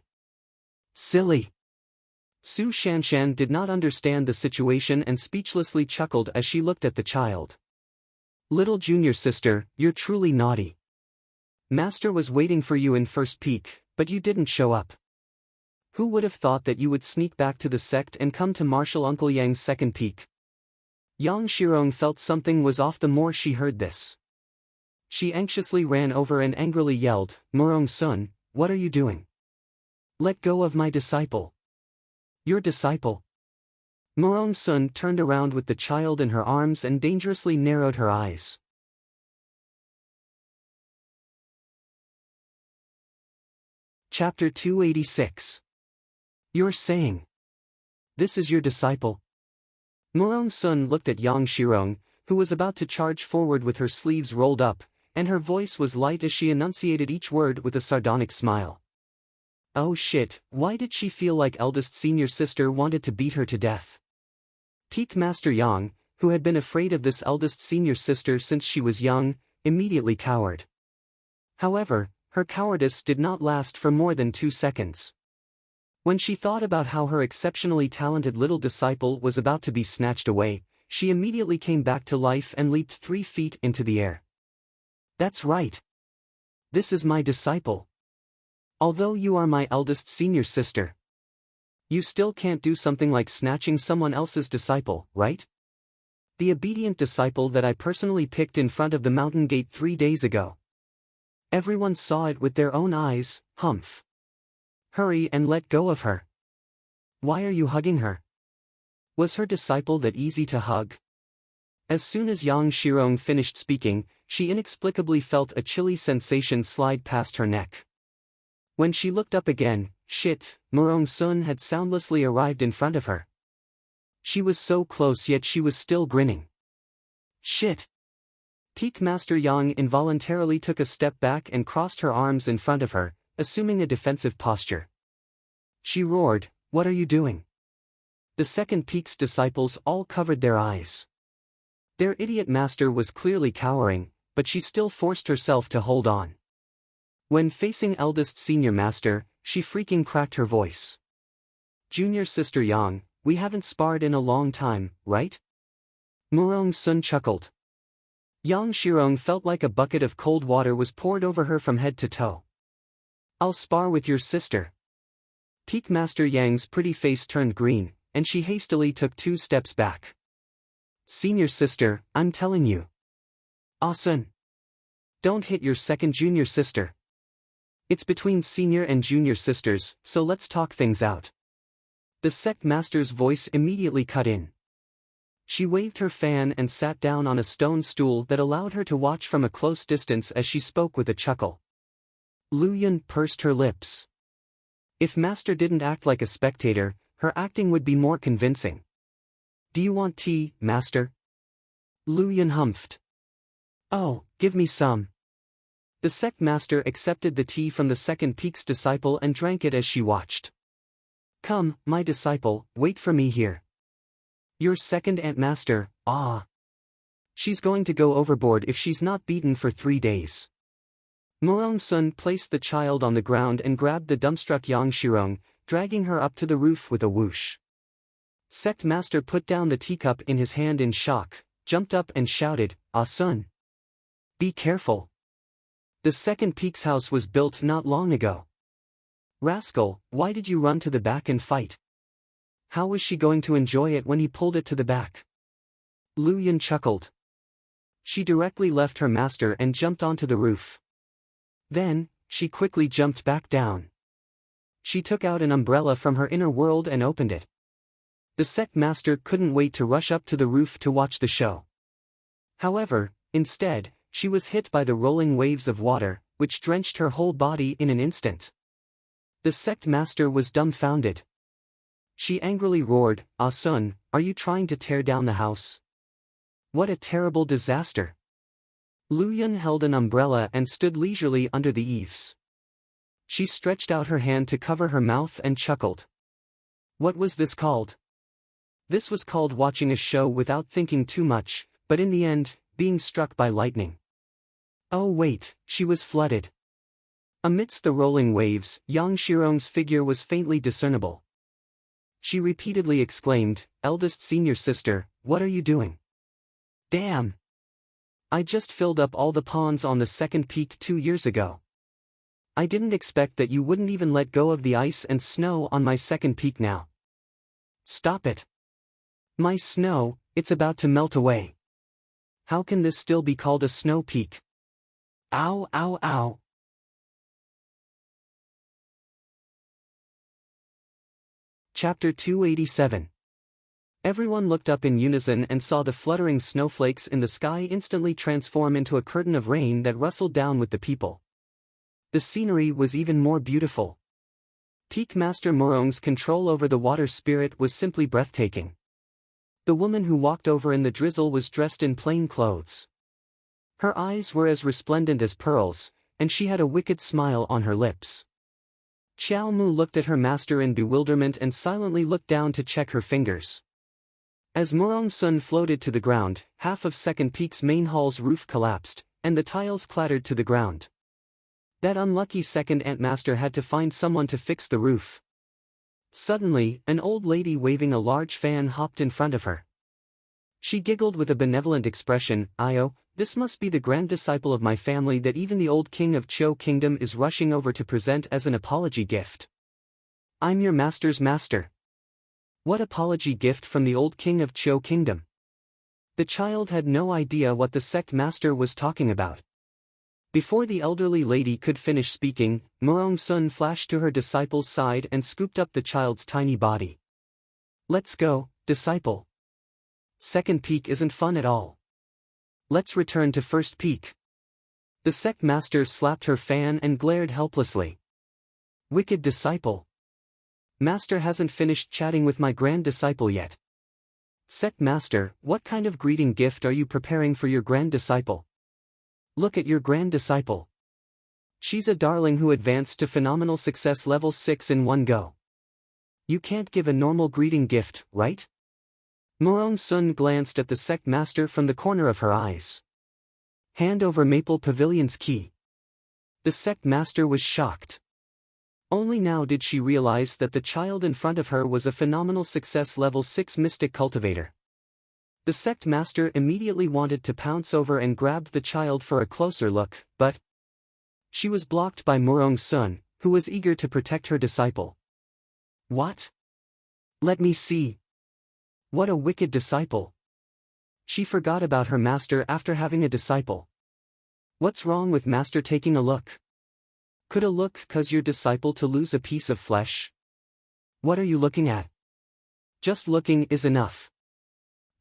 S1: Silly. Su Shanshan did not understand the situation and speechlessly chuckled as she looked at the child. Little junior sister, you're truly naughty. Master was waiting for you in first peak, but you didn't show up. Who would have thought that you would sneak back to the sect and come to Marshal Uncle Yang's second peak? Yang Shirong felt something was off the more she heard this. She anxiously ran over and angrily yelled, Murong Sun, what are you doing? Let go of my disciple. Your disciple? Murong Sun turned around with the child in her arms and dangerously narrowed her eyes. Chapter 286. You're saying this is your disciple? Murong Sun looked at Yang Shirong, who was about to charge forward with her sleeves rolled up, and her voice was light as she enunciated each word with a sardonic smile. Oh shit, why did she feel like eldest senior sister wanted to beat her to death? Peak Master Yang, who had been afraid of this eldest senior sister since she was young, immediately cowered. However, her cowardice did not last for more than 2 seconds. When she thought about how her exceptionally talented little disciple was about to be snatched away, she immediately came back to life and leaped 3 feet into the air. That's right. This is my disciple. Although you are my eldest senior sister, you still can't do something like snatching someone else's disciple, right? The obedient disciple that I personally picked in front of the mountain gate 3 days ago. Everyone saw it with their own eyes, humph. Hurry and let go of her. Why are you hugging her? Was her disciple that easy to hug? As soon as Yang Shirong finished speaking, she inexplicably felt a chilly sensation slide past her neck. When she looked up again, shit, Murong Sun had soundlessly arrived in front of her. She was so close yet she was still grinning. Shit! Peak Master Yang involuntarily took a step back and crossed her arms in front of her, assuming a defensive posture. She roared, what are you doing? The second peak's disciples all covered their eyes. Their idiot master was clearly cowering, but she still forced herself to hold on. When facing eldest senior master, she freaking cracked her voice. Junior sister Yang, we haven't sparred in a long time, right? Murong Sun chuckled. Yang Shirong felt like a bucket of cold water was poured over her from head to toe. I'll spar with your sister. Peak Master Yang's pretty face turned green, and she hastily took 2 steps back. Senior sister, I'm telling you. Sun. Don't hit your second junior sister. It's between senior and junior sisters, so let's talk things out. The sect master's voice immediately cut in. She waved her fan and sat down on a stone stool that allowed her to watch from a close distance as she spoke with a chuckle. Lu Yun pursed her lips. If Master didn't act like a spectator, her acting would be more convincing. Do you want tea, Master? Lu Yun humphed. Oh, give me some. The sect master accepted the tea from the second peak's disciple and drank it as she watched. Come, my disciple, wait for me here. Your second aunt master, ah. She's going to go overboard if she's not beaten for 3 days. Murong Sun placed the child on the ground and grabbed the dumbstruck Yang Shirong, dragging her up to the roof with a whoosh. Sect master put down the teacup in his hand in shock, jumped up and shouted, Sun. Be careful. The second peak's house was built not long ago. Rascal, why did you run to the back and fight? How was she going to enjoy it when he pulled it to the back? Lu Yun chuckled. She directly left her master and jumped onto the roof. Then, she quickly jumped back down. She took out an umbrella from her inner world and opened it. The sect master couldn't wait to rush up to the roof to watch the show. However, instead, she was hit by the rolling waves of water, which drenched her whole body in an instant. The sect master was dumbfounded. She angrily roared, "Ah Sun, are you trying to tear down the house? What a terrible disaster." Lu Yun held an umbrella and stood leisurely under the eaves. She stretched out her hand to cover her mouth and chuckled. What was this called? This was called watching a show without thinking too much, but in the end, being struck by lightning. Oh wait, she was flooded. Amidst the rolling waves, Yang Shirong's figure was faintly discernible. She repeatedly exclaimed, "Eldest senior sister, what are you doing?" "Damn! I just filled up all the ponds on the second peak 2 years ago. I didn't expect that you wouldn't even let go of the ice and snow on my second peak now. Stop it. My snow, it's about to melt away. How can this still be called a snow peak? Ow, ow, ow." Chapter 287. Everyone looked up in unison and saw the fluttering snowflakes in the sky instantly transform into a curtain of rain that rustled down with the people. The scenery was even more beautiful. Peak Master Morong's control over the water spirit was simply breathtaking. The woman who walked over in the drizzle was dressed in plain clothes. Her eyes were as resplendent as pearls, and she had a wicked smile on her lips. Xiao Mu looked at her master in bewilderment and silently looked down to check her fingers. As Morong Sun floated to the ground, half of Second Peak's main hall's roof collapsed, and the tiles clattered to the ground. That unlucky second Antmaster had to find someone to fix the roof. Suddenly, an old lady waving a large fan hopped in front of her. She giggled with a benevolent expression, "Io, this must be the grand disciple of my family that even the old king of Chou Kingdom is rushing over to present as an apology gift. I'm your master's master." What apology gift from the old king of Chou Kingdom? The child had no idea what the sect master was talking about. Before the elderly lady could finish speaking, Morong Sun flashed to her disciple's side and scooped up the child's tiny body. "Let's go, disciple. Second peak isn't fun at all. Let's return to first peak." The sect master slapped her fan and glared helplessly. "Wicked disciple. Master hasn't finished chatting with my grand disciple yet." "Sect master, what kind of greeting gift are you preparing for your grand disciple? Look at your grand disciple. She's a darling who advanced to phenomenal success level 6 in one go. You can't give a normal greeting gift, right?" Morong Sun glanced at the sect master from the corner of her eyes. "Hand over Maple Pavilion's key." The sect master was shocked. Only now did she realize that the child in front of her was a phenomenal success level 6 mystic cultivator. The sect master immediately wanted to pounce over and grab the child for a closer look, but she was blocked by Morong Sun, who was eager to protect her disciple. "What? Let me see. What a wicked disciple." She forgot about her master after having a disciple. What's wrong with master taking a look? Could a look cause your disciple to lose a piece of flesh? What are you looking at? Just looking is enough.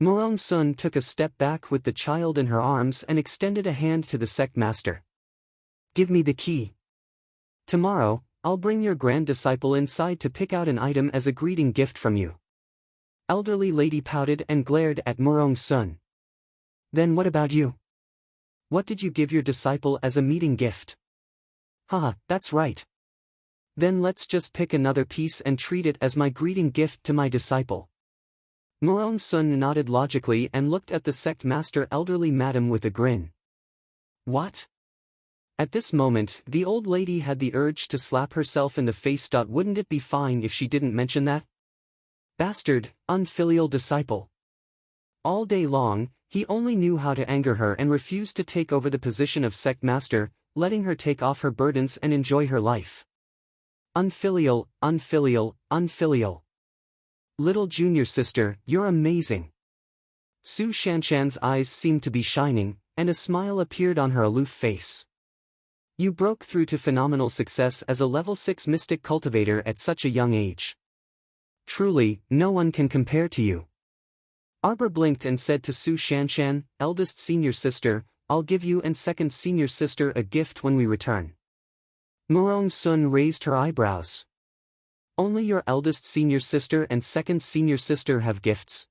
S1: Morong Sun took a step back with the child in her arms and extended a hand to the sect master. "Give me the key. Tomorrow, I'll bring your grand disciple inside to pick out an item as a greeting gift from you." Elderly lady pouted and glared at Morong Sun. "Then what about you? What did you give your disciple as a meeting gift?" "Haha, that's right. Then let's just pick another piece and treat it as my greeting gift to my disciple." Morong Sun nodded logically and looked at the sect master elderly madam with a grin. "What?" At this moment, the old lady had the urge to slap herself in the face. Wouldn't it be fine if she didn't mention that? Bastard, unfilial disciple. All day long, he only knew how to anger her and refused to take over the position of sect master, letting her take off her burdens and enjoy her life. Unfilial, unfilial, unfilial. Little junior sister, you're amazing. Su Shanshan's eyes seemed to be shining, and a smile appeared on her aloof face. You broke through to phenomenal success as a level 6 mystic cultivator at such a young age. Truly, no one can compare to you. Arbor blinked and said to Su Shanshan, "Eldest senior sister, I'll give you and second senior sister a gift when we return." Morong Sun raised her eyebrows. Only your eldest senior sister and second senior sister have gifts.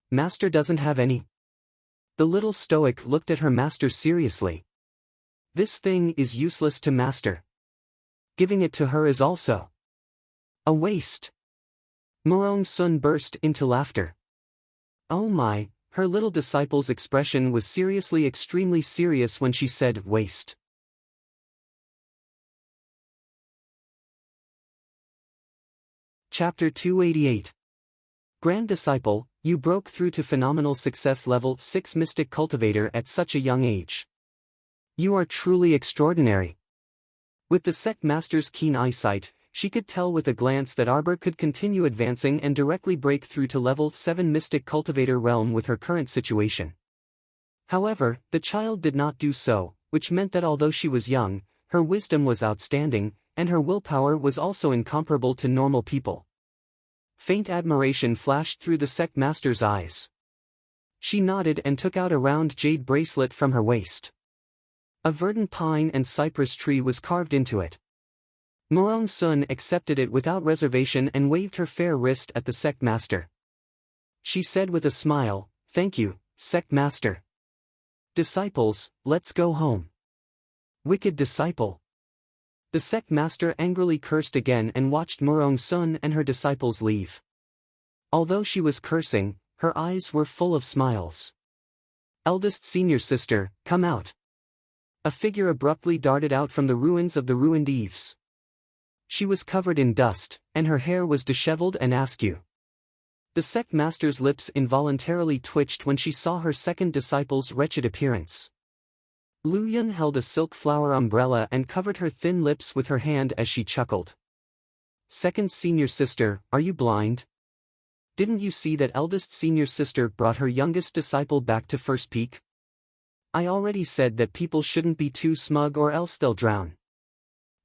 S1: Master doesn't have any. The little stoic looked at her master seriously. This thing is useless to master. Giving it to her is also a waste. Morong Sun burst into laughter. Oh my, her little disciple's expression was seriously extremely serious when she said waste. Chapter 288. Grand Disciple, you broke through to phenomenal success level 6 Mystic Cultivator at such a young age. You are truly extraordinary. With the sect master's keen eyesight, she could tell with a glance that Arbor could continue advancing and directly break through to level 7 Mystic Cultivator realm with her current situation. However, the child did not do so, which meant that although she was young, her wisdom was outstanding, and her willpower was also incomparable to normal people. Faint admiration flashed through the sect master's eyes. She nodded and took out a round jade bracelet from her waist. A verdant pine and cypress tree was carved into it. Morong Sun accepted it without reservation and waved her fair wrist at the sect master. She said with a smile, "Thank you, sect master. Disciples, let's go home." Wicked disciple. The sect master angrily cursed again and watched Morong Sun and her disciples leave. Although she was cursing, her eyes were full of smiles. Eldest senior sister, come out. A figure abruptly darted out from the ruins of the ruined eaves. She was covered in dust, and her hair was disheveled and askew. The sect master's lips involuntarily twitched when she saw her second disciple's wretched appearance. Lu Yun held a silk flower umbrella and covered her thin lips with her hand as she chuckled. Second senior sister, are you blind? Didn't you see that eldest senior sister brought her youngest disciple back to first peak? I already said that people shouldn't be too smug or else they'll drown.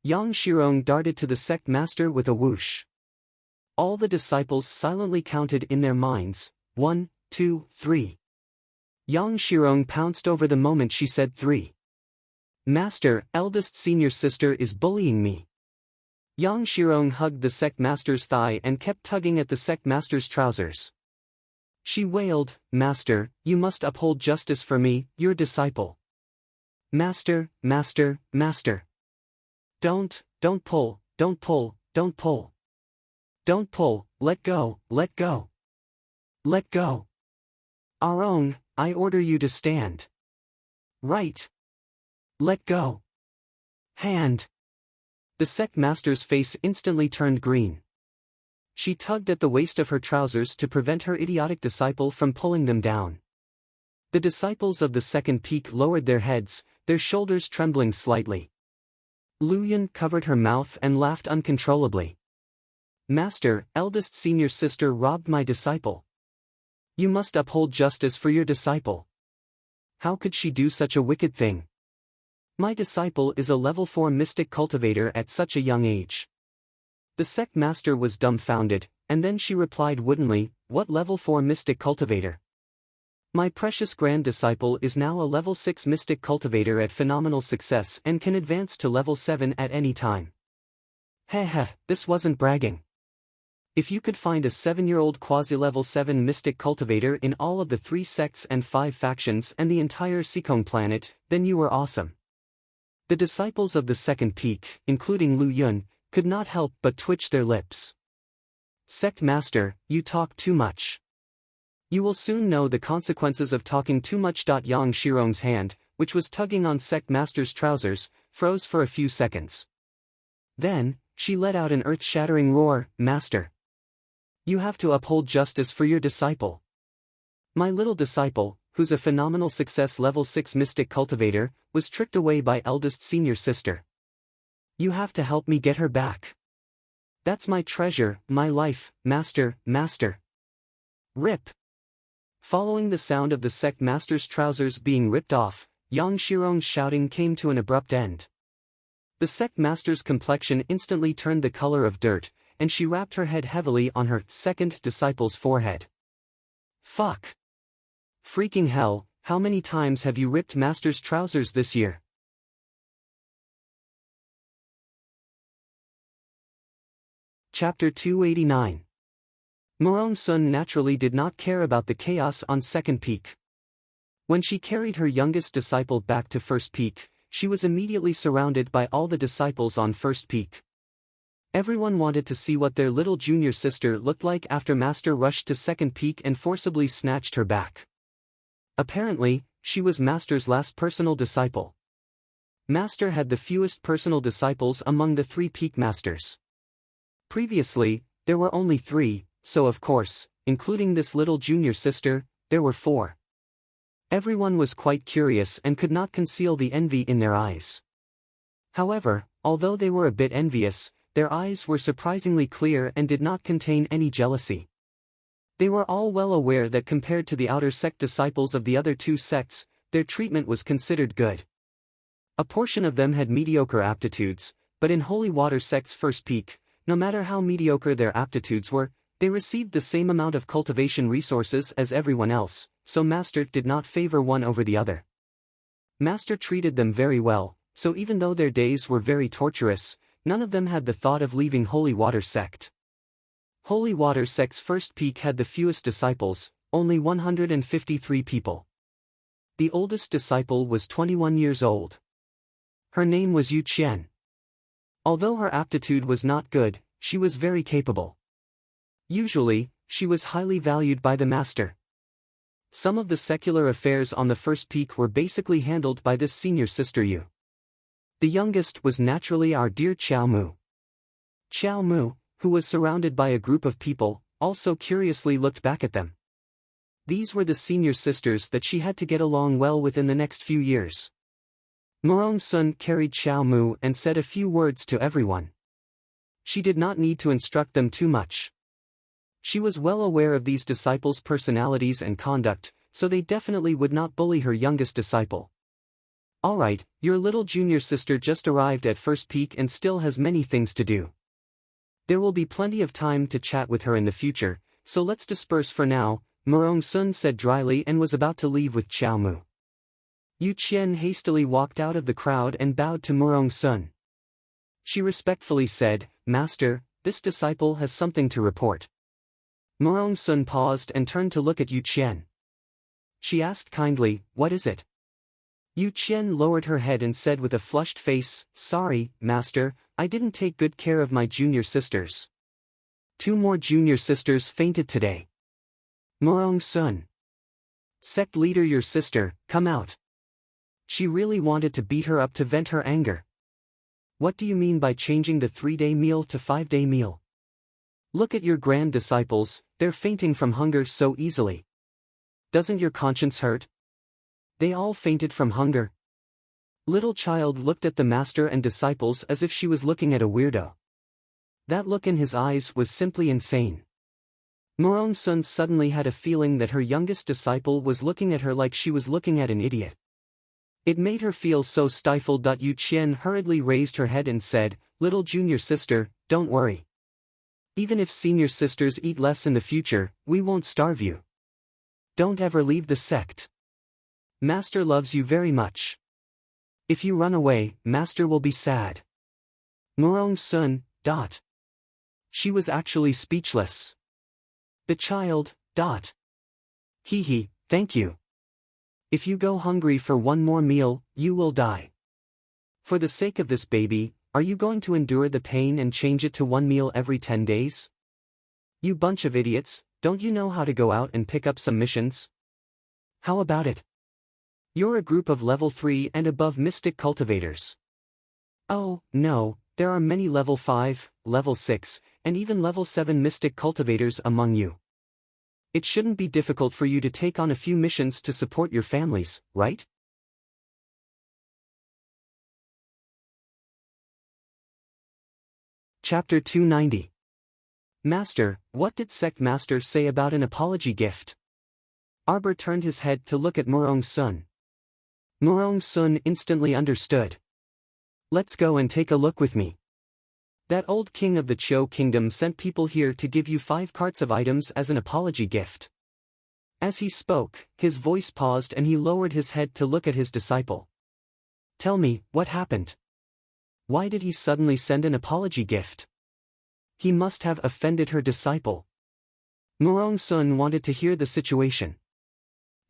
S1: Yang Shirong darted to the sect master with a whoosh. All the disciples silently counted in their minds, 1, 2, 3. Yang Shirong pounced over the moment she said 3. Master, eldest senior sister is bullying me. Yang Shirong hugged the sect master's thigh and kept tugging at the sect master's trousers. She wailed, Master, you must uphold justice for me, your disciple. Master, master, master. Don't pull, don't pull, don't pull. Don't pull, let go, let go. Let go. Our own, I order you to stand. Right. Let go. Hand. The sect master's face instantly turned green. She tugged at the waist of her trousers to prevent her idiotic disciple from pulling them down. The disciples of the second peak lowered their heads, their shoulders trembling slightly. Lu Yun covered her mouth and laughed uncontrollably. Master, eldest senior sister robbed my disciple. You must uphold justice for your disciple. How could she do such a wicked thing? My disciple is a level 4 mystic cultivator at such a young age. The sect master was dumbfounded, and then she replied woodenly, What level 4 mystic cultivator? My precious grand disciple is now a level 6 mystic cultivator at phenomenal success and can advance to level 7 at any time. Heh, this wasn't bragging. If you could find a 7-year-old quasi-level 7 mystic cultivator in all of the 3 sects and 5 factions and the entire Sikong planet, then you were awesome. The disciples of the second peak, including Lu Yun, could not help but twitch their lips. Sect master, you talk too much. You will soon know the consequences of talking too much. Yang Shirong's hand, which was tugging on sect master's trousers, froze for a few seconds. Then, she let out an earth-shattering roar, Master. You have to uphold justice for your disciple. My little disciple, who's a phenomenal success level 6 mystic cultivator, was tricked away by eldest senior sister. You have to help me get her back. That's my treasure, my life, master, master. Rip. Following the sound of the sect master's trousers being ripped off, Yang Shirong's shouting came to an abrupt end. The sect master's complexion instantly turned the color of dirt, and she wrapped her head heavily on her second disciple's forehead. Fuck. Freaking hell, how many times have you ripped master's trousers this year? Chapter 289. Morong Sun naturally did not care about the chaos on second peak. When she carried her youngest disciple back to first peak, she was immediately surrounded by all the disciples on first peak. Everyone wanted to see what their little junior sister looked like after Master rushed to second peak and forcibly snatched her back. Apparently, she was Master's last personal disciple. Master had the fewest personal disciples among the 3 peak masters. Previously, there were only 3, so of course, including this little junior sister, there were 4. Everyone was quite curious and could not conceal the envy in their eyes. However, although they were a bit envious, their eyes were surprisingly clear and did not contain any jealousy. They were all well aware that compared to the outer sect disciples of the other 2 sects, their treatment was considered good. A portion of them had mediocre aptitudes, but in Holy Water sect's first peak, no matter how mediocre their aptitudes were, they received the same amount of cultivation resources as everyone else, so Master did not favor one over the other. Master treated them very well, so even though their days were very torturous, none of them had the thought of leaving Holy Water sect. Holy Water sect's first peak had the fewest disciples, only 153 people. The oldest disciple was 21 years old. Her name was Yu Qian. Although her aptitude was not good, she was very capable. Usually, she was highly valued by the master. Some of the secular affairs on the first peak were basically handled by this senior sister Yu. The youngest was naturally our dear Qiao Mu. Qiao Mu, who was surrounded by a group of people, also curiously looked back at them. These were the senior sisters that she had to get along well with in the next few years. Morong Sun carried Qiao Mu and said a few words to everyone. She did not need to instruct them too much. She was well aware of these disciples' personalities and conduct, so they definitely would not bully her youngest disciple. Alright, your little junior sister just arrived at first peak and still has many things to do. There will be plenty of time to chat with her in the future, so let's disperse for now, Morong Sun said dryly and was about to leave with Qiao Mu. Yu Qian hastily walked out of the crowd and bowed to Morong Sun. She respectfully said, Master, this disciple has something to report. Morong Sun paused and turned to look at Yu Qian. She asked kindly, what is it? Yu Qian lowered her head and said with a flushed face, Sorry, Master, I didn't take good care of my junior sisters. 2 more junior sisters fainted today. Morong Sun. Sect leader, your sister, come out. She really wanted to beat her up to vent her anger. What do you mean by changing the 3-day meal to 5-day meal? Look at your grand disciples, they're fainting from hunger so easily. Doesn't your conscience hurt? They all fainted from hunger. Little child looked at the master and disciples as if she was looking at a weirdo. That look in his eyes was simply insane. Morong Sun suddenly had a feeling that her youngest disciple was looking at her like she was looking at an idiot. It made her feel so stifled. Yu Qian hurriedly raised her head and said, Little junior sister, don't worry. Even if senior sisters eat less in the future, we won't starve you. Don't ever leave the sect. Master loves you very much. If you run away, Master will be sad. Morong Sun. She was actually speechless. The child. Hee, thank you. If you go hungry for one more meal, you will die. For the sake of this baby, are you going to endure the pain and change it to 1 meal every 10 days? You bunch of idiots, don't you know how to go out and pick up some missions? How about it? You're a group of level 3 and above mystic cultivators. Oh, no, there are many level 5, level 6, and even level 7 mystic cultivators among you. It shouldn't be difficult for you to take on a few missions to support your families, right? Chapter 290. Master, what did Sect Master say about an apology gift? Arbor turned his head to look at Morong Sun. Morong Sun instantly understood. Let's go and take a look with me. That old king of the Qiu kingdom sent people here to give you 5 carts of items as an apology gift. As he spoke, his voice paused and he lowered his head to look at his disciple. Tell me, what happened? Why did he suddenly send an apology gift? He must have offended her disciple. Murong Sun wanted to hear the situation.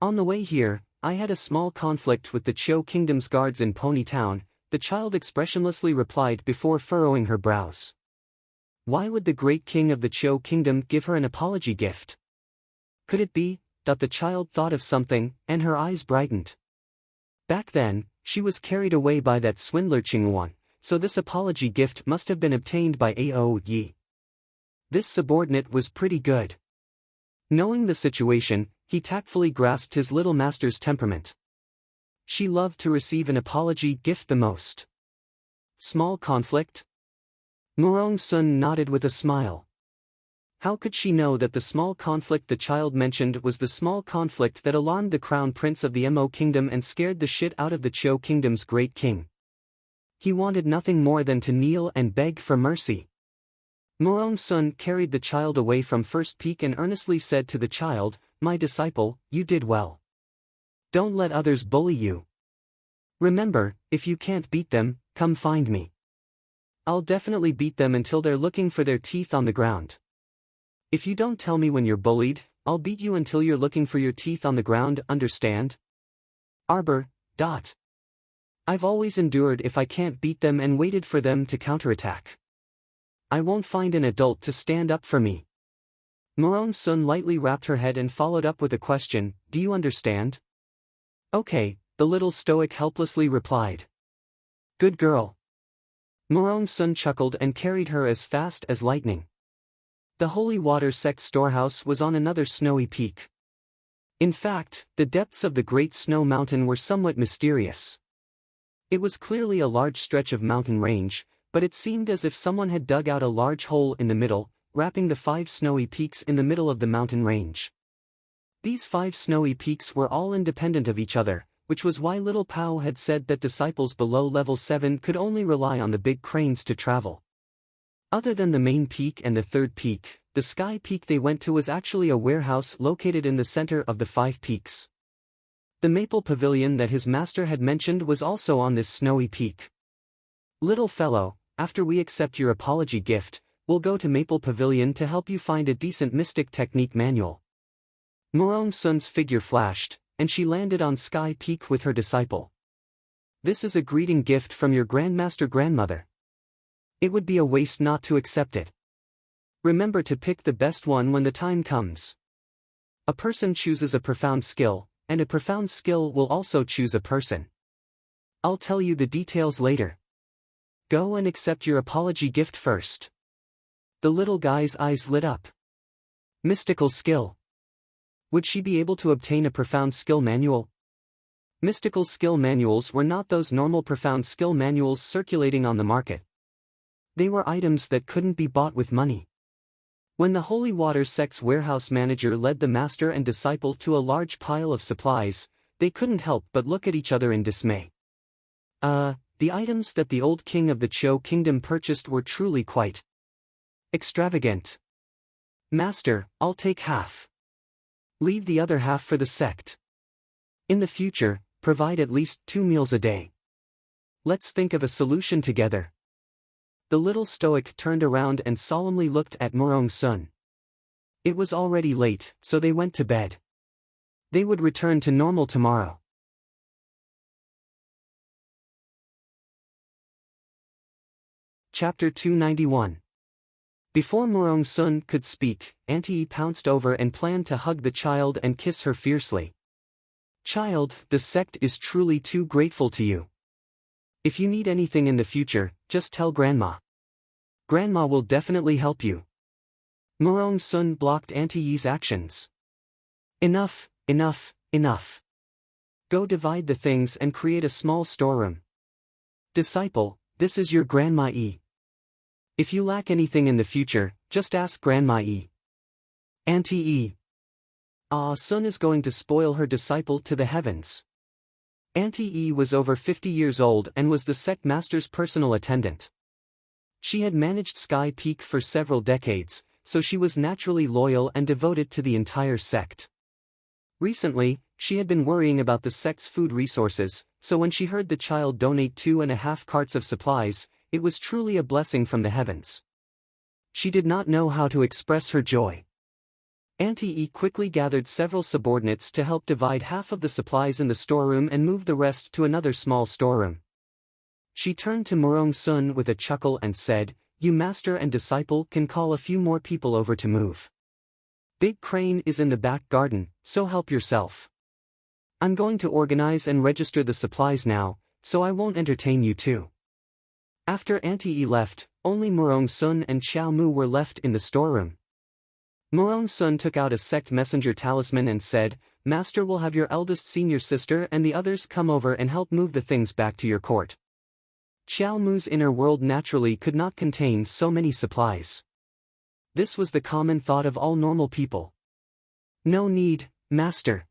S1: On the way here, I had a small conflict with the Chiu Kingdom's guards in Pony Town, the child expressionlessly replied before furrowing her brows. Why would the great king of the Chiu Kingdom give her an apology gift? Could it be that the child thought of something, and her eyes brightened? Back then, she was carried away by that swindler Qingwan, so this apology gift must have been obtained by Ao Yi. This subordinate was pretty good. Knowing the situation, he tactfully grasped his little master's temperament. She loved to receive an apology gift the most. Small conflict? Murong Sun nodded with a smile. How could she know that the small conflict the child mentioned was the small conflict that alarmed the crown prince of the Mo kingdom and scared the shit out of the Chiu kingdom's great king? He wanted nothing more than to kneel and beg for mercy. Murong Sun carried the child away from First Peak and earnestly said to the child, "My disciple, you did well. Don't let others bully you. Remember, if you can't beat them, come find me. I'll definitely beat them until they're looking for their teeth on the ground. If you don't tell me when you're bullied, I'll beat you until you're looking for your teeth on the ground, understand? Arbor. I've always endured if I can't beat them and waited for them to counterattack. I won't find an adult to stand up for me." Murong Sun lightly wrapped her head and followed up with a question, "Do you understand?" "Okay," the little stoic helplessly replied. "Good girl." Murong Sun chuckled and carried her as fast as lightning. The holy water sect storehouse was on another snowy peak. In fact, the depths of the Great Snow Mountain were somewhat mysterious. It was clearly a large stretch of mountain range, but it seemed as if someone had dug out a large hole in the middle, wrapping the 5 snowy peaks in the middle of the mountain range. These 5 snowy peaks were all independent of each other, which was why Little Pao had said that disciples below level 7 could only rely on the big cranes to travel. Other than the main peak and the third peak, the sky peak they went to was actually a warehouse located in the center of the 5 peaks. The maple pavilion that his master had mentioned was also on this snowy peak. "Little fellow, after we accept your apology gift, we'll go to Maple Pavilion to help you find a decent mystic technique manual." Murong Sun's figure flashed, and she landed on Sky Peak with her disciple. "This is a greeting gift from your Grandmaster grandmother. It would be a waste not to accept it. Remember to pick the best one when the time comes. A person chooses a profound skill, and a profound skill will also choose a person. I'll tell you the details later. Go and accept your apology gift first." The little guy's eyes lit up. Mystical skill. Would she be able to obtain a profound skill manual? Mystical skill manuals were not those normal profound skill manuals circulating on the market. They were items that couldn't be bought with money. When the Holy Water sect's warehouse manager led the master and disciple to a large pile of supplies, they couldn't help but look at each other in dismay. The items that the old king of the Chiu kingdom purchased were truly quite extravagant. "Master, I'll take half. Leave the other half for the sect. In the future, provide at least 2 meals a day. Let's think of a solution together." The little stoic turned around and solemnly looked at Murong Sun. It was already late, so they went to bed. They would return to normal tomorrow. Chapter 291. Before Murong Sun could speak, Auntie Yi pounced over and planned to hug the child and kiss her fiercely. "Child, the sect is truly too grateful to you. If you need anything in the future, just tell Grandma. Grandma will definitely help you." Murong Sun blocked Auntie Yi's actions. Enough. Go divide the things and create a small storeroom. Disciple, this is your Grandma Yi. If you lack anything in the future, just ask Grandma Yi. Auntie Yi. Sun is going to spoil her disciple to the heavens. Auntie Yi was over 50 years old and was the sect master's personal attendant. She had managed Sky Peak for several decades, so she was naturally loyal and devoted to the entire sect. Recently, she had been worrying about the sect's food resources, so when she heard the child donate 2.5 carts of supplies, it was truly a blessing from the heavens. She did not know how to express her joy. Auntie E quickly gathered several subordinates to help divide half of the supplies in the storeroom and move the rest to another small storeroom. She turned to Morong Sun with a chuckle and said, "You master and disciple can call a few more people over to move. Big Crane is in the back garden, so help yourself. I'm going to organize and register the supplies now, so I won't entertain you too." After Auntie E left, only Morong Sun and Xiao Mu were left in the storeroom. Morong Sun took out a sect messenger talisman and said, "Master will have your eldest senior sister and the others come over and help move the things back to your court." Xiao Mu's inner world naturally could not contain so many supplies. This was the common thought of all normal people. "No need, master."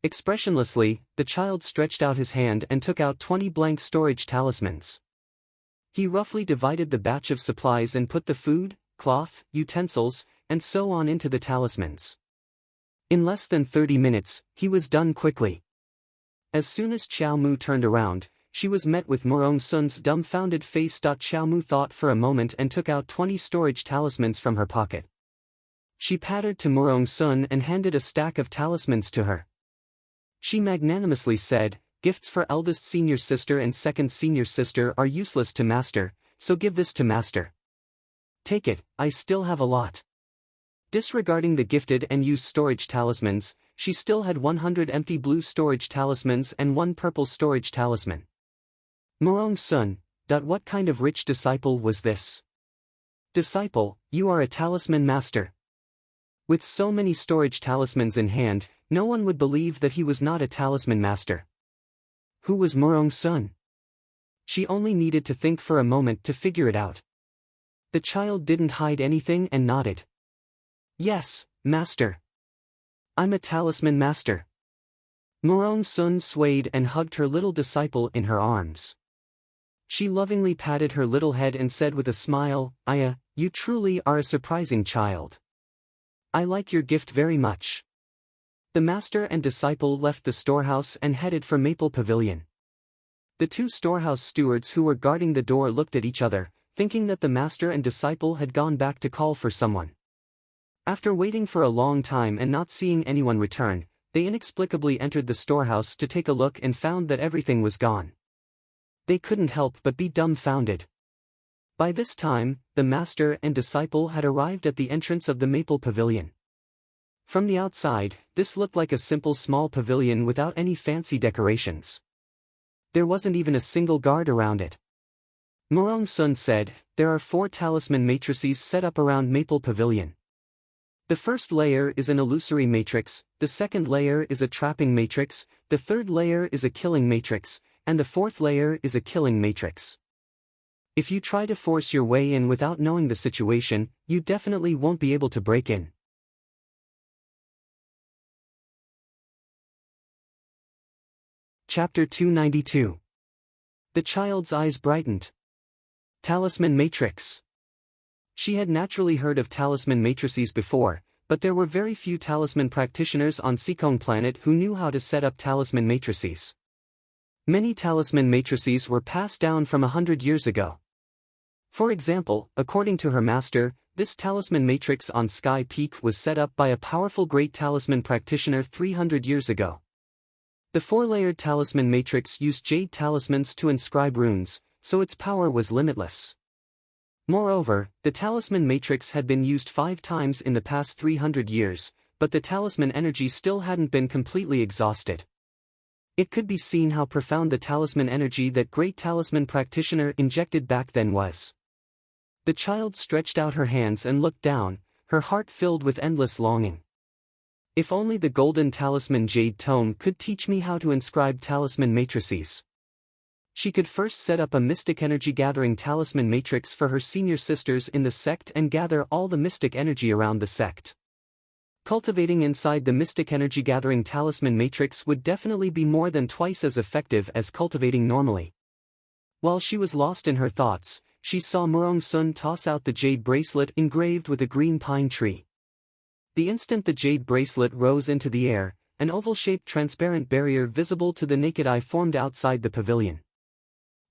S1: Expressionlessly, the child stretched out his hand and took out 20 blank storage talismans. He roughly divided the batch of supplies and put the food, cloth, utensils, and so on into the talismans. In less than 30 minutes, he was done quickly. As soon as Xiao Mu turned around, she was met with Morong Sun's dumbfounded face. Xiao Mu thought for a moment and took out 20 storage talismans from her pocket. She pattered to Morong Sun and handed a stack of talismans to her. She magnanimously said, "Gifts for eldest senior sister and second senior sister are useless to master, so give this to master. Take it, I still have a lot." Disregarding the gifted and used storage talismans, she still had 100 empty blue storage talismans and 1 purple storage talisman. Morong Sun, what kind of rich disciple was this? Disciple, you are a talisman master. With so many storage talismans in hand, no one would believe that he was not a talisman master. Who was Morong Sun? She only needed to think for a moment to figure it out. The child didn't hide anything and nodded. "Yes, master. I'm a talisman master." Morong Sun swayed and hugged her little disciple in her arms. She lovingly patted her little head and said with a smile, "Aya, you truly are a surprising child. I like your gift very much." The master and disciple left the storehouse and headed for Maple Pavilion. The 2 storehouse stewards who were guarding the door looked at each other, thinking that the master and disciple had gone back to call for someone. After waiting for a long time and not seeing anyone return, they inexplicably entered the storehouse to take a look and found that everything was gone. They couldn't help but be dumbfounded. By this time, the master and disciple had arrived at the entrance of the Maple Pavilion. From the outside, this looked like a simple small pavilion without any fancy decorations. There wasn't even a single guard around it. Morong Sun said, "There are 4 talisman matrices set up around Maple Pavilion. The first layer is an illusory matrix, the second layer is a trapping matrix, the third layer is a killing matrix, and the fourth layer is a killing matrix. If you try to force your way in without knowing the situation, you definitely won't be able to break in." Chapter 292. The child's eyes brightened. Talisman Matrix. She had naturally heard of talisman matrices before, but there were very few talisman practitioners on Seekong planet who knew how to set up talisman matrices. Many talisman matrices were passed down from 100 years ago. For example, according to her master, this talisman matrix on Sky Peak was set up by a powerful great talisman practitioner 300 years ago. The 4-layered talisman matrix used jade talismans to inscribe runes, so its power was limitless. Moreover, the talisman matrix had been used 5 times in the past 300 years, but the talisman energy still hadn't been completely exhausted. It could be seen how profound the talisman energy that great talisman practitioner injected back then was. The child stretched out her hands and looked down, her heart filled with endless longing. If only the golden talisman jade tome could teach me how to inscribe talisman matrices. She could first set up a mystic energy gathering talisman matrix for her senior sisters in the sect and gather all the mystic energy around the sect. Cultivating inside the mystic energy gathering talisman matrix would definitely be more than twice as effective as cultivating normally. While she was lost in her thoughts, she saw Morong Sun toss out the jade bracelet engraved with a green pine tree. The instant the jade bracelet rose into the air, an oval-shaped transparent barrier visible to the naked eye formed outside the pavilion.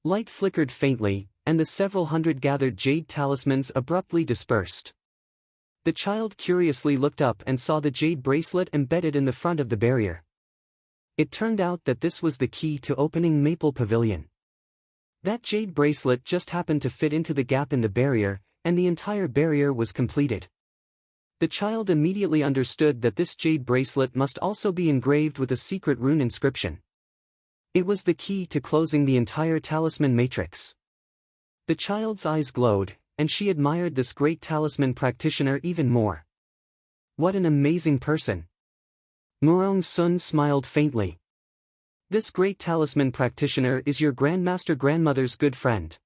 S1: Light flickered faintly, and the several hundred gathered jade talismans abruptly dispersed. The child curiously looked up and saw the jade bracelet embedded in the front of the barrier. It turned out that this was the key to opening Maple Pavilion. That jade bracelet just happened to fit into the gap in the barrier, and the entire barrier was completed. The child immediately understood that this jade bracelet must also be engraved with a secret rune inscription. It was the key to closing the entire talisman matrix. The child's eyes glowed, and she admired this great talisman practitioner even more. What an amazing person! Murong Sun smiled faintly. This great talisman practitioner is your grandmaster grandmother's good friend.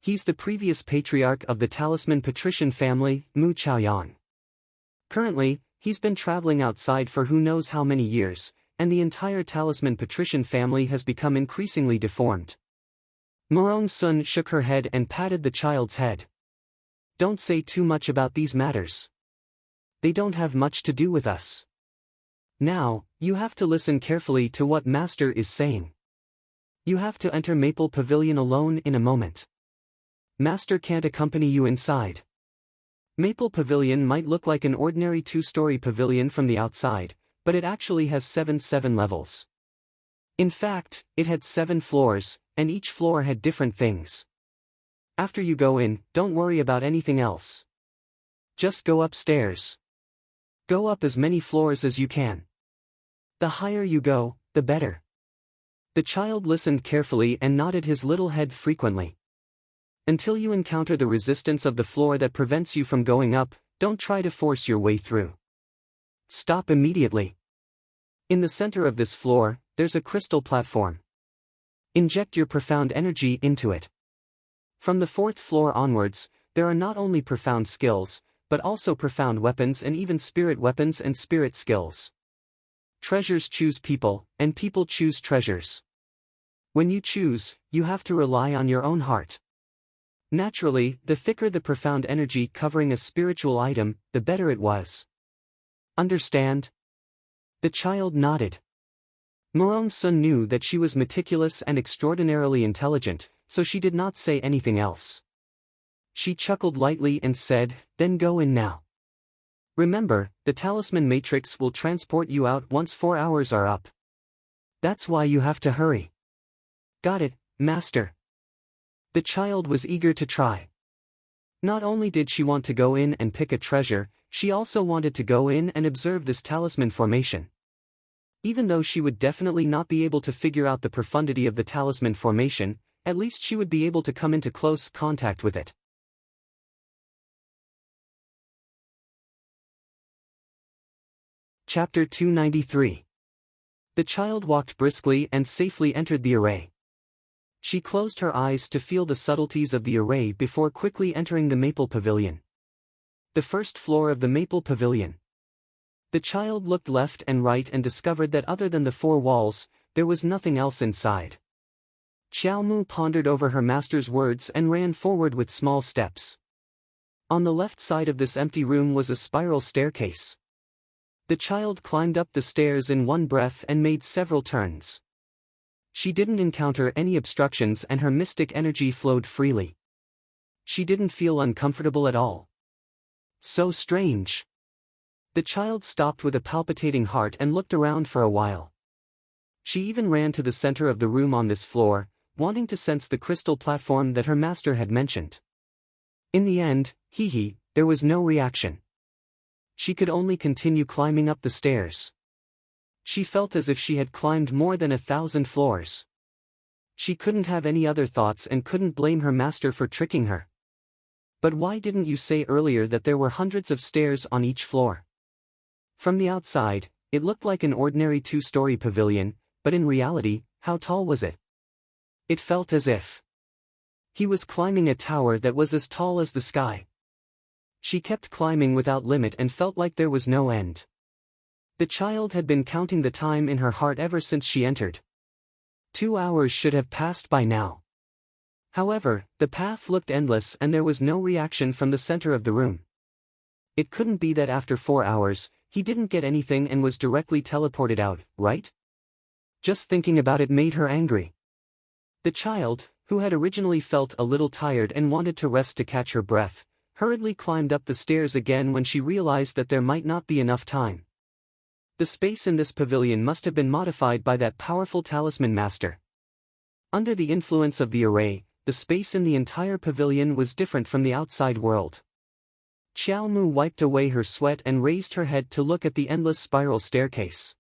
S1: He's the previous patriarch of the talisman patrician family, Mu Chaoyang. Currently, he's been traveling outside for who knows how many years, and the entire talisman patrician family has become increasingly deformed. Murong Sun shook her head and patted the child's head. Don't say too much about these matters. They don't have much to do with us. Now, you have to listen carefully to what Master is saying. You have to enter Maple Pavilion alone in a moment. Master can't accompany you inside. Maple Pavilion might look like an ordinary two-story pavilion from the outside, but it actually has 7 levels. In fact, it had 7 floors, and each floor had different things. After you go in, don't worry about anything else. Just go upstairs. Go up as many floors as you can. The higher you go, the better. The child listened carefully and nodded his little head frequently. Until you encounter the resistance of the floor that prevents you from going up, don't try to force your way through. Stop immediately. In the center of this floor, there's a crystal platform. Inject your profound energy into it. From the 4th floor onwards, there are not only profound skills, but also profound weapons and even spirit weapons and spirit skills. Treasures choose people, and people choose treasures. When you choose, you have to rely on your own heart. Naturally, the thicker the profound energy covering a spiritual item, the better it was. Understand? The child nodded. Murong Sun knew that she was meticulous and extraordinarily intelligent, so she did not say anything else. She chuckled lightly and said, "Then go in now. Remember, the talisman matrix will transport you out once 4 hours are up. That's why you have to hurry." "Got it, Master." The child was eager to try. Not only did she want to go in and pick a treasure, she also wanted to go in and observe this talisman formation. Even though she would definitely not be able to figure out the profundity of the talisman formation, at least she would be able to come into close contact with it. Chapter 293. The child walked briskly and safely entered the array. She closed her eyes to feel the subtleties of the array before quickly entering the Maple Pavilion. The 1st floor of the Maple Pavilion. The child looked left and right and discovered that other than the 4 walls, there was nothing else inside. Xiaomu pondered over her master's words and ran forward with small steps. On the left side of this empty room was a spiral staircase. The child climbed up the stairs in one breath and made several turns. She didn't encounter any obstructions and her mystic energy flowed freely. She didn't feel uncomfortable at all. So strange. The child stopped with a palpitating heart and looked around for a while. She even ran to the center of the room on this floor, wanting to sense the crystal platform that her master had mentioned. In the end, there was no reaction. She could only continue climbing up the stairs. She felt as if she had climbed more than 1,000 floors. She couldn't have any other thoughts and couldn't blame her master for tricking her. "But why didn't you say earlier that there were hundreds of stairs on each floor?" From the outside, it looked like an ordinary 2-story pavilion, but in reality, how tall was it? It felt as if he was climbing a tower that was as tall as the sky. She kept climbing without limit and felt like there was no end. The child had been counting the time in her heart ever since she entered. 2 hours should have passed by now. However, the path looked endless and there was no reaction from the center of the room. It couldn't be that after 4 hours, he didn't get anything and was directly teleported out, right? Just thinking about it made her angry. The child, who had originally felt a little tired and wanted to rest to catch her breath, hurriedly climbed up the stairs again when she realized that there might not be enough time. The space in this pavilion must have been modified by that powerful talisman master. Under the influence of the array, the space in the entire pavilion was different from the outside world. Xiao Mu wiped away her sweat and raised her head to look at the endless spiral staircase.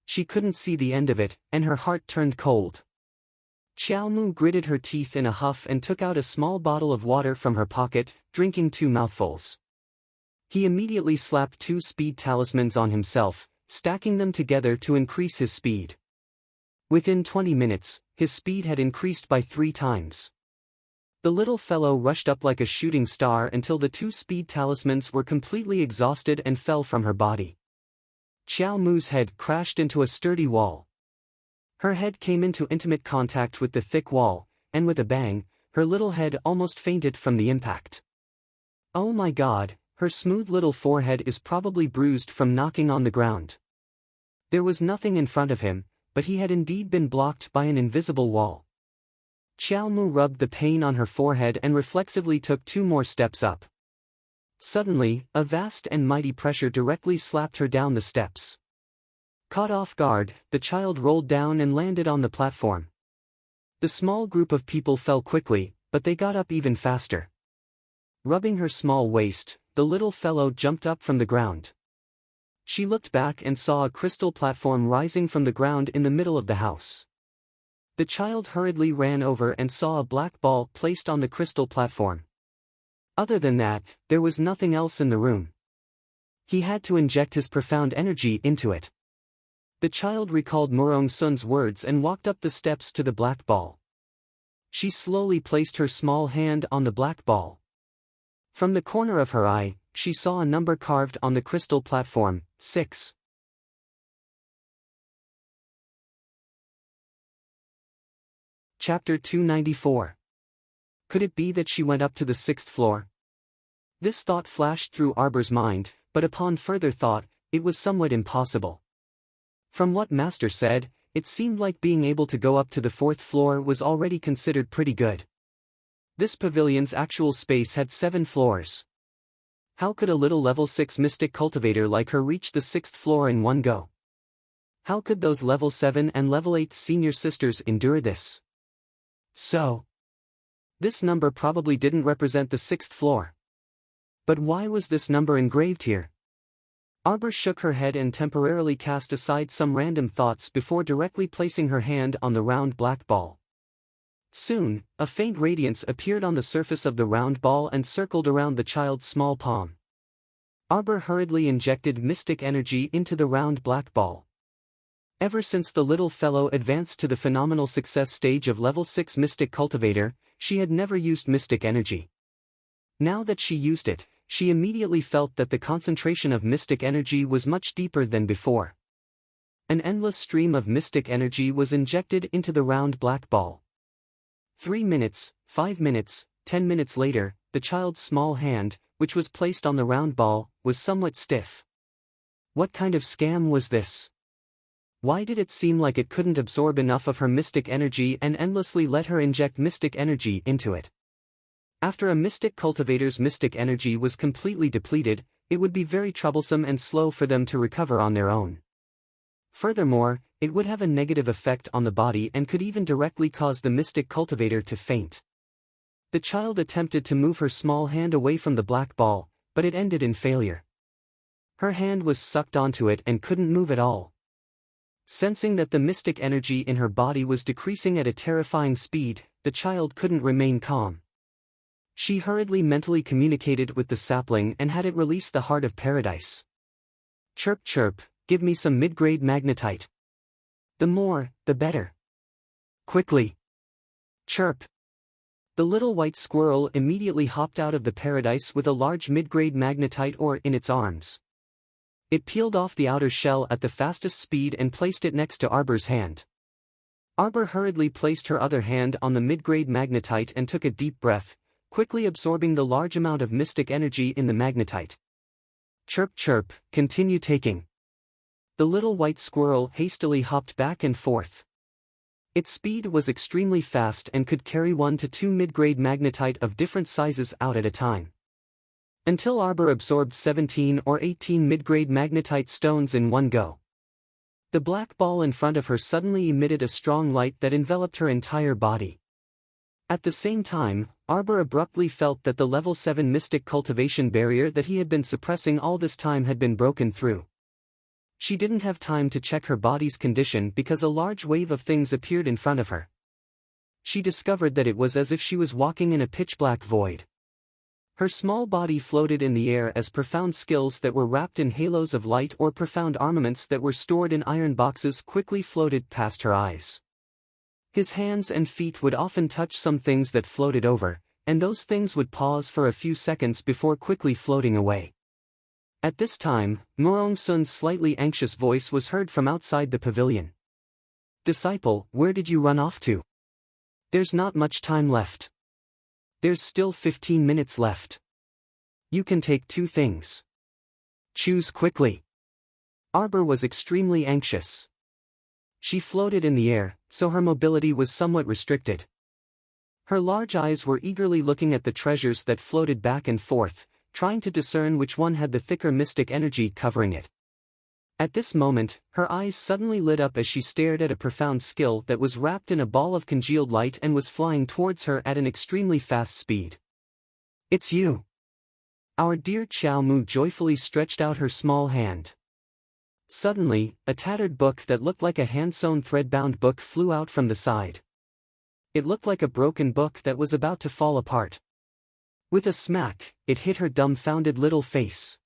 S1: She couldn't see the end of it, and her heart turned cold. Xiao Mu gritted her teeth in a huff and took out a small bottle of water from her pocket, drinking 2 mouthfuls. He immediately slapped 2 speed talismans on himself, stacking them together to increase his speed. Within 20 minutes, his speed had increased by 3 times. The little fellow rushed up like a shooting star until the 2 speed talismans were completely exhausted and fell from her body. Xiao Mu's head crashed into a sturdy wall. Her head came into intimate contact with the thick wall, and with a bang, her little head almost fainted from the impact. Oh my God, her smooth little forehead is probably bruised from knocking on the ground. There was nothing in front of him, but he had indeed been blocked by an invisible wall. Xiao Mu rubbed the pain on her forehead and reflexively took 2 more steps up. Suddenly, a vast and mighty pressure directly slapped her down the steps. Caught off guard, the child rolled down and landed on the platform. The small group of people fell quickly, but they got up even faster. Rubbing her small waist, the little fellow jumped up from the ground. She looked back and saw a crystal platform rising from the ground in the middle of the house. The child hurriedly ran over and saw a black ball placed on the crystal platform. Other than that, there was nothing else in the room. He had to inject his profound energy into it. The child recalled Murong Sun's words and walked up the steps to the black ball. She slowly placed her small hand on the black ball. From the corner of her eye, she saw a number carved on the crystal platform, 6. Chapter 294. Could it be that she went up to the 6th floor? This thought flashed through Arbor's mind, but upon further thought, it was somewhat impossible. From what Master said, it seemed like being able to go up to the 4th floor was already considered pretty good. This pavilion's actual space had 7 floors. How could a little level 6 mystic cultivator like her reach the 6th floor in one go? How could those level 7 and level 8 senior sisters endure this? So, this number probably didn't represent the 6th floor. But why was this number engraved here? Arbor shook her head and temporarily cast aside some random thoughts before directly placing her hand on the round black ball. Soon, a faint radiance appeared on the surface of the round ball and circled around the child's small palm. Arbor hurriedly injected mystic energy into the round black ball. Ever since the little fellow advanced to the phenomenal success stage of level 6 mystic cultivator, she had never used mystic energy. Now that she used it, she immediately felt that the concentration of mystic energy was much deeper than before. An endless stream of mystic energy was injected into the round black ball. 3 minutes, 5 minutes, 10 minutes later, the child's small hand, which was placed on the round ball, was somewhat stiff. What kind of scam was this? Why did it seem like it couldn't absorb enough of her mystic energy and endlessly let her inject mystic energy into it? After a mystic cultivator's mystic energy was completely depleted, it would be very troublesome and slow for them to recover on their own. Furthermore, it would have a negative effect on the body and could even directly cause the mystic cultivator to faint. The child attempted to move her small hand away from the black ball, but it ended in failure. Her hand was sucked onto it and couldn't move at all. Sensing that the mystic energy in her body was decreasing at a terrifying speed, the child couldn't remain calm. She hurriedly mentally communicated with the sapling and had it release the heart of paradise. Chirp chirp, give me some mid-grade magnetite. The more, the better. Quickly. Chirp. The little white squirrel immediately hopped out of the paradise with a large mid-grade magnetite ore in its arms. It peeled off the outer shell at the fastest speed and placed it next to Arbor's hand. Arbor hurriedly placed her other hand on the mid-grade magnetite and took a deep breath, quickly absorbing the large amount of mystic energy in the magnetite. Chirp chirp, continue taking. The little white squirrel hastily hopped back and forth. Its speed was extremely fast and could carry 1 to 2 mid-grade magnetite of different sizes out at a time. Until Arbor absorbed 17 or 18 mid-grade magnetite stones in one go. The black ball in front of her suddenly emitted a strong light that enveloped her entire body. At the same time, Arbor abruptly felt that the level 7 mystic cultivation barrier that he had been suppressing all this time had been broken through. She didn't have time to check her body's condition because a large wave of things appeared in front of her. She discovered that it was as if she was walking in a pitch-black void. Her small body floated in the air as profound skills that were wrapped in halos of light or profound armaments that were stored in iron boxes quickly floated past her eyes. His hands and feet would often touch some things that floated over, and those things would pause for a few seconds before quickly floating away. At this time, Morong Sun's slightly anxious voice was heard from outside the pavilion. "Disciple, where did you run off to? There's not much time left. There's still 15 minutes left. You can take 2 things. Choose quickly." Arbor was extremely anxious. She floated in the air, so her mobility was somewhat restricted. Her large eyes were eagerly looking at the treasures that floated back and forth, trying to discern which one had the thicker mystic energy covering it. At this moment, her eyes suddenly lit up as she stared at a profound skill that was wrapped in a ball of congealed light and was flying towards her at an extremely fast speed. "It's you!" Our dear Xiao Mu joyfully stretched out her small hand. Suddenly, a tattered book that looked like a hand-sewn thread-bound book flew out from the side. It looked like a broken book that was about to fall apart. With a smack, it hit her dumbfounded little face.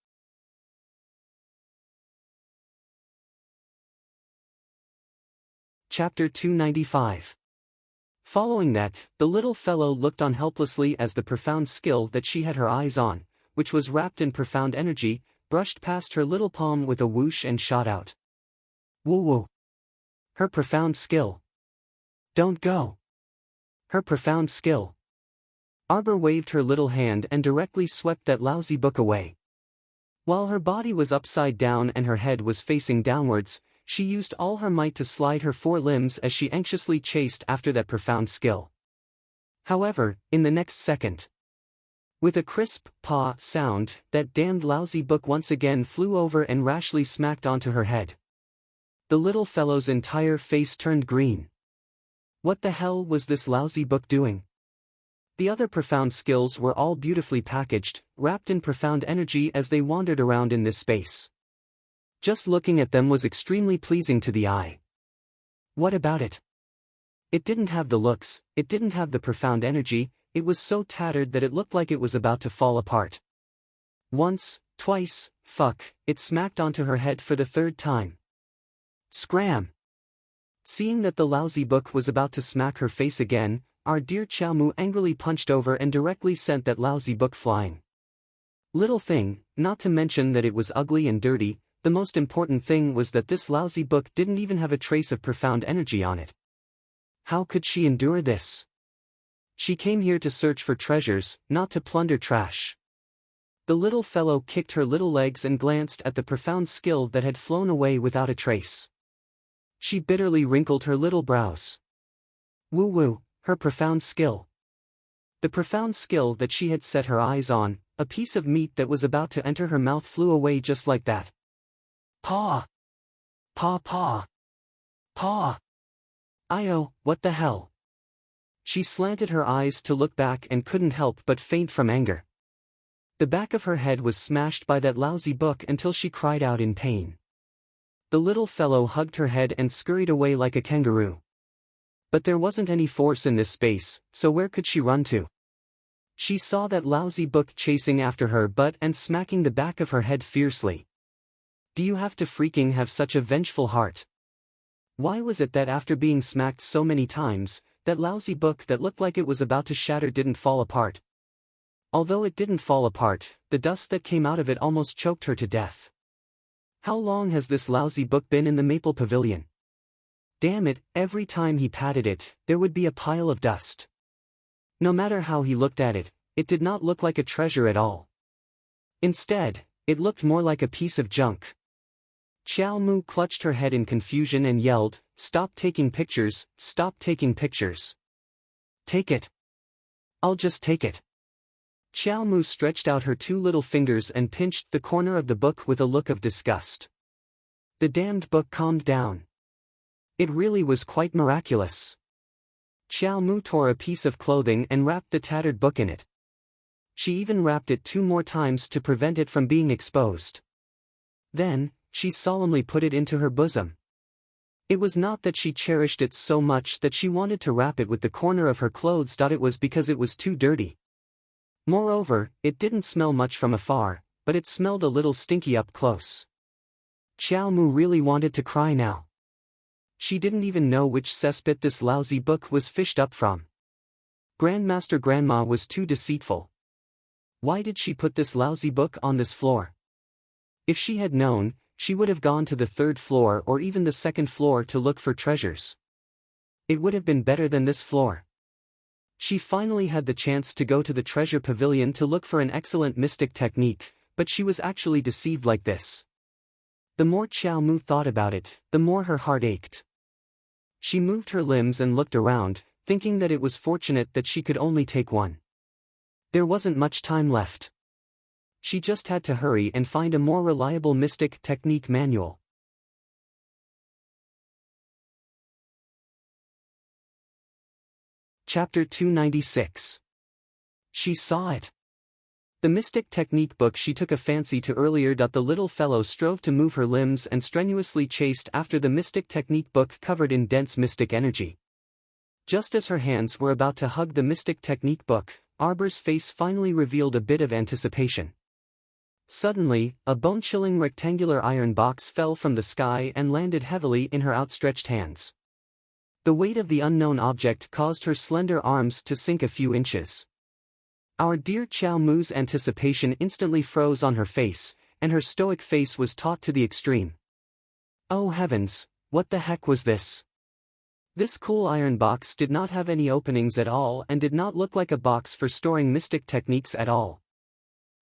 S1: Chapter 295. Following that, the little fellow looked on helplessly as the profound skill that she had her eyes on, which was wrapped in profound energy, brushed past her little palm with a whoosh and shot out. Woo-woo. Her profound skill. Don't go. Her profound skill. Arbor waved her little hand and directly swept that lousy book away. While her body was upside down and her head was facing downwards, she used all her might to slide her 4 limbs as she anxiously chased after that profound skill. However, in the next second, with a crisp paw sound, that damned lousy book once again flew over and rashly smacked onto her head. The little fellow's entire face turned green. What the hell was this lousy book doing? The other profound skills were all beautifully packaged, wrapped in profound energy as they wandered around in this space. Just looking at them was extremely pleasing to the eye. What about it? It didn't have the looks, it didn't have the profound energy, it was so tattered that it looked like it was about to fall apart. Once, twice, fuck, it smacked onto her head for the 3rd time. Scram! Seeing that the lousy book was about to smack her face again, our dear Xiao Mu angrily punched over and directly sent that lousy book flying. Little thing, not to mention that it was ugly and dirty, the most important thing was that this lousy book didn't even have a trace of profound energy on it. How could she endure this? She came here to search for treasures, not to plunder trash. The little fellow kicked her little legs and glanced at the profound skill that had flown away without a trace. She bitterly wrinkled her little brows. Woo-woo, her profound skill. The profound skill that she had set her eyes on, a piece of meat that was about to enter her mouth flew away just like that. Paw! Paw paw! Paw! Io, what the hell? She slanted her eyes to look back and couldn't help but faint from anger. The back of her head was smashed by that lousy book until she cried out in pain. The little fellow hugged her head and scurried away like a kangaroo. But there wasn't any force in this space, so where could she run to? She saw that lousy book chasing after her butt and smacking the back of her head fiercely. Do you have to freaking have such a vengeful heart? Why was it that after being smacked so many times, that lousy book that looked like it was about to shatter didn't fall apart? Although it didn't fall apart, the dust that came out of it almost choked her to death. How long has this lousy book been in the Maple Pavilion? Damn it, every time he patted it, there would be a pile of dust. No matter how he looked at it, it did not look like a treasure at all. Instead, it looked more like a piece of junk. Xiao Mu clutched her head in confusion and yelled, "Stop taking pictures, stop taking pictures. Take it. I'll just take it." Xiao Mu stretched out her two little fingers and pinched the corner of the book with a look of disgust. The damned book calmed down. It really was quite miraculous. Xiao Mu tore a piece of clothing and wrapped the tattered book in it. She even wrapped it 2 more times to prevent it from being exposed. Then, she solemnly put it into her bosom. It was not that she cherished it so much that she wanted to wrap it with the corner of her clothes. It was because it was too dirty. Moreover, it didn't smell much from afar, but it smelled a little stinky up close. Xiao Mu really wanted to cry now. She didn't even know which cesspit this lousy book was fished up from. Grandmaster Grandma was too deceitful. Why did she put this lousy book on this floor? If she had known, she would have gone to the 3rd floor or even the 2nd floor to look for treasures. It would have been better than this floor. She finally had the chance to go to the treasure pavilion to look for an excellent mystic technique, but she was actually deceived like this. The more Xiao Mu thought about it, the more her heart ached. She moved her limbs and looked around, thinking that it was fortunate that she could only take one. There wasn't much time left. She just had to hurry and find a more reliable mystic technique manual. Chapter 296. She saw it. The mystic technique book she took a fancy to earlier. The little fellow strove to move her limbs and strenuously chased after the mystic technique book covered in dense mystic energy. Just as her hands were about to hug the mystic technique book, Arbor's face finally revealed a bit of anticipation. Suddenly, a bone-chilling rectangular iron box fell from the sky and landed heavily in her outstretched hands. The weight of the unknown object caused her slender arms to sink a few inches. Our dear Xiao Mu's anticipation instantly froze on her face, and her stoic face was taut to the extreme. Oh heavens, what the heck was this? This cool iron box did not have any openings at all and did not look like a box for storing mystic techniques at all.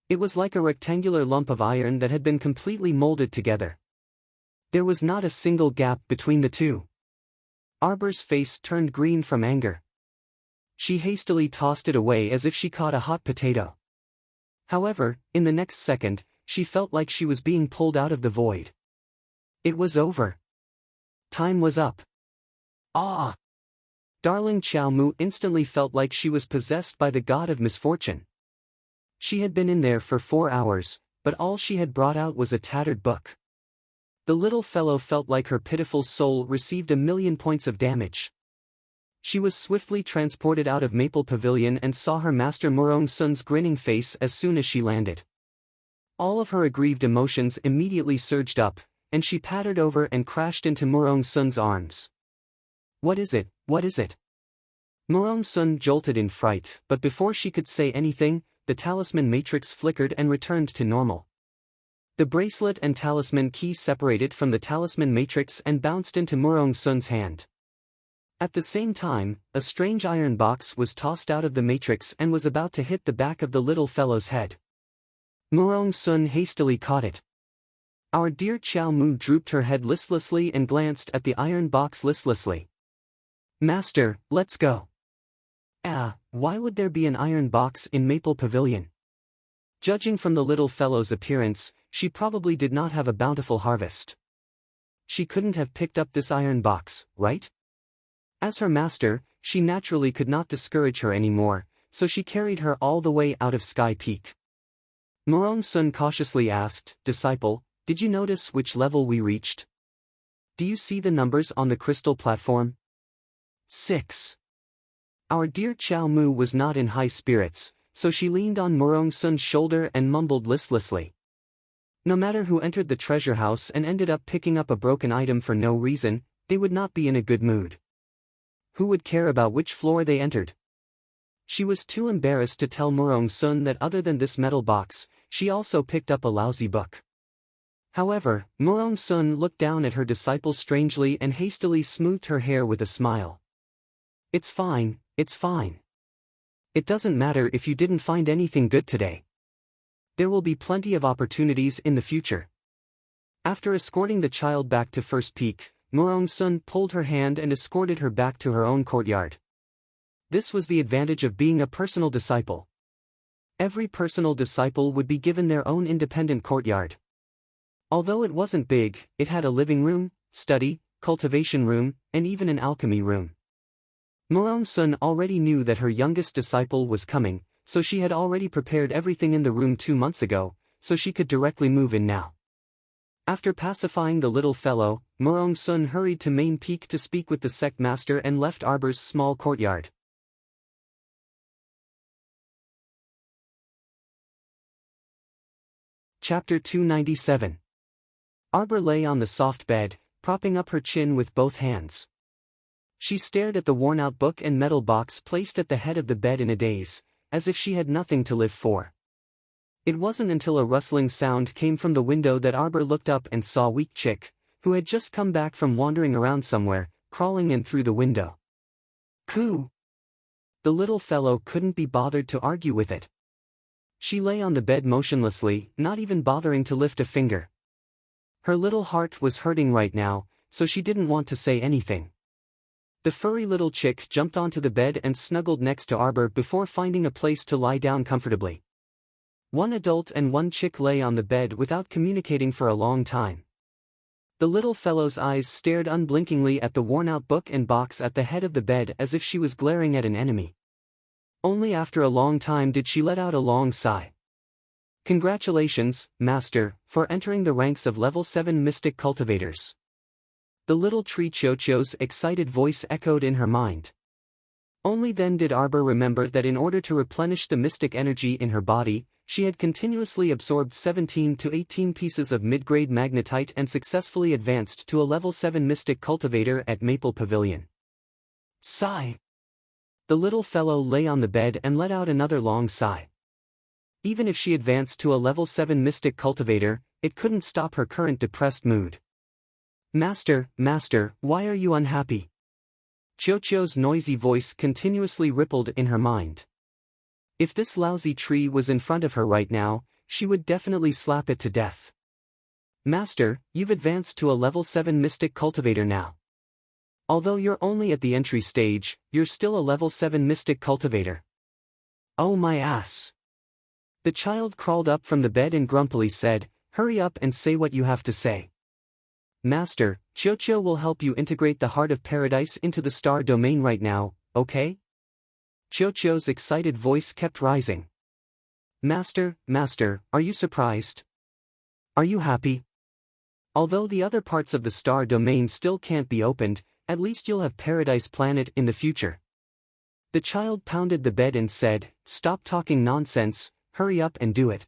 S1: It was like a rectangular lump of iron that had been completely molded together. There was not a single gap between the two. Arbor's face turned green from anger. She hastily tossed it away as if she caught a hot potato. However, in the next second, she felt like she was being pulled out of the void. It was over. Time was up. Ah! Darling Xiao Mu instantly felt like she was possessed by the god of misfortune. She had been in there for 4 hours, but all she had brought out was a tattered book. The little fellow felt like her pitiful soul received 1,000,000 points of damage. She was swiftly transported out of Maple Pavilion and saw her master Murong Sun's grinning face as soon as she landed. All of her aggrieved emotions immediately surged up, and she pattered over and crashed into Murong Sun's arms. What is it? What is it? Murong Sun jolted in fright, but before she could say anything, the talisman matrix flickered and returned to normal. The bracelet and talisman key separated from the talisman matrix and bounced into Murong Sun's hand. At the same time, a strange iron box was tossed out of the matrix and was about to hit the back of the little fellow's head. Murong Sun hastily caught it. Our dear Xiao Mu drooped her head listlessly and glanced at the iron box listlessly. Master, let's go. Why would there be an iron box in Maple Pavilion? Judging from the little fellow's appearance, she probably did not have a bountiful harvest. She couldn't have picked up this iron box, right? As her master, she naturally could not discourage her anymore, so she carried her all the way out of Sky Peak. Murong Sun cautiously asked, Disciple, did you notice which level we reached? Do you see the numbers on the crystal platform? 6. Our dear Xiao Mu was not in high spirits, so she leaned on Murong Sun's shoulder and mumbled listlessly. No matter who entered the treasure house and ended up picking up a broken item for no reason, they would not be in a good mood. Who would care about which floor they entered? She was too embarrassed to tell Murong Sun that other than this metal box, she also picked up a lousy book. However, Murong Sun looked down at her disciple strangely and hastily smoothed her hair with a smile. It's fine, it's fine. It doesn't matter if you didn't find anything good today. There will be plenty of opportunities in the future. After escorting the child back to first peak, Morong-sun pulled her hand and escorted her back to her own courtyard. This was the advantage of being a personal disciple. Every personal disciple would be given their own independent courtyard. Although it wasn't big, it had a living room, study, cultivation room, and even an alchemy room. Morong-sun already knew that her youngest disciple was coming, so she had already prepared everything in the room 2 months ago, so she could directly move in now. After pacifying the little fellow, Morong-sun hurried to main peak to speak with the sect master and left Arbor's small courtyard. Chapter 297. Arbor lay on the soft bed, propping up her chin with both hands. She stared at the worn-out book and metal box placed at the head of the bed in a daze, as if she had nothing to live for. It wasn't until a rustling sound came from the window that Arbor looked up and saw Weak Chick, who had just come back from wandering around somewhere, crawling in through the window. Coo! The little fellow couldn't be bothered to argue with it. She lay on the bed motionlessly, not even bothering to lift a finger. Her little heart was hurting right now, so she didn't want to say anything. The furry little chick jumped onto the bed and snuggled next to Arbor before finding a place to lie down comfortably. One adult and one chick lay on the bed without communicating for a long time. The little fellow's eyes stared unblinkingly at the worn-out book and box at the head of the bed as if she was glaring at an enemy. Only after a long time did she let out a long sigh. Congratulations, Master, for entering the ranks of Level 7 Mystic Cultivators. The little tree Chocho's excited voice echoed in her mind. Only then did Arbor remember that in order to replenish the mystic energy in her body, she had continuously absorbed 17 to 18 pieces of mid-grade magnetite and successfully advanced to a level 7 mystic cultivator at Maple Pavilion. Sigh. The little fellow lay on the bed and let out another long sigh. Even if she advanced to a level 7 mystic cultivator, it couldn't stop her current depressed mood. Master, why are you unhappy? Chocho's noisy voice continuously rippled in her mind. If this lousy tree was in front of her right now, she would definitely slap it to death. Master, you've advanced to a level 7 mystic cultivator now. Although you're only at the entry stage, you're still a level 7 mystic cultivator. Oh my ass. The child crawled up from the bed and grumpily said, hurry up and say what you have to say. Master, Chocho will help you integrate the Heart of Paradise into the star domain right now, okay? Chocho's excited voice kept rising. Master, are you surprised? Are you happy? Although the other parts of the star domain still can't be opened, at least you'll have Paradise Planet in the future. The child pounded the bed and said, stop talking nonsense, hurry up and do it.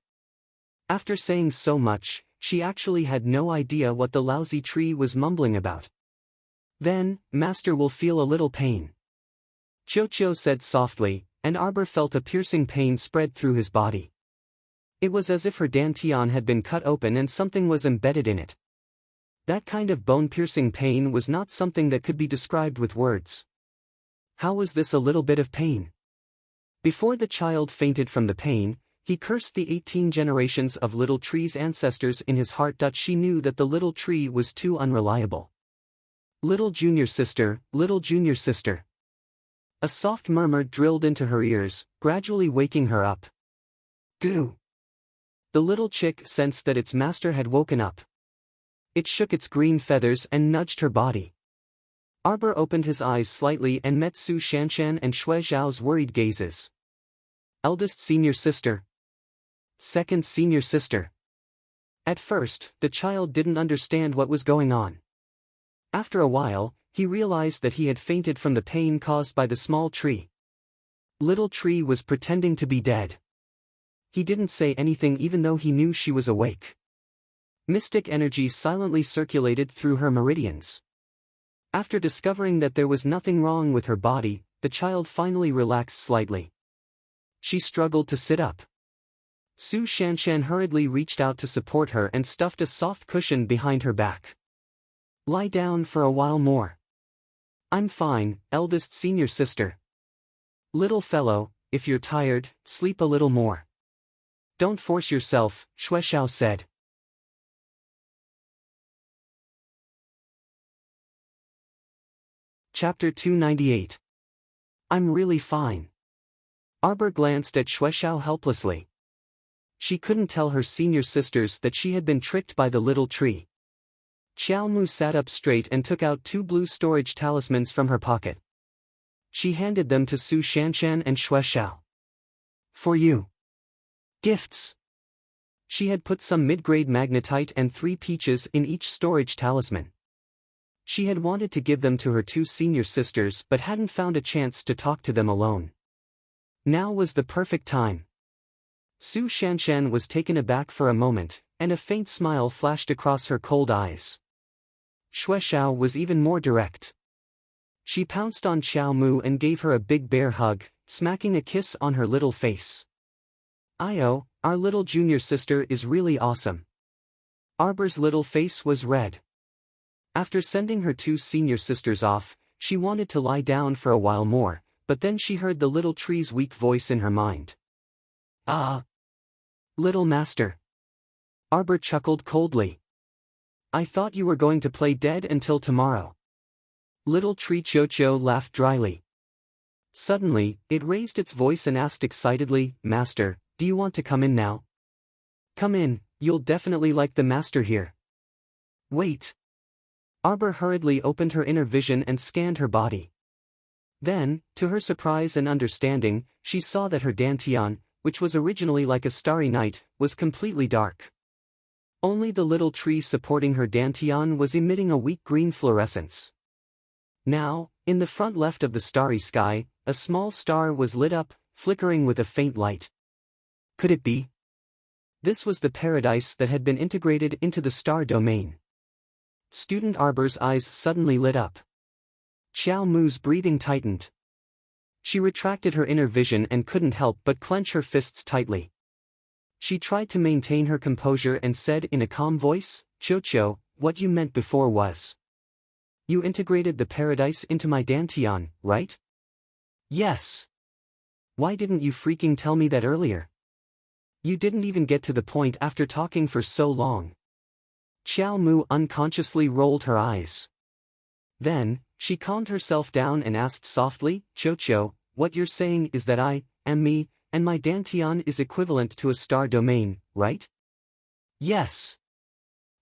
S1: After saying so much, she actually had no idea what the lousy tree was mumbling about. Then, Master will feel a little pain. Chocho said softly, and Arbor felt a piercing pain spread through his body. It was as if her dantian had been cut open and something was embedded in it. That kind of bone-piercing pain was not something that could be described with words. How was this a little bit of pain? Before the child fainted from the pain, he cursed the 18 generations of Little Tree's ancestors in his heart. She knew that the little tree was too unreliable. Little junior sister. A soft murmur drilled into her ears, gradually waking her up. Goo! The little chick sensed that its master had woken up. It shook its green feathers and nudged her body. Arbor opened his eyes slightly and met Su Shanshan and Shui Zhao's worried gazes. Eldest senior sister. Second senior sister. At first, the child didn't understand what was going on. After a while, he realized that he had fainted from the pain caused by the small tree. Little Tree was pretending to be dead. He didn't say anything even though he knew she was awake. Mystic energy silently circulated through her meridians. After discovering that there was nothing wrong with her body, the child finally relaxed slightly. She struggled to sit up. Su Shanshan hurriedly reached out to support her and stuffed a soft cushion behind her back. Lie down for a while more. I'm fine, eldest senior sister. Little fellow, if you're tired, sleep a little more. Don't force yourself, Shui Xiao said. Chapter 298. I'm really fine. Arbor glanced at Shuexiao helplessly. She couldn't tell her senior sisters that she had been tricked by the little tree. Xiaomu sat up straight and took out 2 blue storage talismans from her pocket. She handed them to Su Shanshan and Shuexiao. For you. Gifts. She had put some mid-grade magnetite and 3 peaches in each storage talisman. She had wanted to give them to her 2 senior sisters but hadn't found a chance to talk to them alone. Now was the perfect time. Su Shanshan was taken aback for a moment, and a faint smile flashed across her cold eyes. Shuexiao was even more direct. She pounced on Xiaomu and gave her a big bear hug, smacking a kiss on her little face. Io, our little junior sister is really awesome. Arbor's little face was red. After sending her 2 senior sisters off, she wanted to lie down for a while more, but then she heard the little tree's weak voice in her mind. Ah! Little master. Arbor chuckled coldly. I thought you were going to play dead until tomorrow. Little tree Chocho laughed dryly. Suddenly, it raised its voice and asked excitedly, Master, do you want to come in now? Come in, you'll definitely like the master here. Wait. Arbor hurriedly opened her inner vision and scanned her body. Then, to her surprise and understanding, she saw that her dantian, which was originally like a starry night, was completely dark. Only the little tree supporting her dantian was emitting a weak green fluorescence. Now, in the front left of the starry sky, a small star was lit up, flickering with a faint light. Could it be? This was the paradise that had been integrated into the star domain. Student Arbor's eyes suddenly lit up. Xiao Mu's breathing tightened. She retracted her inner vision and couldn't help but clench her fists tightly. She tried to maintain her composure and said in a calm voice, Chocho, what you meant before was. You integrated the paradise into my dantian, right? Yes. Why didn't you freaking tell me that earlier? You didn't even get to the point after talking for so long. Xiao Mu unconsciously rolled her eyes. Then, she calmed herself down and asked softly, Chocho, what you're saying is that I am me, and my dantian is equivalent to a star domain, right? Yes.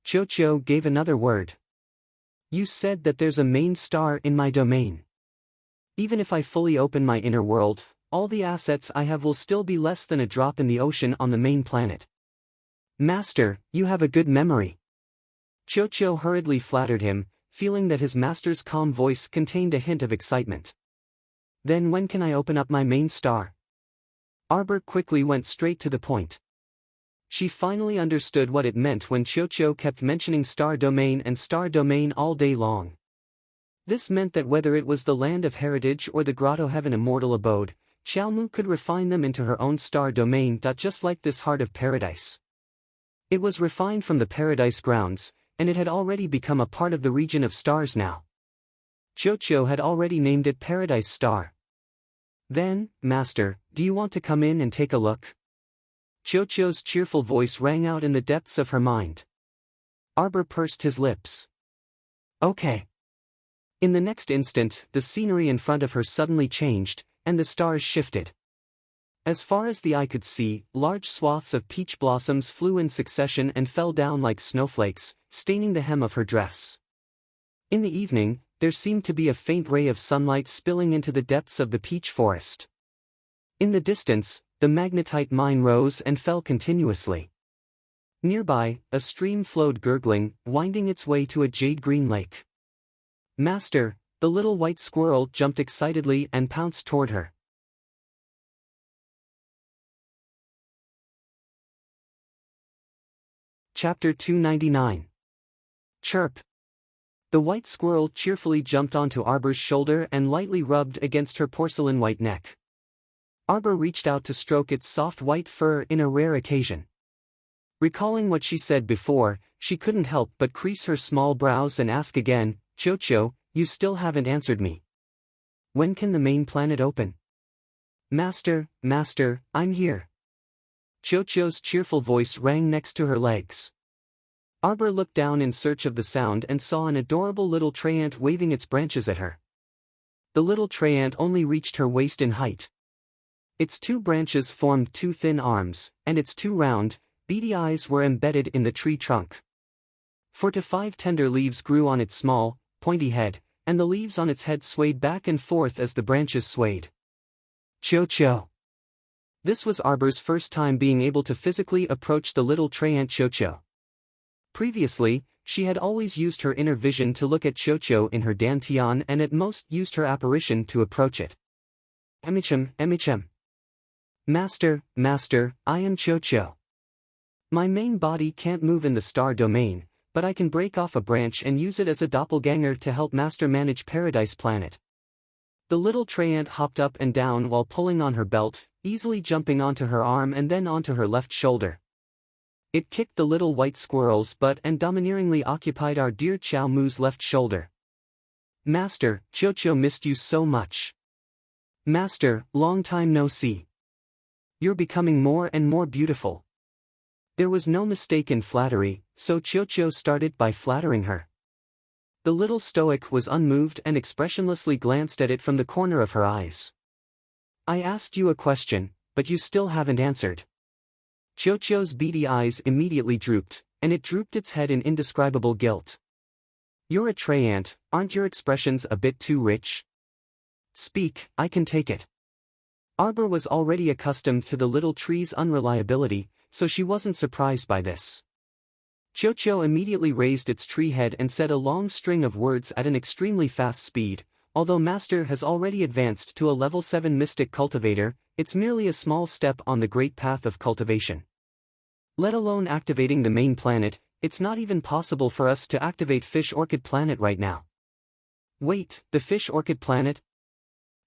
S1: Chocho gave another word. You said that there's a main star in my domain. Even if I fully open my inner world, all the assets I have will still be less than a drop in the ocean on the main planet. Master, you have a good memory. Chocho hurriedly flattered him, feeling that his master's calm voice contained a hint of excitement. Then when can I open up my main star? Arbor quickly went straight to the point. She finally understood what it meant when Chocho kept mentioning star domain and star domain all day long. This meant that whether it was the land of heritage or the grotto heaven immortal abode, Xiaomu could refine them into her own star domain. Just like this heart of paradise. It was refined from the paradise grounds, and it had already become a part of the region of stars now. Chocho had already named it Paradise Star. Then, Master, do you want to come in and take a look? Chocho's cheerful voice rang out in the depths of her mind. Arbor pursed his lips. Okay. In the next instant, the scenery in front of her suddenly changed, and the stars shifted. As far as the eye could see, large swaths of peach blossoms flew in succession and fell down like snowflakes, staining the hem of her dress. In the evening, there seemed to be a faint ray of sunlight spilling into the depths of the peach forest. In the distance, the magnetite mine rose and fell continuously. Nearby, a stream flowed gurgling, winding its way to a jade-green lake. Master, the little white squirrel jumped excitedly and pounced toward her. Chapter 299. Chirp. The white squirrel cheerfully jumped onto Arbor's shoulder and lightly rubbed against her porcelain-white neck. Arbor reached out to stroke its soft white fur in a rare occasion. Recalling what she said before, she couldn't help but crease her small brows and ask again, Chocho, you still haven't answered me. When can the main planet open? Master, I'm here. Chocho's cheerful voice rang next to her legs. Arbor looked down in search of the sound and saw an adorable little tree ant waving its branches at her. The little tree ant only reached her waist in height. Its 2 branches formed 2 thin arms, and its 2 round, beady eyes were embedded in the tree trunk. 4 to 5 tender leaves grew on its small, pointy head, and the leaves on its head swayed back and forth as the branches swayed. Cho-cho. This was Arbor's first time being able to physically approach the little tree ant Cho-cho. Previously, she had always used her inner vision to look at Cho-cho in her dantian and at most used her apparition to approach it. Emichem. Master, I am Cho-cho. My main body can't move in the star domain, but I can break off a branch and use it as a doppelganger to help Master manage Paradise Planet. The little tree ant hopped up and down while pulling on her belt, easily jumping onto her arm and then onto her left shoulder. It kicked the little white squirrel's butt and domineeringly occupied our dear Chow Moo's left shoulder. Master, Cho-cho missed you so much. Master, long time no see. You're becoming more and more beautiful. There was no mistake in flattery, so Cho-cho started by flattering her. The little stoic was unmoved and expressionlessly glanced at it from the corner of her eyes. I asked you a question, but you still haven't answered. Cho-cho's beady eyes immediately drooped, and it drooped its head in indescribable guilt. You're a tree ant, aren't your expressions a bit too rich? Speak, I can take it. Arbor was already accustomed to the little tree's unreliability, so she wasn't surprised by this. Cho-cho immediately raised its tree head and said a long string of words at an extremely fast speed. Although Master has already advanced to a level 7 mystic cultivator, it's merely a small step on the great path of cultivation. Let alone activating the main planet, it's not even possible for us to activate Fish Orchid Planet right now. Wait, the Fish Orchid Planet?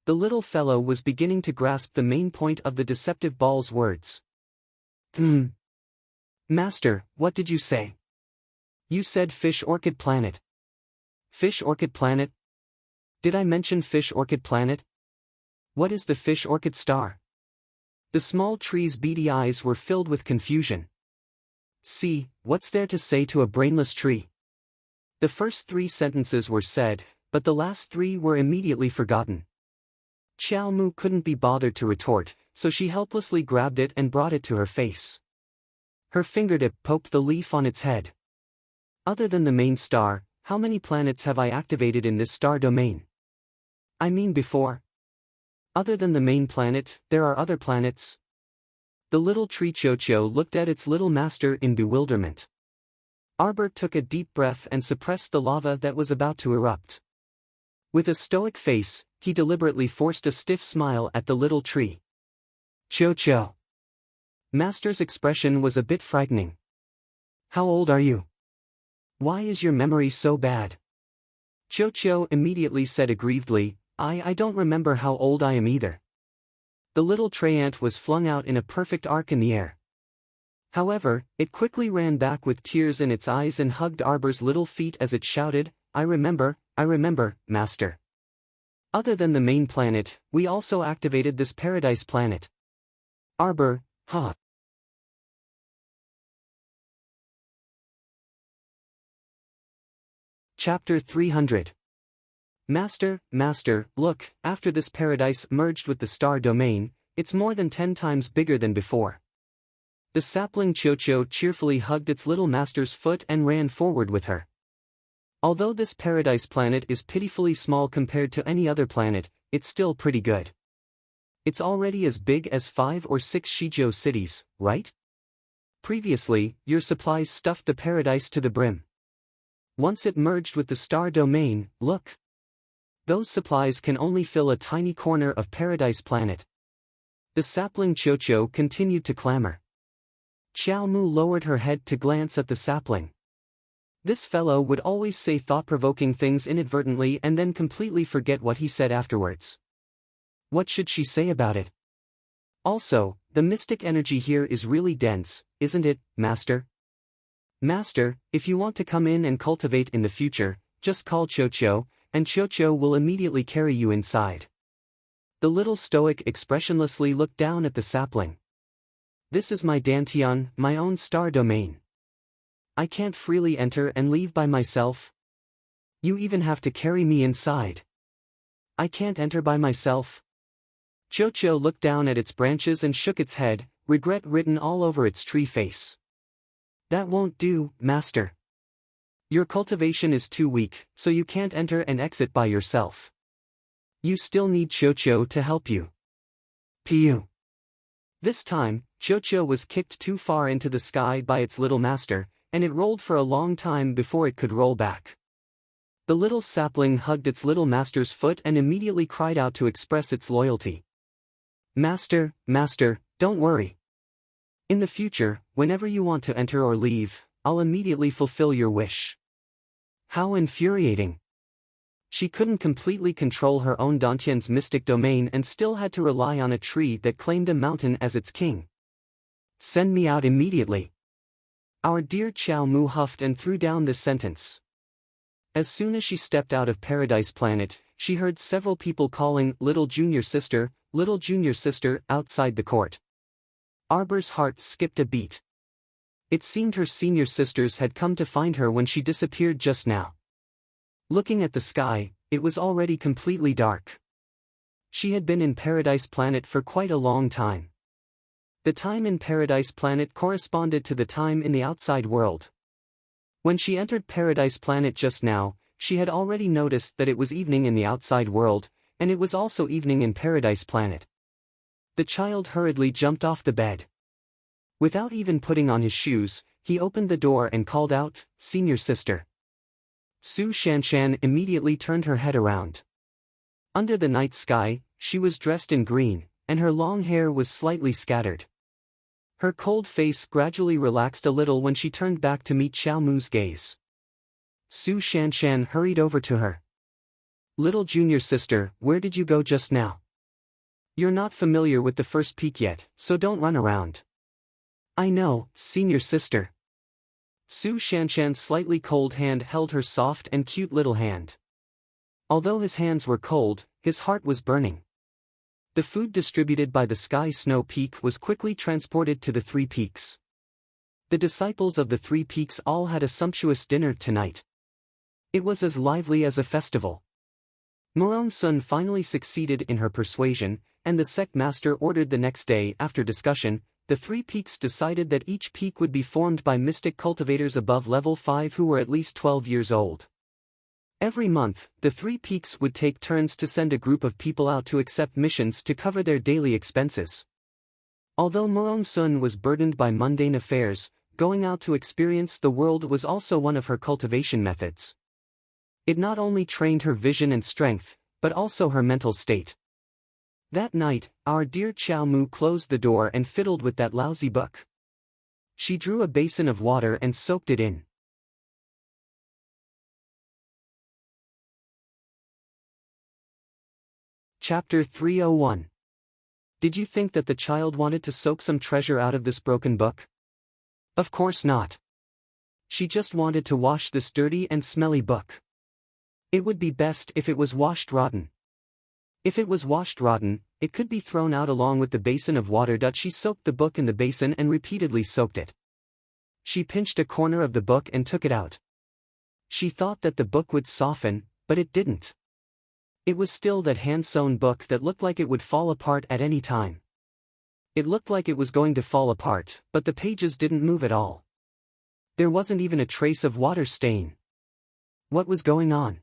S1: The little fellow was beginning to grasp the main point of the deceptive ball's words. Master, what did you say? You said Fish Orchid Planet. Fish Orchid Planet? Did I mention Fish Orchid Planet? What is the Fish Orchid Star? The small tree's beady eyes were filled with confusion. See, what's there to say to a brainless tree? The first 3 sentences were said, but the last 3 were immediately forgotten. Chow Moo couldn't be bothered to retort, so she helplessly grabbed it and brought it to her face. Her fingertip poked the leaf on its head. Other than the main star, how many planets have I activated in this star domain? I mean before. Other than the main planet, there are other planets. The little tree Cho-cho looked at its little master in bewilderment. Arbor took a deep breath and suppressed the lava that was about to erupt. With a stoic face, he deliberately forced a stiff smile at the little tree. Cho-cho. Master's expression was a bit frightening. How old are you? Why is your memory so bad? Cho-cho immediately said aggrievedly, I don't remember how old I am either. The little tree ant was flung out in a perfect arc in the air. However, it quickly ran back with tears in its eyes and hugged Arbor's little feet as it shouted, I remember, Master. Other than the main planet, we also activated this Paradise Planet. Arbor, huh? Chapter 300. Master, look, after this paradise merged with the star domain, it's more than 10 times bigger than before. The sapling Cho-cho cheerfully hugged its little master's foot and ran forward with her. Although this paradise planet is pitifully small compared to any other planet, it's still pretty good. It's already as big as 5 or 6 Shizhou cities, right? Previously, your supplies stuffed the paradise to the brim. Once it merged with the star domain, look. Those supplies can only fill a tiny corner of Paradise Planet. The sapling Cho-cho continued to clamor. Chow Moo lowered her head to glance at the sapling. This fellow would always say thought-provoking things inadvertently and then completely forget what he said afterwards. What should she say about it? Also, the mystic energy here is really dense, isn't it, Master? Master, if you want to come in and cultivate in the future, just call Cho-cho, and Cho-cho will immediately carry you inside. The little stoic expressionlessly looked down at the sapling. This is my dantian, my own star domain. I can't freely enter and leave by myself. You even have to carry me inside. I can't enter by myself. Cho-Cho looked down at its branches and shook its head, regret written all over its tree face. That won't do, master. Your cultivation is too weak, so you can't enter and exit by yourself. You still need Cho-Cho to help you. Piu. This time, Cho-Cho was kicked too far into the sky by its little master, and it rolled for a long time before it could roll back. The little sapling hugged its little master's foot and immediately cried out to express its loyalty. Master, master, don't worry. In the future, whenever you want to enter or leave, I'll immediately fulfill your wish. How infuriating. She couldn't completely control her own Dantian's mystic domain and still had to rely on a tree that claimed a mountain as its king. Send me out immediately. Our dear Xiao Mu huffed and threw down this sentence. As soon as she stepped out of Paradise Planet, she heard several people calling little junior sister, outside the court. Arbor's heart skipped a beat. It seemed her senior sisters had come to find her when she disappeared just now. Looking at the sky, it was already completely dark. She had been in Paradise Planet for quite a long time. The time in Paradise Planet corresponded to the time in the outside world. When she entered Paradise Planet just now, she had already noticed that it was evening in the outside world, and it was also evening in Paradise Planet. The child hurriedly jumped off the bed. Without even putting on his shoes, he opened the door and called out, "Senior sister." Su Shanshan immediately turned her head around. Under the night sky, she was dressed in green, and her long hair was slightly scattered. Her cold face gradually relaxed a little when she turned back to meet Xiao Mu's gaze. Su Shanshan hurried over to her. Little junior sister, where did you go just now? You're not familiar with the first peak yet, so don't run around. I know, senior sister. Su Shanshan's slightly cold hand held her soft and cute little hand. Although his hands were cold, his heart was burning. The food distributed by the Sky Snow Peak was quickly transported to the three peaks. The disciples of the three peaks all had a sumptuous dinner tonight. It was as lively as a festival. Morong Sun finally succeeded in her persuasion, and the sect master ordered the next day. After discussion, the three peaks decided that each peak would be formed by mystic cultivators above level 5 who were at least 12 years old. Every month, the three peaks would take turns to send a group of people out to accept missions to cover their daily expenses. Although Morong Sun was burdened by mundane affairs, going out to experience the world was also one of her cultivation methods. It not only trained her vision and strength, but also her mental state. That night, our dear Xiao Mu closed the door and fiddled with that lousy book. She drew a basin of water and soaked it in. Chapter 301. Did you think that the child wanted to soak some treasure out of this broken book? Of course not. She just wanted to wash this dirty and smelly book. It would be best if it was washed rotten. If it was washed rotten, it could be thrown out along with the basin of water. She soaked the book in the basin and repeatedly soaked it. She pinched a corner of the book and took it out. She thought that the book would soften, but it didn't. It was still that hand-sewn book that looked like it would fall apart at any time. It looked like it was going to fall apart, but the pages didn't move at all. There wasn't even a trace of water stain. What was going on?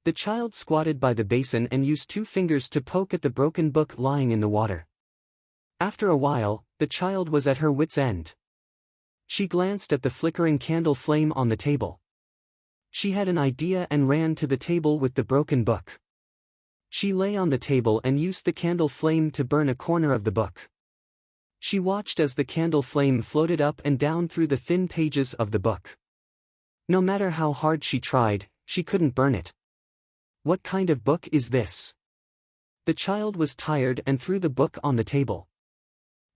S1: The child squatted by the basin and used 2 fingers to poke at the broken book lying in the water. After a while, the child was at her wit's end. She glanced at the flickering candle flame on the table. She had an idea and ran to the table with the broken book. She lay on the table and used the candle flame to burn a corner of the book. She watched as the candle flame floated up and down through the thin pages of the book. No matter how hard she tried, she couldn't burn it. What kind of book is this? The child was tired and threw the book on the table.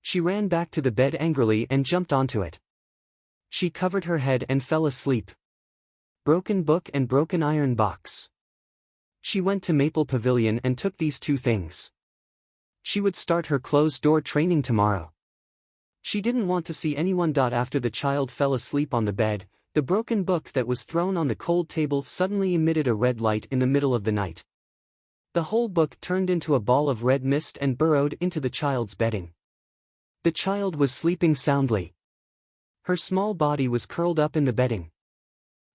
S1: She ran back to the bed angrily and jumped onto it. She covered her head and fell asleep. Broken book and broken iron box. She went to Maple Pavilion and took these 2 things. She would start her closed-door training tomorrow. She didn't want to see anyone. After the child fell asleep on the bed, the broken book that was thrown on the cold table suddenly emitted a red light in the middle of the night. The whole book turned into a ball of red mist and burrowed into the child's bedding. The child was sleeping soundly. Her small body was curled up in the bedding.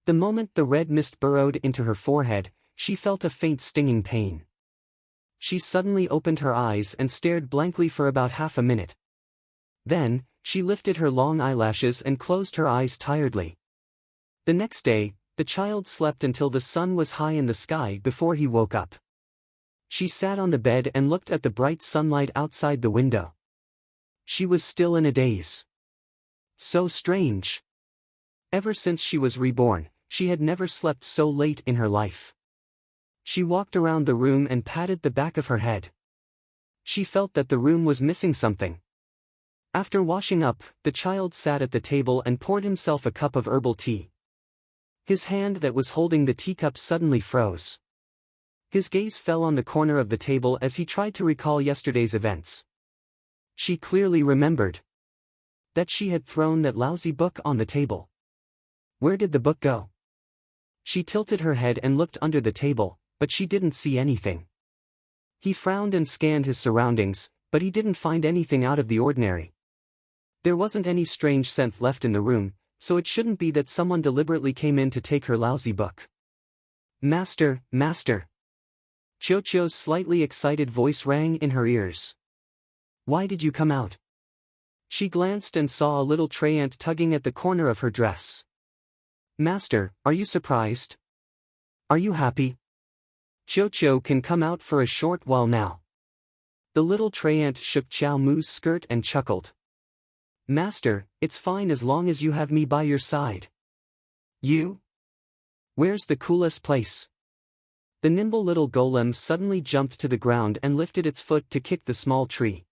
S1: The moment the red mist burrowed into her forehead, she felt a faint stinging pain. She suddenly opened her eyes and stared blankly for about half a minute. Then, she lifted her long eyelashes and closed her eyes tiredly. The next day, the child slept until the sun was high in the sky before he woke up. She sat on the bed and looked at the bright sunlight outside the window. She was still in a daze. So strange. Ever since she was reborn, she had never slept so late in her life. She walked around the room and patted the back of her head. She felt that the room was missing something. After washing up, the child sat at the table and poured himself a cup of herbal tea. His hand that was holding the teacup suddenly froze. His gaze fell on the corner of the table as he tried to recall yesterday's events. She clearly remembered that she had thrown that lousy book on the table. Where did the book go? She tilted her head and looked under the table, but she didn't see anything. He frowned and scanned his surroundings, but he didn't find anything out of the ordinary. There wasn't any strange scent left in the room, so it shouldn't be that someone deliberately came in to take her lousy book. Master, Master! Cho-Cho's slightly excited voice rang in her ears. Why did you come out? She glanced and saw a little tray ant tugging at the corner of her dress. Master, are you surprised? Are you happy? Cho-Cho can come out for a short while now. The little tray ant shook Chow Mu's skirt and chuckled. Master, it's fine as long as you have me by your side. You? Where's the coolest place? The nimble little golem suddenly jumped to the ground and lifted its foot to kick the small tree.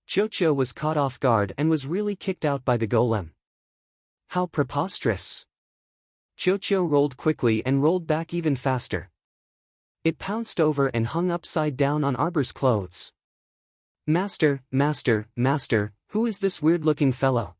S1: Cho-Cho was caught off guard and was really kicked out by the golem. How preposterous! Cho-Cho rolled quickly and rolled back even faster. It pounced over and hung upside down on Arbor's clothes. Master, Master, Master, who is this weird-looking fellow?